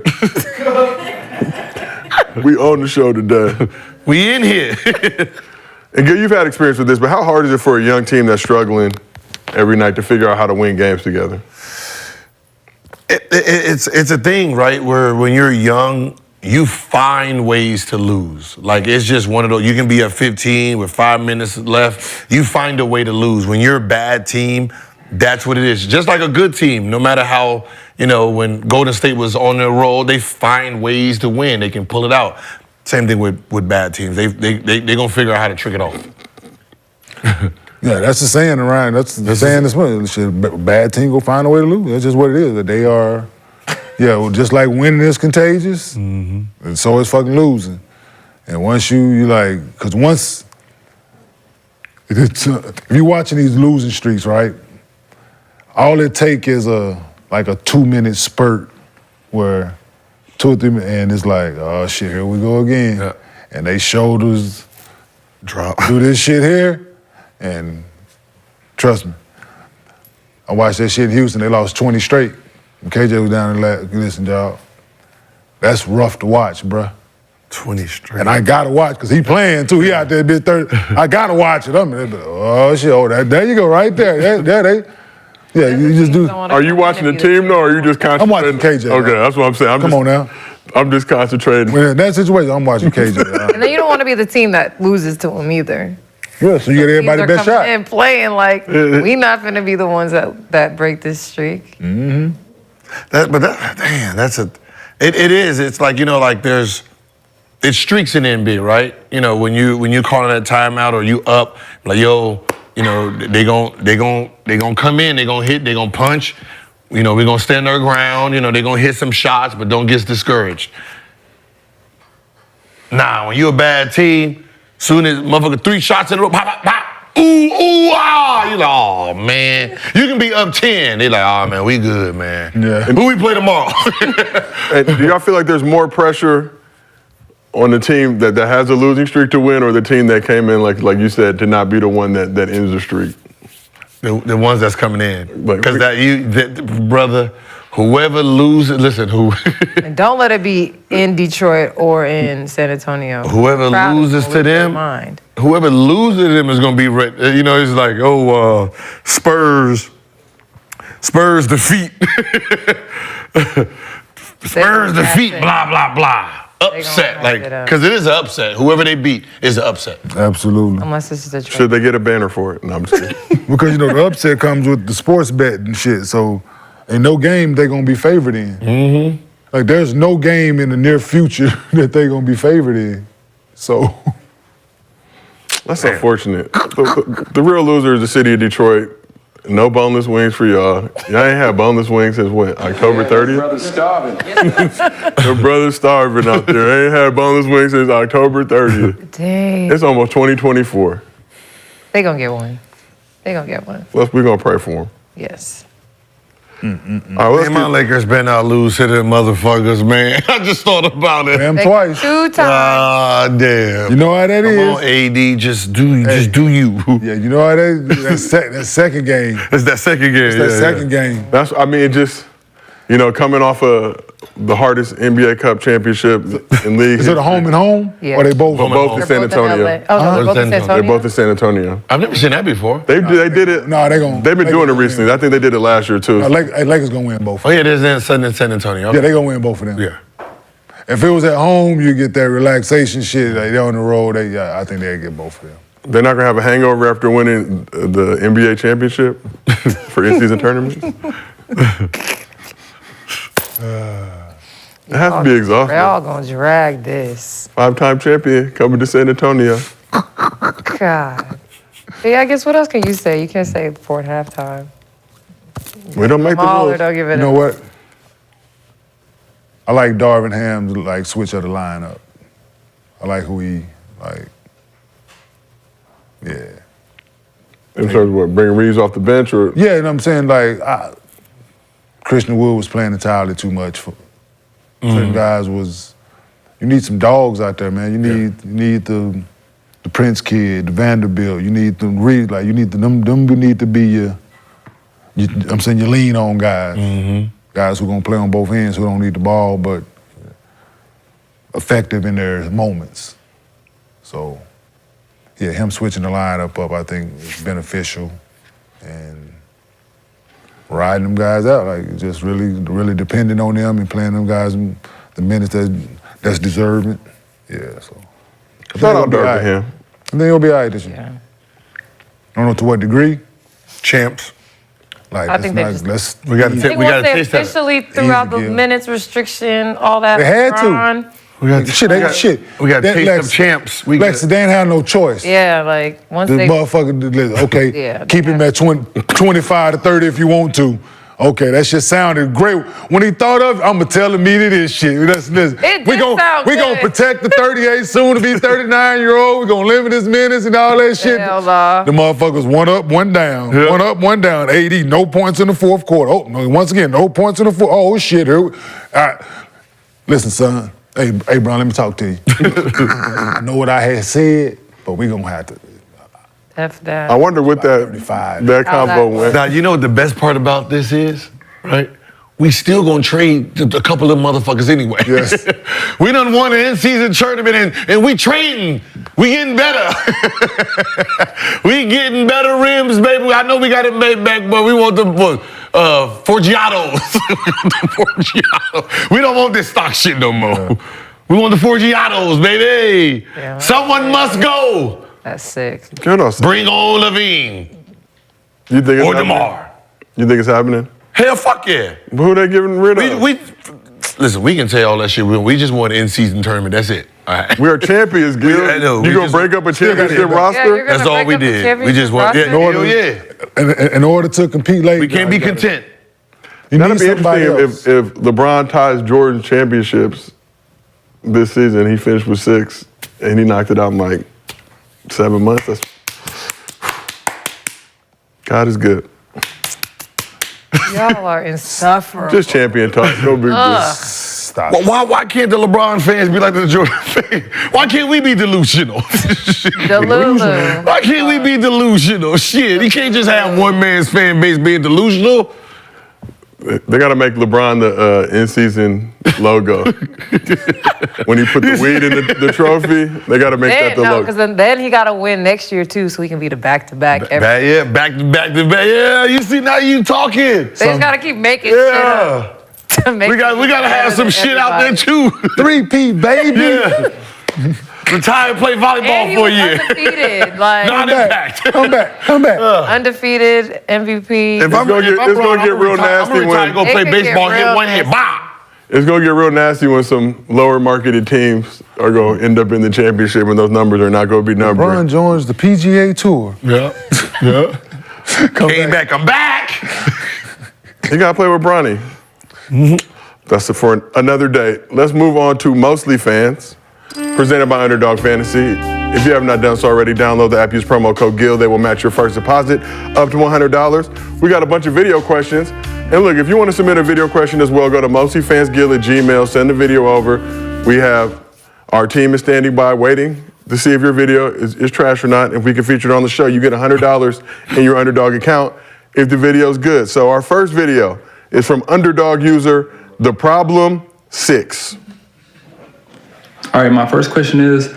We own the show today. We in here. And Gil, you've had experience with this, but how hard is it for a young team that's struggling every night to figure out how to win games together? It's a thing, right? Where when you're young, you find ways to lose. Like it's just one of those. You can be at 15 with 5 minutes left. You find a way to lose. When you're a bad team, That's what it is. Just like a good team, no matter how, when Golden State was on their roll, they find ways to win. They can pull it out. Same thing with bad teams. They're going to figure out how to trick it off. Yeah, that's the saying around. That's the saying this morning. Shit, bad team go find a way to lose. That's just what it is. That they are, just like winning is contagious, and so is fucking losing. And once because once, if you're watching these losing streaks, right, all it take is a 2-minute spurt where 2 or 3 minutes, and it's like, oh shit, here we go again. Yeah. And they shoulders drop. Do this shit here. And trust me, I watched that shit in Houston. They lost 20 straight. And KJ was down there listen, dog. That's rough to watch, bruh. 20 straight. And I gotta watch, because he playing too. He out there bit 30. I gotta watch it. Oh shit, there you go, right there. You just do. Are you watching the team though, or are you just concentrating? I'm watching KJ. Okay, that's what I'm saying. Come on now. I'm just concentrating. In that situation, I'm watching KJ. And then you don't want to be the team that loses to him either. Yeah, so you get everybody the best shot. And playing like we not gonna be the ones that break this streak. Mm-hmm. It is. It's like it's streaks in the NBA, right? When you calling that timeout or you up, like they gon' come in, they gon' hit, they gon' punch. We gonna stand our ground. They gonna hit some shots, but don't get discouraged. Nah, when you a bad team. Soon as motherfucker 3 shots in a row, pop, pop, pop, ooh, ah, you're like, oh man. You can be up 10. They like, oh man, we good, man. Yeah. Who we play tomorrow? And do y'all feel like there's more pressure on the team that has a losing streak to win, or the team that came in, like you said, to not be the one that ends the streak? The ones that's coming in. Because brother, whoever loses, listen, And don't let it be in Detroit or in San Antonio. Whoever loses to them, whoever loses to them is going to be, it's like, Spurs defeat. Spurs defeat, blah, blah, blah. Upset, because it is an upset. Whoever they beat is an upset. Absolutely. Unless it's Detroit. Should they get a banner for it? No, I'm just kidding. Because, the upset comes with the sports bet and shit, so in no game they gonna be favored in. Mm-hmm. Like, there's no game in the near future that they gonna be favored in. So. That's unfortunate. The real loser is the city of Detroit. No boneless wings for y'all. Y'all ain't had boneless wings since when? October 30th? Brother's starving. Your brother's starving out there. They ain't had boneless wings since October 30th. Dang. It's almost 2024. They gonna get one. They gonna get one. Plus, we're gonna pray for them. Yes. All right, my Lakers better not lose to them motherfuckers, man. I just thought about it. Damn twice. 2 times. Ah, damn. You know how that is? Come on, AD, just do you. Yeah, you know how that is? That second game. It's that second game. It's that second game. That's, coming off of the hardest NBA Cup championship in league. Is it a home and home? Yeah. Or they both? Both in San Antonio. They're both in San Antonio? They're both in San Antonio. I've never seen that before. They did it. No, they've been doing it recently. I think they did it last year too. Lakers gonna win both. Oh yeah, there's in San Antonio. Yeah, they gonna win both of them. Yeah. If it was at home, you get that relaxation shit. Like, they're on the road. I think they'd get both of them. They're not gonna have a hangover after winning the NBA championship for in-season tournaments. It has to be exhausting. They're all gonna drag this. 5-time champion coming to San Antonio. God. Yeah, I guess what else can you say? You can't say before halftime. We don't make the All or rules. don't give it You know what? I like Darvin Ham's switch of the lineup. I like who he yeah. In terms of what, bring Reeves off the bench or? Yeah, you know what I'm saying? Christian Wood was playing entirely too much for certain guys. You need some dogs out there, man. You need the Prince kid, the Vanderbilt. You need them you need them need to be your lean on guys. Mm-hmm. Guys who gonna play on both ends, who don't need the ball, but effective in their moments. So, yeah, him switching the lineup up, I think, is beneficial, and riding them guys out, just really depending on them and playing them guys the minutes that's deserving. Yeah, so. Shout out to him. I think he'll be all right this year. Yeah. I don't know to what degree. Champs. Like, I think they just- We got to They we got want to to taste that. officially throughout the Easy, Gil. minutes restriction, all that. They had to. LeBron. We got shit, we got, shit. We got That taste Lex- of champs. We Lex, got, they ain't have no choice. Yeah, like once This they. motherfucker, okay, Yeah, keep him at 25 to 30 if you want to. Okay, that shit sounded great. When he thought of it, I'm going to tell him he did this shit. Listen, It we did gon' sound we gonna good. protect the 38, soon to be 39-year-old. We're going to limit his minutes and all that shit. Hell nah. The motherfuckers one up, one down. Yeah. One up, one down. AD, no points in the fourth quarter. Oh, no, once again, no points in the fourth. Oh, shit. All right. Listen, son. Hey, Brian, let me talk to you. I know what I had said, but we going to have to. F that. I wonder what that 35. that How that combo went. now, you know what the best part about this is, right? We still gonna trade a couple of motherfuckers anyway. Yes. We done won an in-season tournament and we trading. We getting better. We getting better rims, baby. I know we got it made back, but we want the Forgiatos. We don't want this stock shit no more. We want the Forgiatos, baby. Yeah. Someone must go. That's sick. Good on. Bring on Lavine You think it's or happening? Demar. You think it's happening? Hell, fuck yeah. Who they getting rid of? Listen, we can say all that shit. We just want an in-season tournament. That's it. All right. We are champions, Gil. I know, You we gonna just- break up a championship Yeah, roster? Yeah, you're gonna That's all break we up the did. We just want. championship Yeah, roster? hell yeah. In order to compete late, We can't be content. You That'd need be somebody interesting else. if LeBron ties Jordan championships this season. He finished with 6, and he knocked it out in like 7 months. God is good. Y'all are insufferable. Just champion talk. No big deal. Stop. Why can't the LeBron fans be like the Jordan fans? Why can't we be delusional? Delulu. Why can't we be delusional? Shit, he can't just have one man's fan base being delusional. They got to make LeBron the in-season logo. When he put the weed in the trophy, they got to make that the No, logo. because then he got to win next year too, so he can be the back-to-back. Yeah, back to back to back. Yeah, you see now you talking. They just got to keep making shit Yeah. up. to make We got it to have better some than shit out there everybody. too. 3P, baby. Yeah. Retire and play And volleyball he for a was year. undefeated, like Not impact. Come back. Come back. undefeated MVP. It's gonna get real nasty I'm when go It play could get baseball, hit real one hit, nasty. bah. it's gonna get real nasty when some lower marketed teams are gonna end up in the championship and those numbers are not gonna be numbered. LeBron joins the PGA Tour. Yeah, yeah. Came back, I'm back. You gotta play with Bronny. That's it for another day. Let's move on to Mostly Fans, presented by Underdog Fantasy. If you have not done so already, download the app, use promo code GIL. They will match your first deposit up to $100. We got a bunch of video questions. And look, if you want to submit a video question as well, go to mostlyfansgil@gmail.com, send the video over. We have our team is standing by waiting to see if your video is trash or not. If we can feature it on the show, you get $100 in your Underdog account if the video is good. So our first video is from Underdog user The Problem 6. All right, my first question is,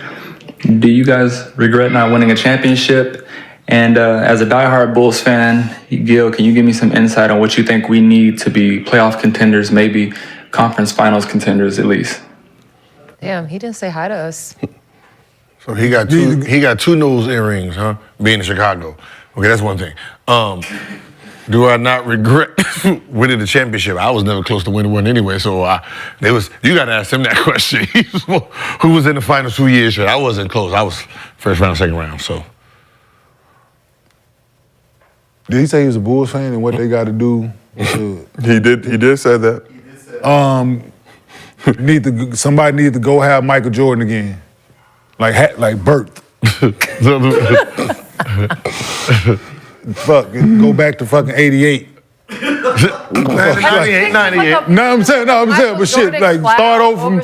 do you guys regret not winning a championship? And as a diehard Bulls fan, Gil, can you give me some insight on what you think we need to be playoff contenders, maybe conference finals contenders at least? Damn, he didn't say hi to us. So he got two nose earrings, huh? Being in Chicago. Okay, that's one thing. Do I not regret winning the championship? I was never close to winning one anyway, so you got to ask him that question. Who was in the finals 2 years? I wasn't close. I was first round, second round. So Did he say he was a Bulls fan and what they got to do? He did say that. Somebody need to go have Michael Jordan again, like Bert. Go back to fucking '88. 98. No, I'm saying, but shit, like start over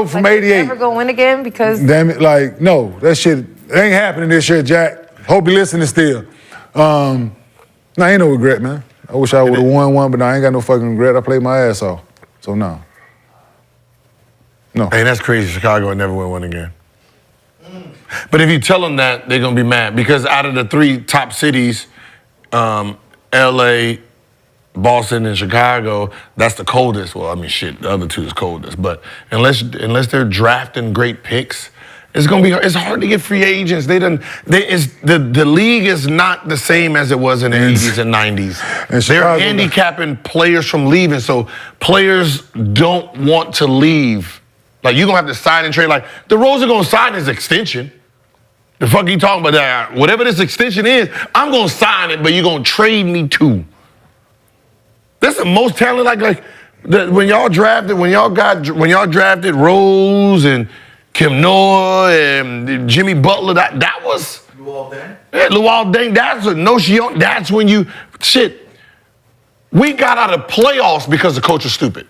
from '88. Never go win again because Damn it, like no, that shit ain't happening this year, Jack. Hope you listening still. No, ain't no regret, man. I wish I would have won one, but no, I ain't got no fucking regret. I played my ass off, so no. No. Hey, that's crazy. Chicago would never win one again. But if you tell them that, they're going to be mad because out of the 3 top cities, LA, Boston, and Chicago, that's the coldest. Well, I mean, shit, the other 2 is coldest. But unless they're drafting great picks It's gonna be. It's hard to get free agents. The league is not the same as it was in the 80s and 90s. They're handicapping players from leaving, so players don't want to leave. Like you're gonna have to sign and trade. Like DeRozan gonna sign his extension. The fuck you talking about that? Whatever this extension is, I'm gonna sign it, but you're gonna trade me too. That's the most talent. When y'all drafted Rose and Kim Noah and Jimmy Butler, that was Luol Deng. Yeah, Luol Deng. That's when you shit. We got out of playoffs because the coach was stupid.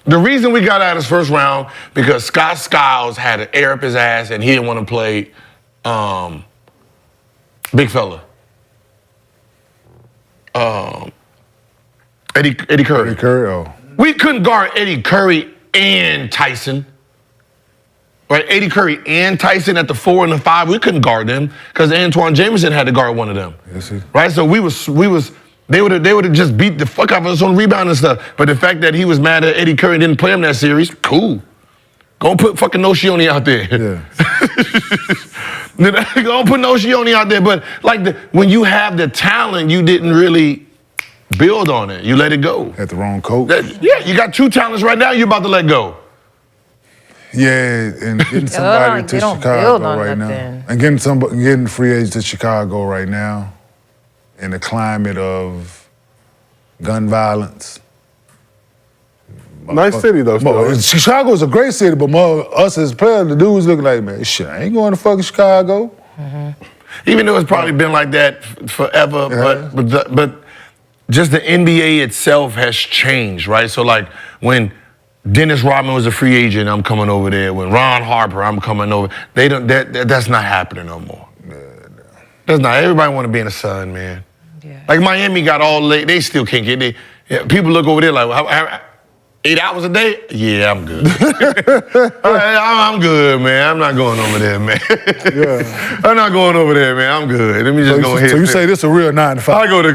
The reason we got out of his first round because Scott Skiles had an air up his ass and he didn't want to play big fella. Eddie Curry. Eddie Curry, oh. We couldn't guard Eddie Curry and Tyson. Right, Eddie Curry and Tyson at the 4 and the 5, we couldn't guard them because Antoine Jameson had to guard one of them. Yes, right, so they would have just beat the fuck out of us on rebound and stuff. But the fact that he was mad at Eddie Curry and didn't play him that series, cool. Go put fucking Nocioni out there. Yeah. Go put Nocioni out there. But when you have the talent, you didn't really build on it. You let it go. Had the wrong coach. You got 2 talents right now. You're about to let go. Yeah, and getting somebody to Chicago right now, and getting free agents to Chicago right now, in the climate of gun violence. Nice city though. Chicago's a great city, but us as players, the dudes looking like, man, shit, I ain't going to fucking Chicago. Mm-hmm. Even though it's probably been like that forever, but just the NBA itself has changed, right? So when Dennis Rodman was a free agent, I'm coming over there. When Ron Harper, I'm coming over. They don't. That's not happening no more. That's not. Everybody want to be in the sun, man. Yeah. Like Miami got all late. They still can't get. People look over there like 8 hours a day. Yeah, I'm good. I'm good, man. I'm not going over there, man. Yeah. I'm not going over there, man. I'm good. Let me just go ahead. So you say this a real 9 to 5? I go to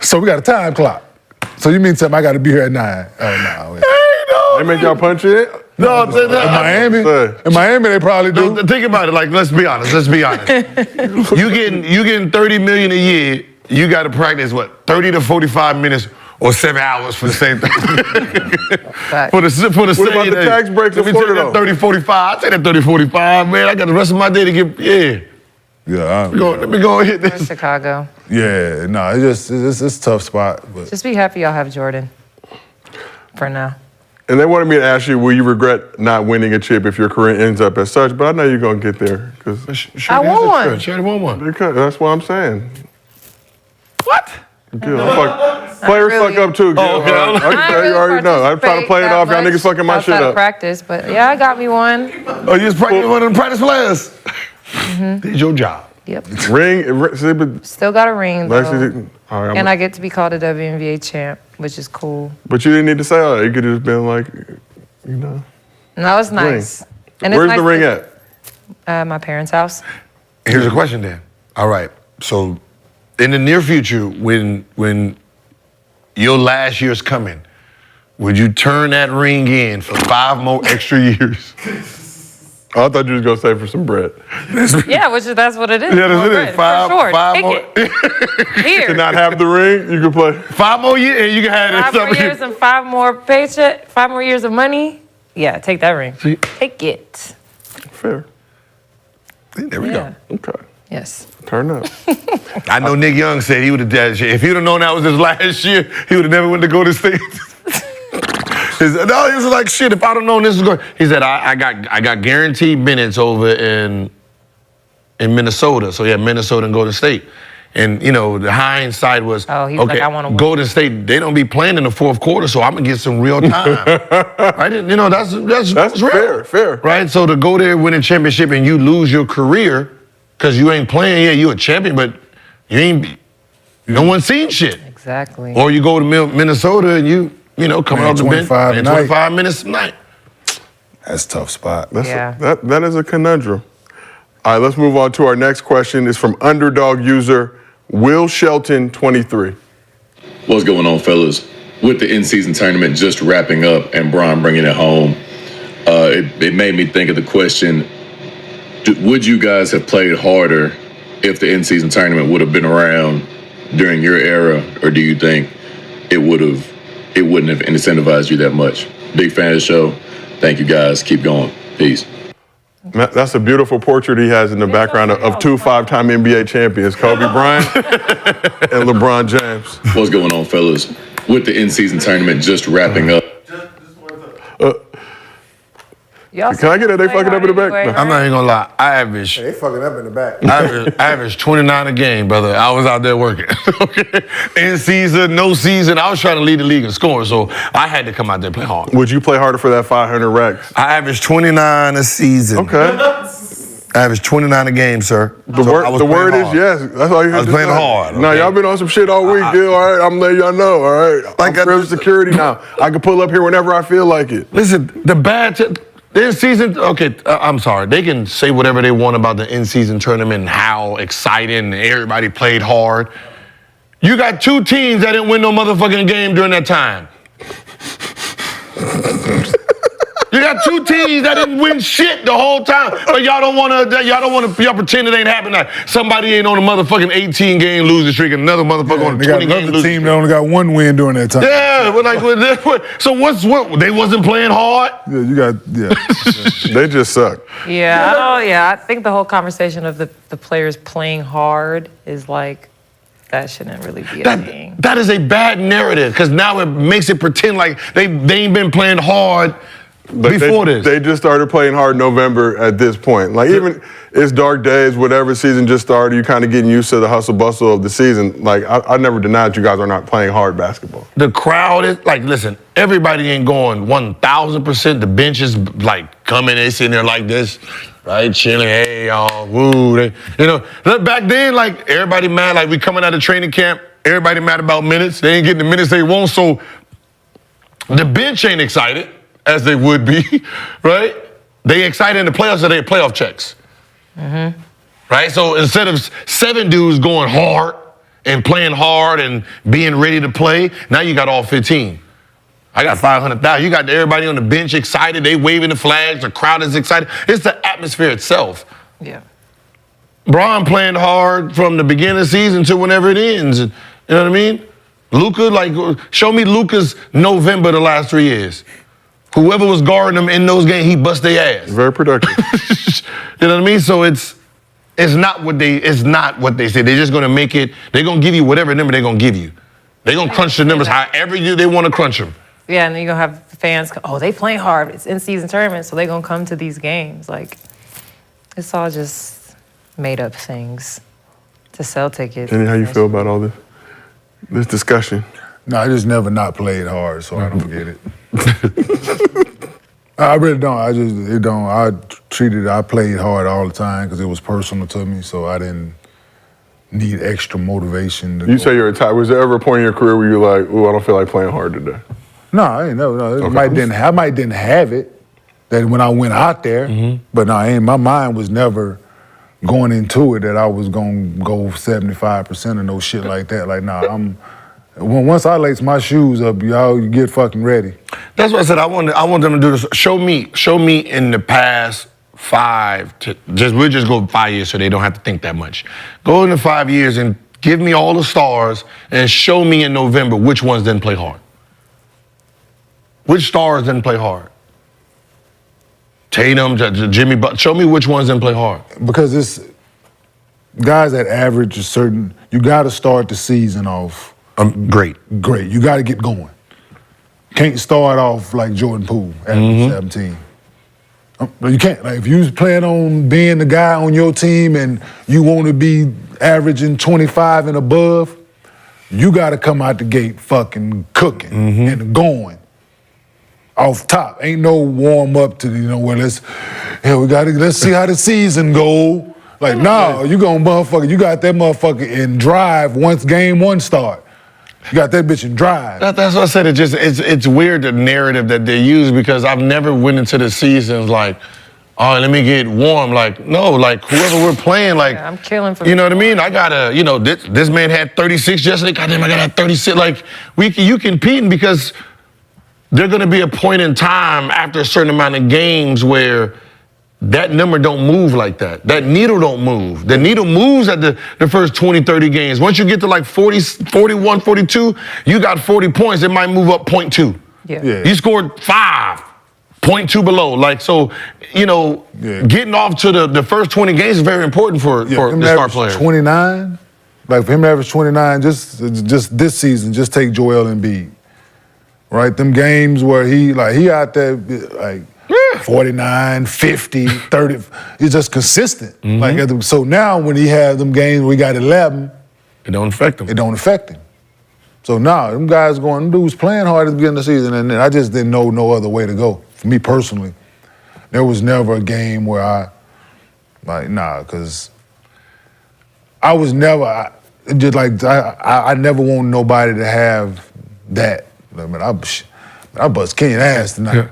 So we got a time clock. So you mean tell me I got to be here at 9? Oh, no. They make y'all punch it? No, in Miami, they probably do. Think about it. Let's be honest. You getting $30 million a year. You got to practice 30 to 45 minutes or 7 hours for the same thing. for the same. What about the tax breaks in Florida though? 30, 45. I take that 30, 45, man. I got the rest of my day to get. Yeah, let me go and hit this. Chicago. Yeah, no, it's a tough spot. But just be happy y'all have Jordan. For now. And they wanted me to ask you, will you regret not winning a chip if your career ends up as such? But I know you're gonna get there I want one. Sure, want one. That's what I'm saying. What? Players fuck up too. Oh, okay. I already know. I'm trying to play it off. Y'all niggas fucking my shit up. Practice, but yeah, I got me one. Oh, you just one of them practice players. Did your job. Yep. Ring. Still got a ring though. All right, and I get to be called a WNBA champ, which is cool. But you didn't need to say all that. You could have just been like, you know. No, it's nice. And where's the ring at? My parents' house. Here's a question then. All right. So in the near future, when your last year's coming, would you turn that ring in for 5 more extra years? Oh, I thought you was gonna say for some bread. Yeah, that's what it is. Yeah, that's it. Five more. Here. To not have the ring, you can play 5 more years, and you can have it. 5 more years and 5 more paycheck, 5 more years of money. Yeah, take that ring. Take it. Fair. There we go. Okay. Yes. Turn up. I know Nick Young said he would have done shit. If he'd have known that was his last year, he would have never went to Golden State. He was like, shit, if I'd have known this was going. He said, I got guaranteed minutes over in Minnesota. So yeah, Minnesota and Golden State. And the hindsight was, he was like, I want to win. Golden State, they don't be playing in the fourth quarter, so I'm gonna get some real time. Right? That's real. Fair. Right? So to go there, win a championship, and you lose your career because you ain't playing. Yeah, you a champion, but no one seen shit. Exactly. Or you go to Minnesota and you coming off the bench, 25 minutes a night. That's a tough spot. That is a conundrum. All right, let's move on to our next question. It's from underdog user Will Shelton 23. What's going on, fellas? with the in-season tournament just wrapping up and Bron bringing it home, it made me think of the question, would you guys have played harder if the in-season tournament would have been around during your era, or do you think it wouldn't have incentivized you that much? Big fan of the show. Thank you guys. Keep going. Peace. That's a beautiful portrait he has in the background of two 5-time NBA champions, Kobe Bryant and LeBron James. What's going on, fellas? With the in-season tournament just wrapping up. Can I get it? They fucking up in the back? Anyway, No. I'm not even gonna lie. I averaged They fucking up in the back. I averaged 29 a game, brother. I was out there working. Okay. In season, no season. I was trying to lead the league in scoring, so I had to come out there and play hard. Would you play harder for that 500 racks? I averaged 29 a season. Okay. I averaged 29 a game, sir. The So word, I was the playing word is hard. yes. That's all you have I was to playing say. hard, No, okay? y'all been on some shit all week, Gil. All right, I'm letting y'all know. All right, Like I'm prison security now. I can pull up here whenever I feel like it. Listen, the in-season, okay, I'm sorry. They can say whatever they want about the in-season tournament and how exciting and everybody played hard. You got two teams that didn't win no motherfucking game during that time. You got two teams that didn't win shit the whole time. But y'all pretend it ain't happening. Somebody ain't on a motherfucking 18-game losing streak and another motherfucker on a They got 20-game another losing team streak. that only got one win during that time. Yeah, but so what? They wasn't playing hard? Yeah, you got, yeah. They just suck. I think the whole conversation of the players playing hard is like, that shouldn't really be a thing. That is a bad narrative, because now it makes it pretend like they ain't been playing hard before this. They just started playing hard in November at this point. Like, even it's dark days, whatever season just started, you're kind of getting used to the hustle bustle of the season. Like, I never denied you guys are not playing hard basketball. The crowd is, like, listen, everybody ain't going 1,000%. The bench is, like, coming, they sitting there like this, right, chilling, hey, y'all, woo. Back then, like, everybody mad, like, we coming out of training camp, everybody mad about minutes. They ain't getting the minutes they want, so the bench ain't excited, as they would be, right? They excited in the playoffs, so they playoff checks. Mm-hmm. Right? So instead of 7 dudes going hard and playing hard and being ready to play, now you got all 15. I got 500,000. You got everybody on the bench excited. They waving the flags. The crowd is excited. It's the atmosphere itself. Yeah. Bron playing hard from the beginning of the season to whenever it ends. You know what I mean? Luka, like, show me Luka's November the last 3 years. Whoever was guarding them in those games, he bust their ass. Very productive. You know what I mean? So it's not what they say. They're just gonna make it. They're gonna give you whatever number they're gonna give you. They're gonna crunch the numbers however they want to crunch them. Yeah, and then you're going to have fans, they playing hard. It's in-season tournament, so they're going to come to these games. Like, it's all just made-up things to sell tickets. Jenny, how you feel about all this discussion? No, I just never not played hard, so I don't get it. I really don't. I played hard all the time because it was personal to me, so I didn't need extra motivation. You say you're retired. Was there ever a point in your career where you're like, ooh, I don't feel like playing hard today? No, I ain't never. No, Okay. I might didn't have it that when I went out there, but no, my mind was never going into it that I was gonna go 75% or no shit like that. Like, nah, once I lace my shoes up, y'all get fucking ready. That's what I said. I want them to do this. Show me in the past 5 we'll just go 5 years so they don't have to think that much. Go into 5 years and give me all the stars and show me in November which ones didn't play hard. Which stars didn't play hard? Tatum, Jimmy Butler. Show me which ones didn't play hard. Because it's guys that average a certain, you got to start the season off great. You got to get going. Can't start off like Jordan Poole at 17. You can't. Like, if you plan on being the guy on your team and you want to be averaging 25 and above, you got to come out the gate fucking cooking and going. Off top. Ain't no warm up to, let's see how the season go. Like, no, you got that motherfucker in drive once game 1 start. You got that bitch in drive. That's what I said. It's weird, the narrative that they use, because I've never went into the seasons like, all right, let me get warm. Like, no, like whoever we're playing, like, I'm killing for you know what I mean? I gotta, this man had 36 yesterday. Goddamn, I got 36. Like, you competing because there's gonna be a point in time after a certain amount of games where that number don't move like that. That needle don't move. The needle moves at the first 20, 30 games. Once you get to like 40, 41, 42, you got 40 points, it might move up 0.2. Yeah. You scored 5. 0.2 below. Like, so, getting off to the first 20 games is very important for the star players. 29, like for him to average 29, just this season, just take Joel Embiid. Right? Them games where he out there, like, 49, 50, 30, he's just consistent. Like, so now when he had them games where he got 11, it don't affect him. It don't affect him. So now, them guys them dudes playing hard at the beginning of the season, and I just didn't know no other way to go. For me personally, there was never a game where because I was never, I never want nobody to have that. Like, man, I bust Kenyon ass tonight.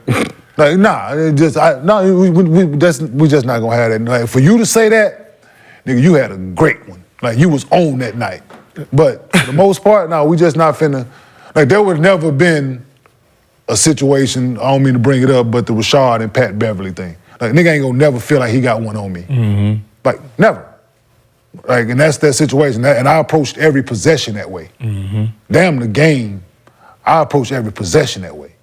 Like, we just not gonna have that. Like, for you to say that, nigga, you had a great one. Like, you was on that night. But for the most part, we just not finna. Like, there would never been a situation, I don't mean to bring it up, but the Rashard and Pat Beverly thing. Like, nigga ain't gonna never feel like he got one on me. Like, never. Like, and that's that situation. And I approached every possession that way. Damn the game, I approached every possession that way.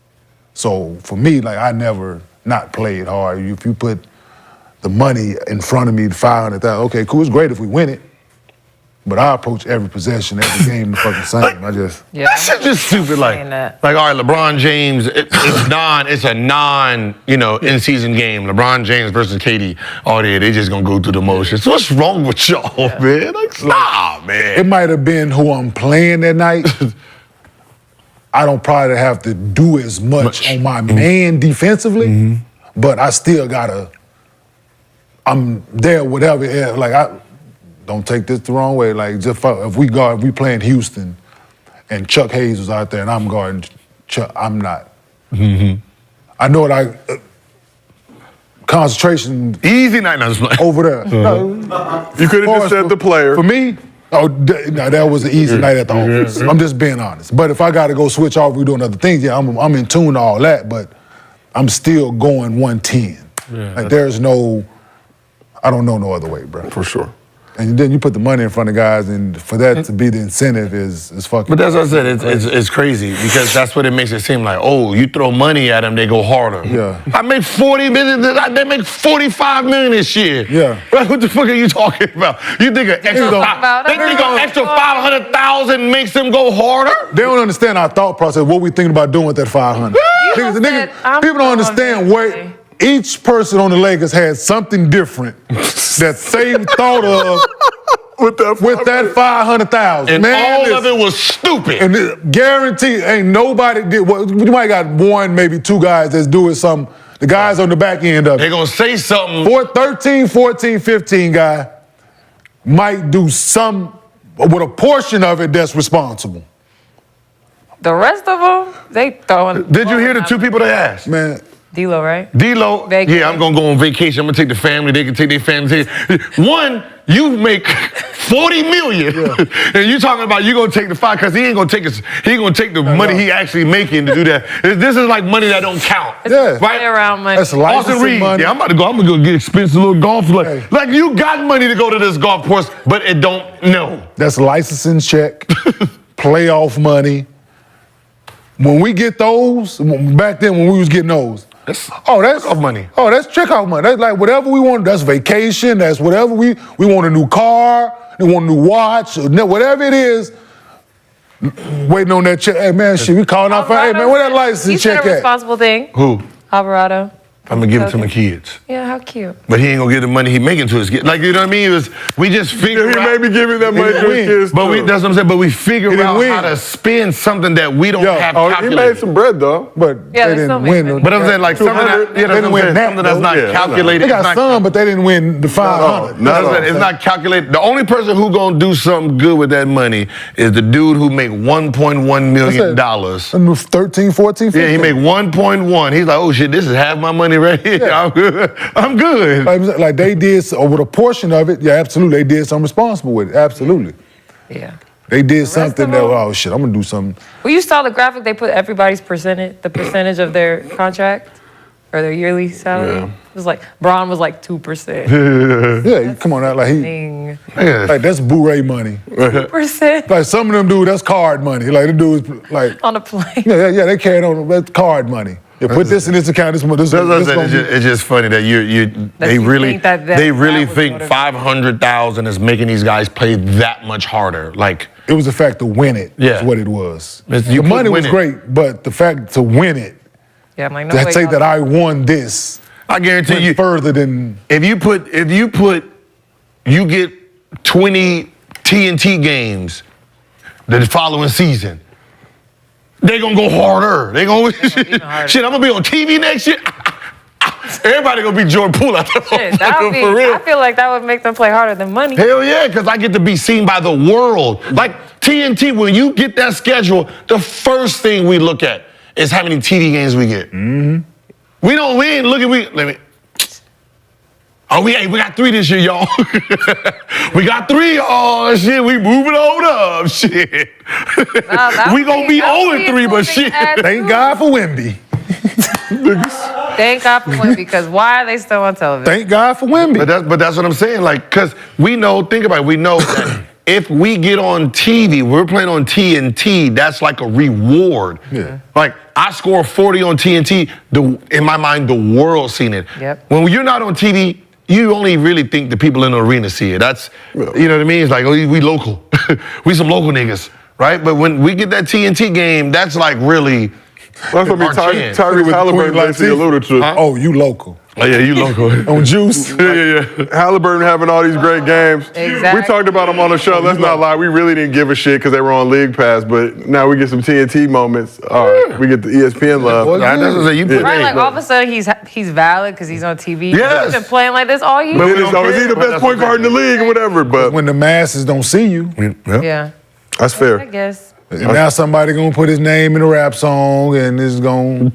So for me, like, I never not played hard. If you put the money in front of me, the 500,000, okay, cool, it's great if we win it. But I approach every possession, every game the fucking same. That shit's just stupid. Like, all right, LeBron James, it's a non, in-season game. LeBron James versus KD. Oh, they just gonna go through the motions. So what's wrong with y'all, man? Like, stop, man. It might have been who I'm playing that night. I don't probably have to do as much on my man defensively, but I still I'm there, whatever. Like, don't take this the wrong way. Like, just if we playing Houston and Chuck Hayes was out there and I'm guarding Chuck, I'm not. I know what concentration. Easy night over there. You could have just said the player. For me, that was an easy night at the office. I'm just being honest. But if I got to go switch off, we doing other things, I'm in tune to all that, but I'm still going 110. Like, there's I don't know no other way, bro. For sure. And then you put the money in front of guys, and for that to be the incentive is fucking. But that's what I said. It's crazy because that's what it makes it seem like. Oh, you throw money at them, they go harder. Yeah. I make $40 million. They make $45 million this year. Yeah. What the fuck are you talking about? You think an extra 500,000 makes them go harder? They don't understand our thought process. What we thinking about doing with that 500? People don't understand where. Each person on the Lakers had something different that they thought of with that 500,000. And all of it was stupid. And guaranteed, ain't nobody did. Well, you might got one, maybe two guys that's doing something. The guys on the back end of it. They're going to say something. 13, 14, 15 guy might do some, with a portion of it that's responsible. The rest of them, they throwing. Did you hear the two people they asked? Man. D-Lo, right? D-Lo, yeah, I'm gonna go on vacation. I'm gonna take the family. They can take their family. One, you make $40 million, and you talking about you gonna take the 5 because he ain't gonna take he gonna take the money he actually making to do that. This is like money that don't count. It's right around money. That's Austin Reed, money. Yeah, I'm gonna go get expensive little golf. Like you got money to go to this golf course, but it don't. No. That's licensing check, playoff money. When we get those, back then when we was getting those. That's off money. Oh, that's trick-off money. That's like whatever we want. That's vacation. That's whatever we want a new car. We want a new watch. Whatever it is. Waiting on that check. Hey man, shit, we calling out for. Hey man, where that license check at? He's a responsible thing. Who? Alvarado. I'm gonna give it to my kids. Yeah, how cute. But he ain't gonna give the money he making to his kids. Like, you know what I mean? We just figure out. He may be giving that money to his kids. But that's what I'm saying. But we figure out how to spend something that we don't have calculated. He made some bread though. But yeah, they didn't win. But I'm saying like something that they didn't win something that's not calculated. They got some, but they didn't win the 500. It's not calculated. The only person who gonna do something good with that money is the dude who make $1.1 million. 13, 14, 15. Yeah, he make 1.1. He's like, oh shit, this is half my money. money right here. Yeah. I'm good. I'm good. Like they did, with a portion of it, yeah, absolutely, they did something responsible with it, absolutely. Yeah. They did rest something of that, them- oh shit, I'm gonna do something. Well, you saw the graphic. They put everybody's the percentage of their contract or their yearly salary. Yeah. It was like Braun was like 2%. Yeah, come on out, like Dang. like that's bourrée money. 2% Like some of them dudes, that's card money. Like the dudes, like on a plane. yeah, they carry on that's card money. Yeah, put this in this account. This That's what I'm this saying. gonna be- It's just funny that they you really think that they really was think motivated. 500,000 is making these guys play that much harder. Like It was the fact to win it. Yeah. Is what it was. It's- The you put money win was it. great, but the fact to win it, Yeah, I'm like, no to way. say y'all- that I won this, I guarantee went you, further than if you get 20 TNT games the following season, they gonna go harder. They gonna harder. shit. I'm gonna be on TV next year. Everybody gonna be Jordan Poole out there. Shit, that would be, For real. I feel like that would make them play harder than money. Hell yeah, because I get to be seen by the world. Like TNT, when you get that schedule, the first thing we look at is how many TV games we get. Mm-hmm. We don't win. Look at let me. Oh, we got 3 this year, y'all. We got 3. Oh shit, we moving on up. Shit. We gonna be 0-3, but shit. thank God for Wemby. Thank God for Wemby, because why are they still on television? Thank God for Wemby. But that's what I'm saying. Like, cause we know. Think about it. We know that if we get on TV, we're playing on TNT. That's like a reward. Yeah. Like I score 40 on TNT. In my mind, the world's seen it. Yep. When you're not on TV, you only really think the people in the arena see it. That's, you know what I mean? It's like, oh, we local. We some local niggas, right? But when we get that TNT game, that's like really. That's what Tyrese Halliburton basically alluded to. Oh, you local. Oh yeah, you local. On juice. Yeah. Halliburton having all these great games. Exactly. We talked about them on the show. Let's not lie. We really didn't give a shit because they were on League Pass, but now we get some TNT moments. All right, we get the ESPN love. Well, that's what I'm saying. You put Right, that. like all of a sudden he's valid because he's on TV. Yes. He's been playing like this all year. But we is don't he care, the but best that's point what guard in the league or whatever? But When the masses don't see you, Yeah, that's I fair. guess. and now somebody gonna put his name in a rap song and it's gonna.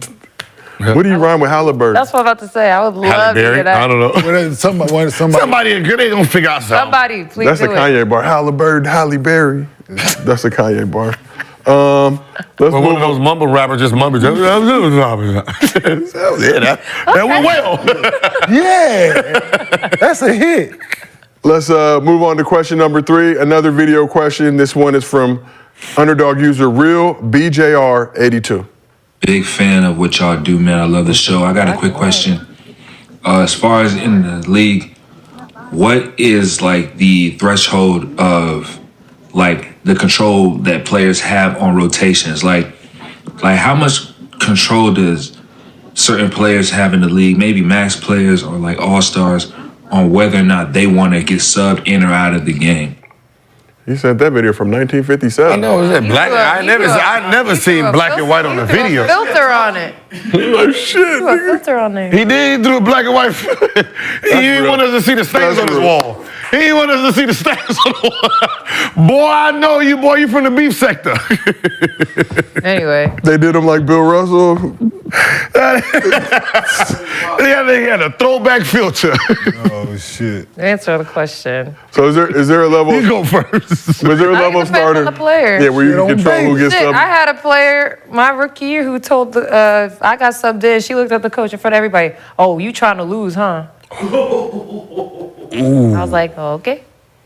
What do you rhyme with Halliburton? That's what I'm about to say. I would love Halle to hear Berry? that. I don't know. Somebody. Somebody, they gonna figure out something. Somebody, please That's a do it. Kanye bar. Halliburton, Halle Berry. That's a Kanye bar. Let's But one move of those mumble rappers just mumbled. Yeah, that went well. Yeah, that's a hit. Let's move on to question number 3. Another video question. This one is from underdog user Real BJR82. Big fan of what y'all do, man. I love the show. I got a quick question. As far as in the league, what is like the threshold of like the control that players have on rotations? Like how much control does certain players have in the league, maybe max players or like all-stars, on whether or not they want to get subbed in or out of the game? He sent that video from 1957. I know, is that black? I never seen black and white on the He threw video. a filter on it. Like, shit, He threw a nigga. filter on there. He did through a black and white. He didn't real. want us to see the stains That's on his real. wall. He didn't want us to see the stains on the wall. Boy, I know you, boy. You from the beef sector. Anyway, They did him like Bill Russell. Yeah, they had a throwback filter. Oh shit. answer the question. So is there a level? You go first. Was there a I level think of it depends on starter? the player. Yeah, where you Shit can on control who base. gets Shit, I subbed. had a player my rookie year who told I got subbed in. She looked at the coach in front of everybody. Oh, you trying to lose, huh? I was like, okay.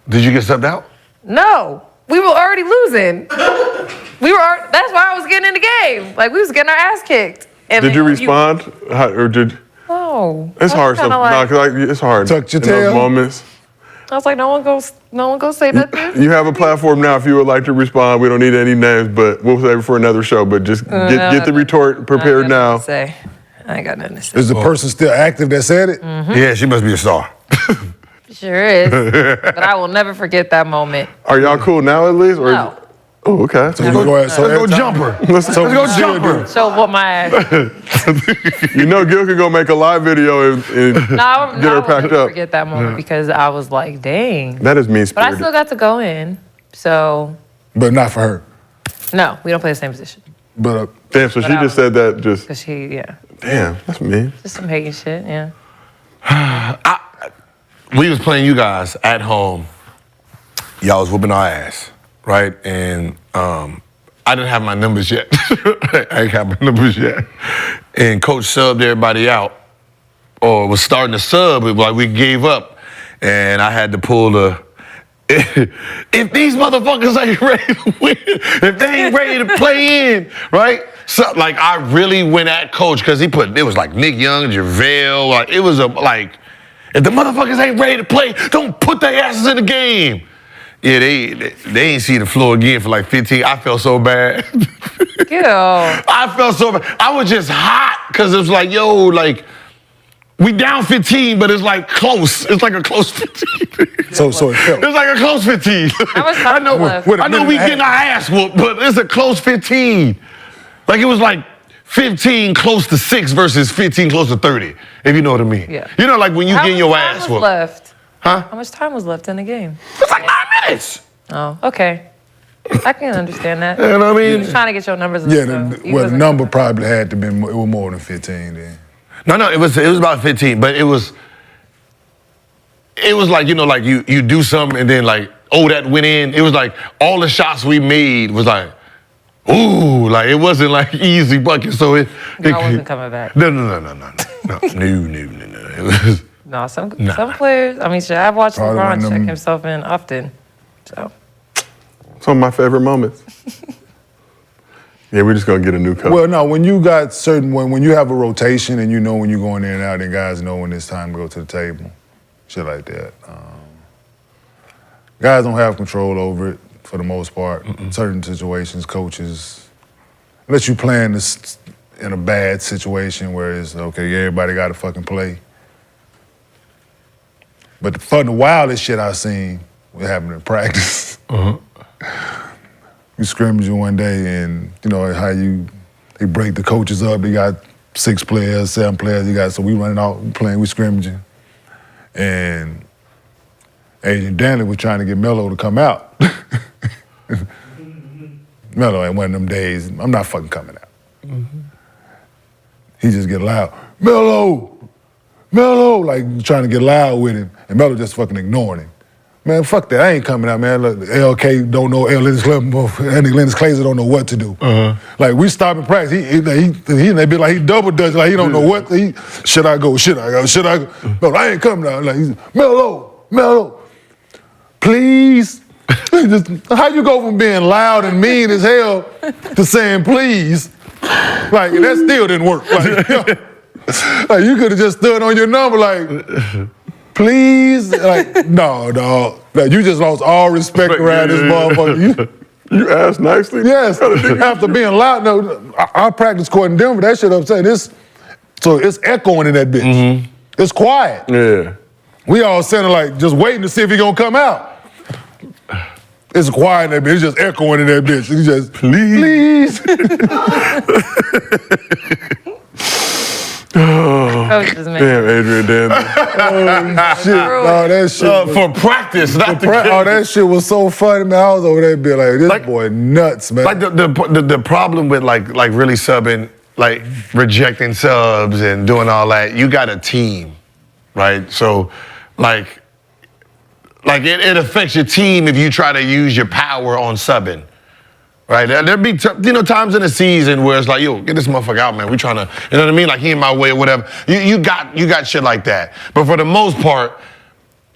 Did you get subbed out? No, we were already losing. That's why I was getting in the game. Like we was getting our ass kicked. And Did then you respond? Or did? No. It's hard. Kinda like, It's hard. Tucked your in those tail? moments. I was like, no one go say nothing. You have a platform now. If you would like to respond, we don't need any names, but we'll save it for another show. But just get the retort prepared now. Say. I ain't got nothing to say. Is the person still active that said it? Yeah, she must be a star. Sure is. But I will never forget that moment. Are y'all cool now at least? Or No. Oh, okay. So go ahead. So Let's go every time- jumper. Let's go jumper. So what my ass. You know, Gil can go make a live video and No, I get her will packed never up. forget that moment because I was like, dang. That is mean But I spirited. still got to go in. So But not for her. no, we don't play the same position. But Damn, so she just said that just. Cause yeah. Damn, that's mean. Just some hating shit, yeah. We was playing you guys at home. Y'all was whooping our ass, right? And I didn't have my numbers yet. I ain't have my numbers yet. And coach subbed everybody out, or was starting to sub, like we gave up. And I had to pull the, if these motherfuckers ain't ready to win, if they ain't ready to play in, right? So, like, I really went at coach, because it was like Nick Young, JaVale, like, it was like, if the motherfuckers ain't ready to play, don't put their asses in the game. Yeah, they ain't see the floor again for like 15. I felt so bad. I felt so bad. I was just hot, because it was like, yo, like, we down 15, but it's like close. It's like a close 15. So it felt. It's like a close 15. How much time left? I know we getting our ass whooped, but it's a close 15. Like, it was like 15 close to 6 versus 15 close to 30, if you know what I mean. Yeah. You know, like when you getting your ass whooped. How much time was left? Huh? How much time was left in the game? It's like 9 minutes. Oh, okay. I can understand that. You know what I mean? You're trying to get your numbers up. Yeah, the number probably had to be, it was more than 15 then. No, it was about 15, but it was like, you know, like you do something and then like, oh, that went in. It was like all the shots we made was like, ooh, like it wasn't like easy bucket. So it wasn't coming back. No. It was, no, some players, I mean, I've watched LeBron check himself in often, so. Some of my favorite moments. Yeah, we're just gonna get a new coach. Well, no, when you got when you have a rotation and you know when you're going in and out, and guys know when it's time to go to the table, shit like that. Guys don't have control over it for the most part. Certain situations, coaches, unless you plan this in a bad situation where it's okay, everybody got to fucking play. But the wildest shit I seen was happening in practice. We scrimmaging one day, and you know how they break the coaches up. They got 6 players, 7 players. So we running out playing, we scrimmaging, and Agent Danley was trying to get Melo to come out. Melo ain't one of them days. I'm not fucking coming out. He just get loud, Melo, like trying to get loud with him, and Melo just fucking ignoring him. Man, fuck that. I ain't coming out, man. Look, LK don't know, Lennox Clazer don't know what to do. Like, we stop in practice. They be like, he double dutch, like he don't know what. Should I go? No, I ain't coming out. Like, he's, Melo, please. How you go from being loud and mean as hell to saying please? Like, that still didn't work. Like you could have just stood on your number, like, please, like, no, dog. Like, you just lost all respect around this motherfucker. You asked nicely? Yes. After being loud, no, our practice court in Denver, that shit upset. So it's echoing in that bitch. It's quiet. Yeah. We all sitting like just waiting to see if he gonna come out. It's quiet in that bitch. It's just echoing in that bitch. He just, please. Coaches, man. Damn, Adrian Danley. Shit. No, that shit. For practice, not the game. Oh, that shit was so funny, man. I was over there being like, this boy nuts, man. Like the problem with like really subbing, like rejecting subs and doing all that, you got a team, right? So like it affects your team if you try to use your power on subbing. Right, there'd be times in the season where it's like, yo, get this motherfucker out, man. We trying to, you know what I mean? Like he in my way or whatever. You got shit like that. But for the most part,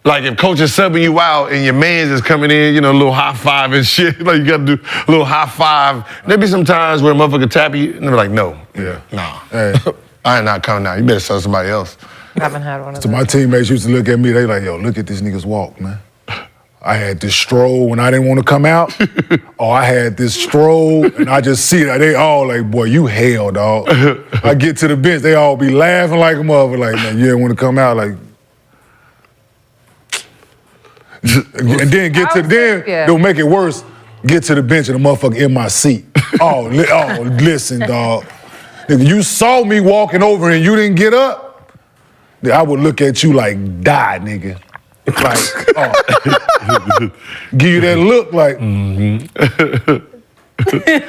like if coach is subbing you out and your man's is coming in, you know, a little high five and shit. Like you got to do a little high five. There'd be some times where a motherfucker tap you and they're like, no, nah, Hey. I ain't not coming out. You better sub somebody else. I haven't had one of So those. my teammates used to look at me, they like, yo, look at this nigga's walk, man. I had this stroll when I didn't want to come out, or I had this stroll and I just see that they all like, boy, you hell, dog. I get to the bench, they all be laughing like a mother, like, man, you didn't want to come out, like. And then they'll make it worse, get to the bench and the motherfucker in my seat. Listen, dog. If you saw me walking over and you didn't get up, then I would look at you like, die, nigga. Like, give you that look like.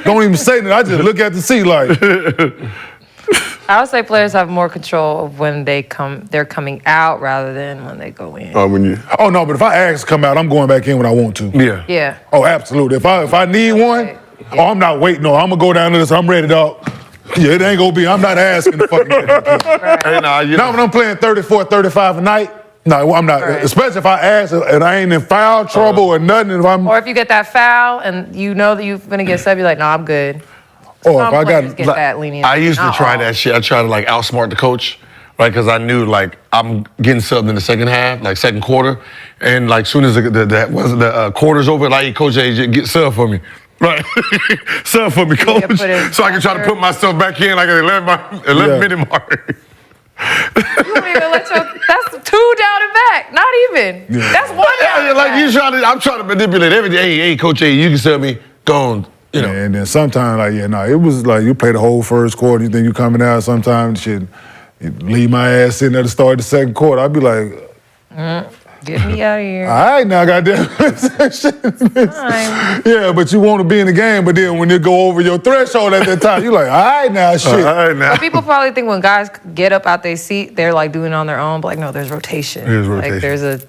Don't even say that. I just look at the seat like. I would say players have more control of when they're coming out rather than when they go in. Oh no, but if I ask to come out, I'm going back in when I want to. Yeah. Yeah. Oh, absolutely. If I need one, I'm not waiting. No, I'm gonna go down to this. I'm ready, dog. Yeah, it ain't gonna be. I'm not asking to fucking get back in. Now when I'm playing 34, 35 a night, no, I'm not. Right. Especially if I ask and I ain't in foul trouble or nothing. Or if you get that foul and you know that you're gonna get sub, you're like, no, I'm good. Or Some if I players got get that lenient. I used to Not try all. that shit. I tried to like outsmart the coach, right? Because I knew like I'm getting subbed in the second half, like second quarter, and like soon as the quarter's over, like, hey, Coach, hey, get sub for me. Right, sub for me, coach, so I can try to put myself back in like at the 11 minute mark. You don't even let that's 2 down and back. Not even. Yeah. That's 1 down and Like back. I'm trying to manipulate everything. Hey, Coach, hey, you can sub me. Go on. You know. And then sometimes, like, it was like you play the whole first quarter. You think you coming out. Sometimes shit, you leave my ass sitting there to start the second quarter. I'd be like, Get me out of here. all right now, goddamn. Yeah, but you want to be in the game, but then when you go over your threshold at that time, you're like, all right now, shit. But people probably think when guys get up out their seat, they're like doing it on their own. But like, no, there's rotation. There's Like rotation.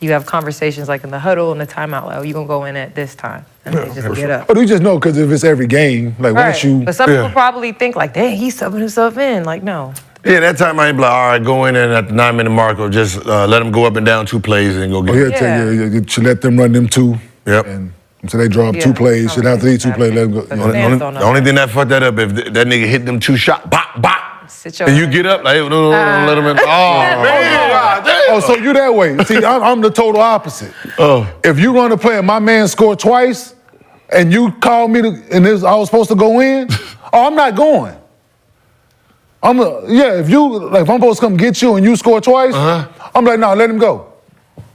you have conversations like in the huddle and the timeout. Like, you gonna go in at this time, and they just get up. But you just know because if it's every game, like once you. But some people probably think like, dang, he's subbing himself in. Like, no. Yeah, that time I'd be like, all right, go in and at the 9 minute mark, or just let them go up and down 2 plays and go get it. You should let them run them 2. Yep. And so they draw up 2 plays. Should after these 2 plays, let them go. The only thing that fucked that up, if that nigga hit them 2 shots, bop, bop, Sit your and you get up, like, no, let him in. Oh, man. Oh, so you that way. See, I'm the total opposite. If you run a play and my man scored twice, and you call me and I was supposed to go in, I'm not going. If I'm supposed to come get you and you score twice, I'm like, no, let him go.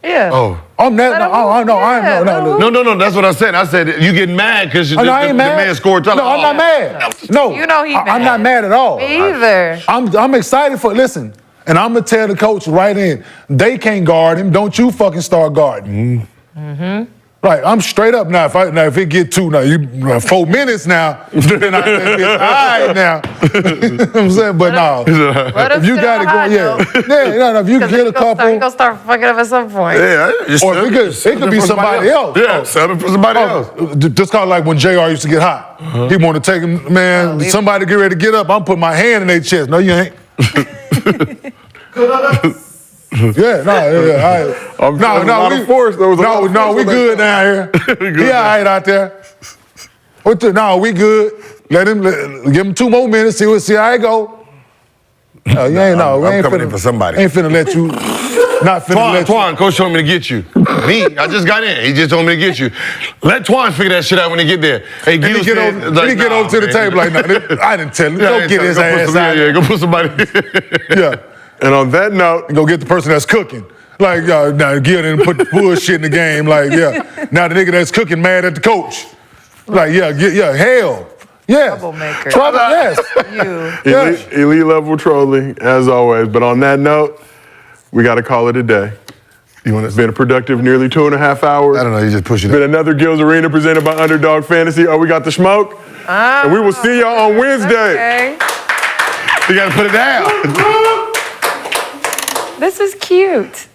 Yeah. Oh. I'm that. No, that's what I said. I said, you getting mad because the man scored twice. No, I'm not mad. No. You know he's I'm not mad at all. Me either. I'm excited for, listen, and I'm going to tell the coach right in, they can't guard him. Don't you fucking start guarding. Mm-hmm. Right, I'm straight up now. If it get 2 now, you 4 minutes now, then I think it's all right now. You know what I'm saying? But no, if you got it going, if you get a couple. He's gonna start fucking up at some point. Yeah, or it could be somebody else. Yeah, subbing for somebody else. Just kind of like when JR used to get hot. He want to take him, man, somebody get ready to get up, I'm putting my hand in their chest. No, you ain't. Yeah, we good down here. He all right out there. We good. Give him 2 more minutes. See how it go. No, you ain't. I'm coming in for somebody. Ain't finna let you. Not finna let Twan, coach told me to get you. Me, I just got in. He just told me to get you. Let Twan figure that shit out when he get there. Hey, he get over to the table like, I didn't tell him. Go get his ass out. Yeah, go put somebody. Yeah. And on that note, go get the person that's cooking. Like, now get in and put the bullshit in the game. Like, now the nigga that's cooking mad at the coach. Like, hell. Yes. Troublemaker. Trouble, yes. Elite level trolling, as always. But on that note, we got to call it a day. It's been a productive nearly 2.5 hours. I don't know, you just push it. It's been another Gills Arena presented by Underdog Fantasy. We got the smoke. And we will see y'all on Wednesday. Okay. You got to put it down. This is cute.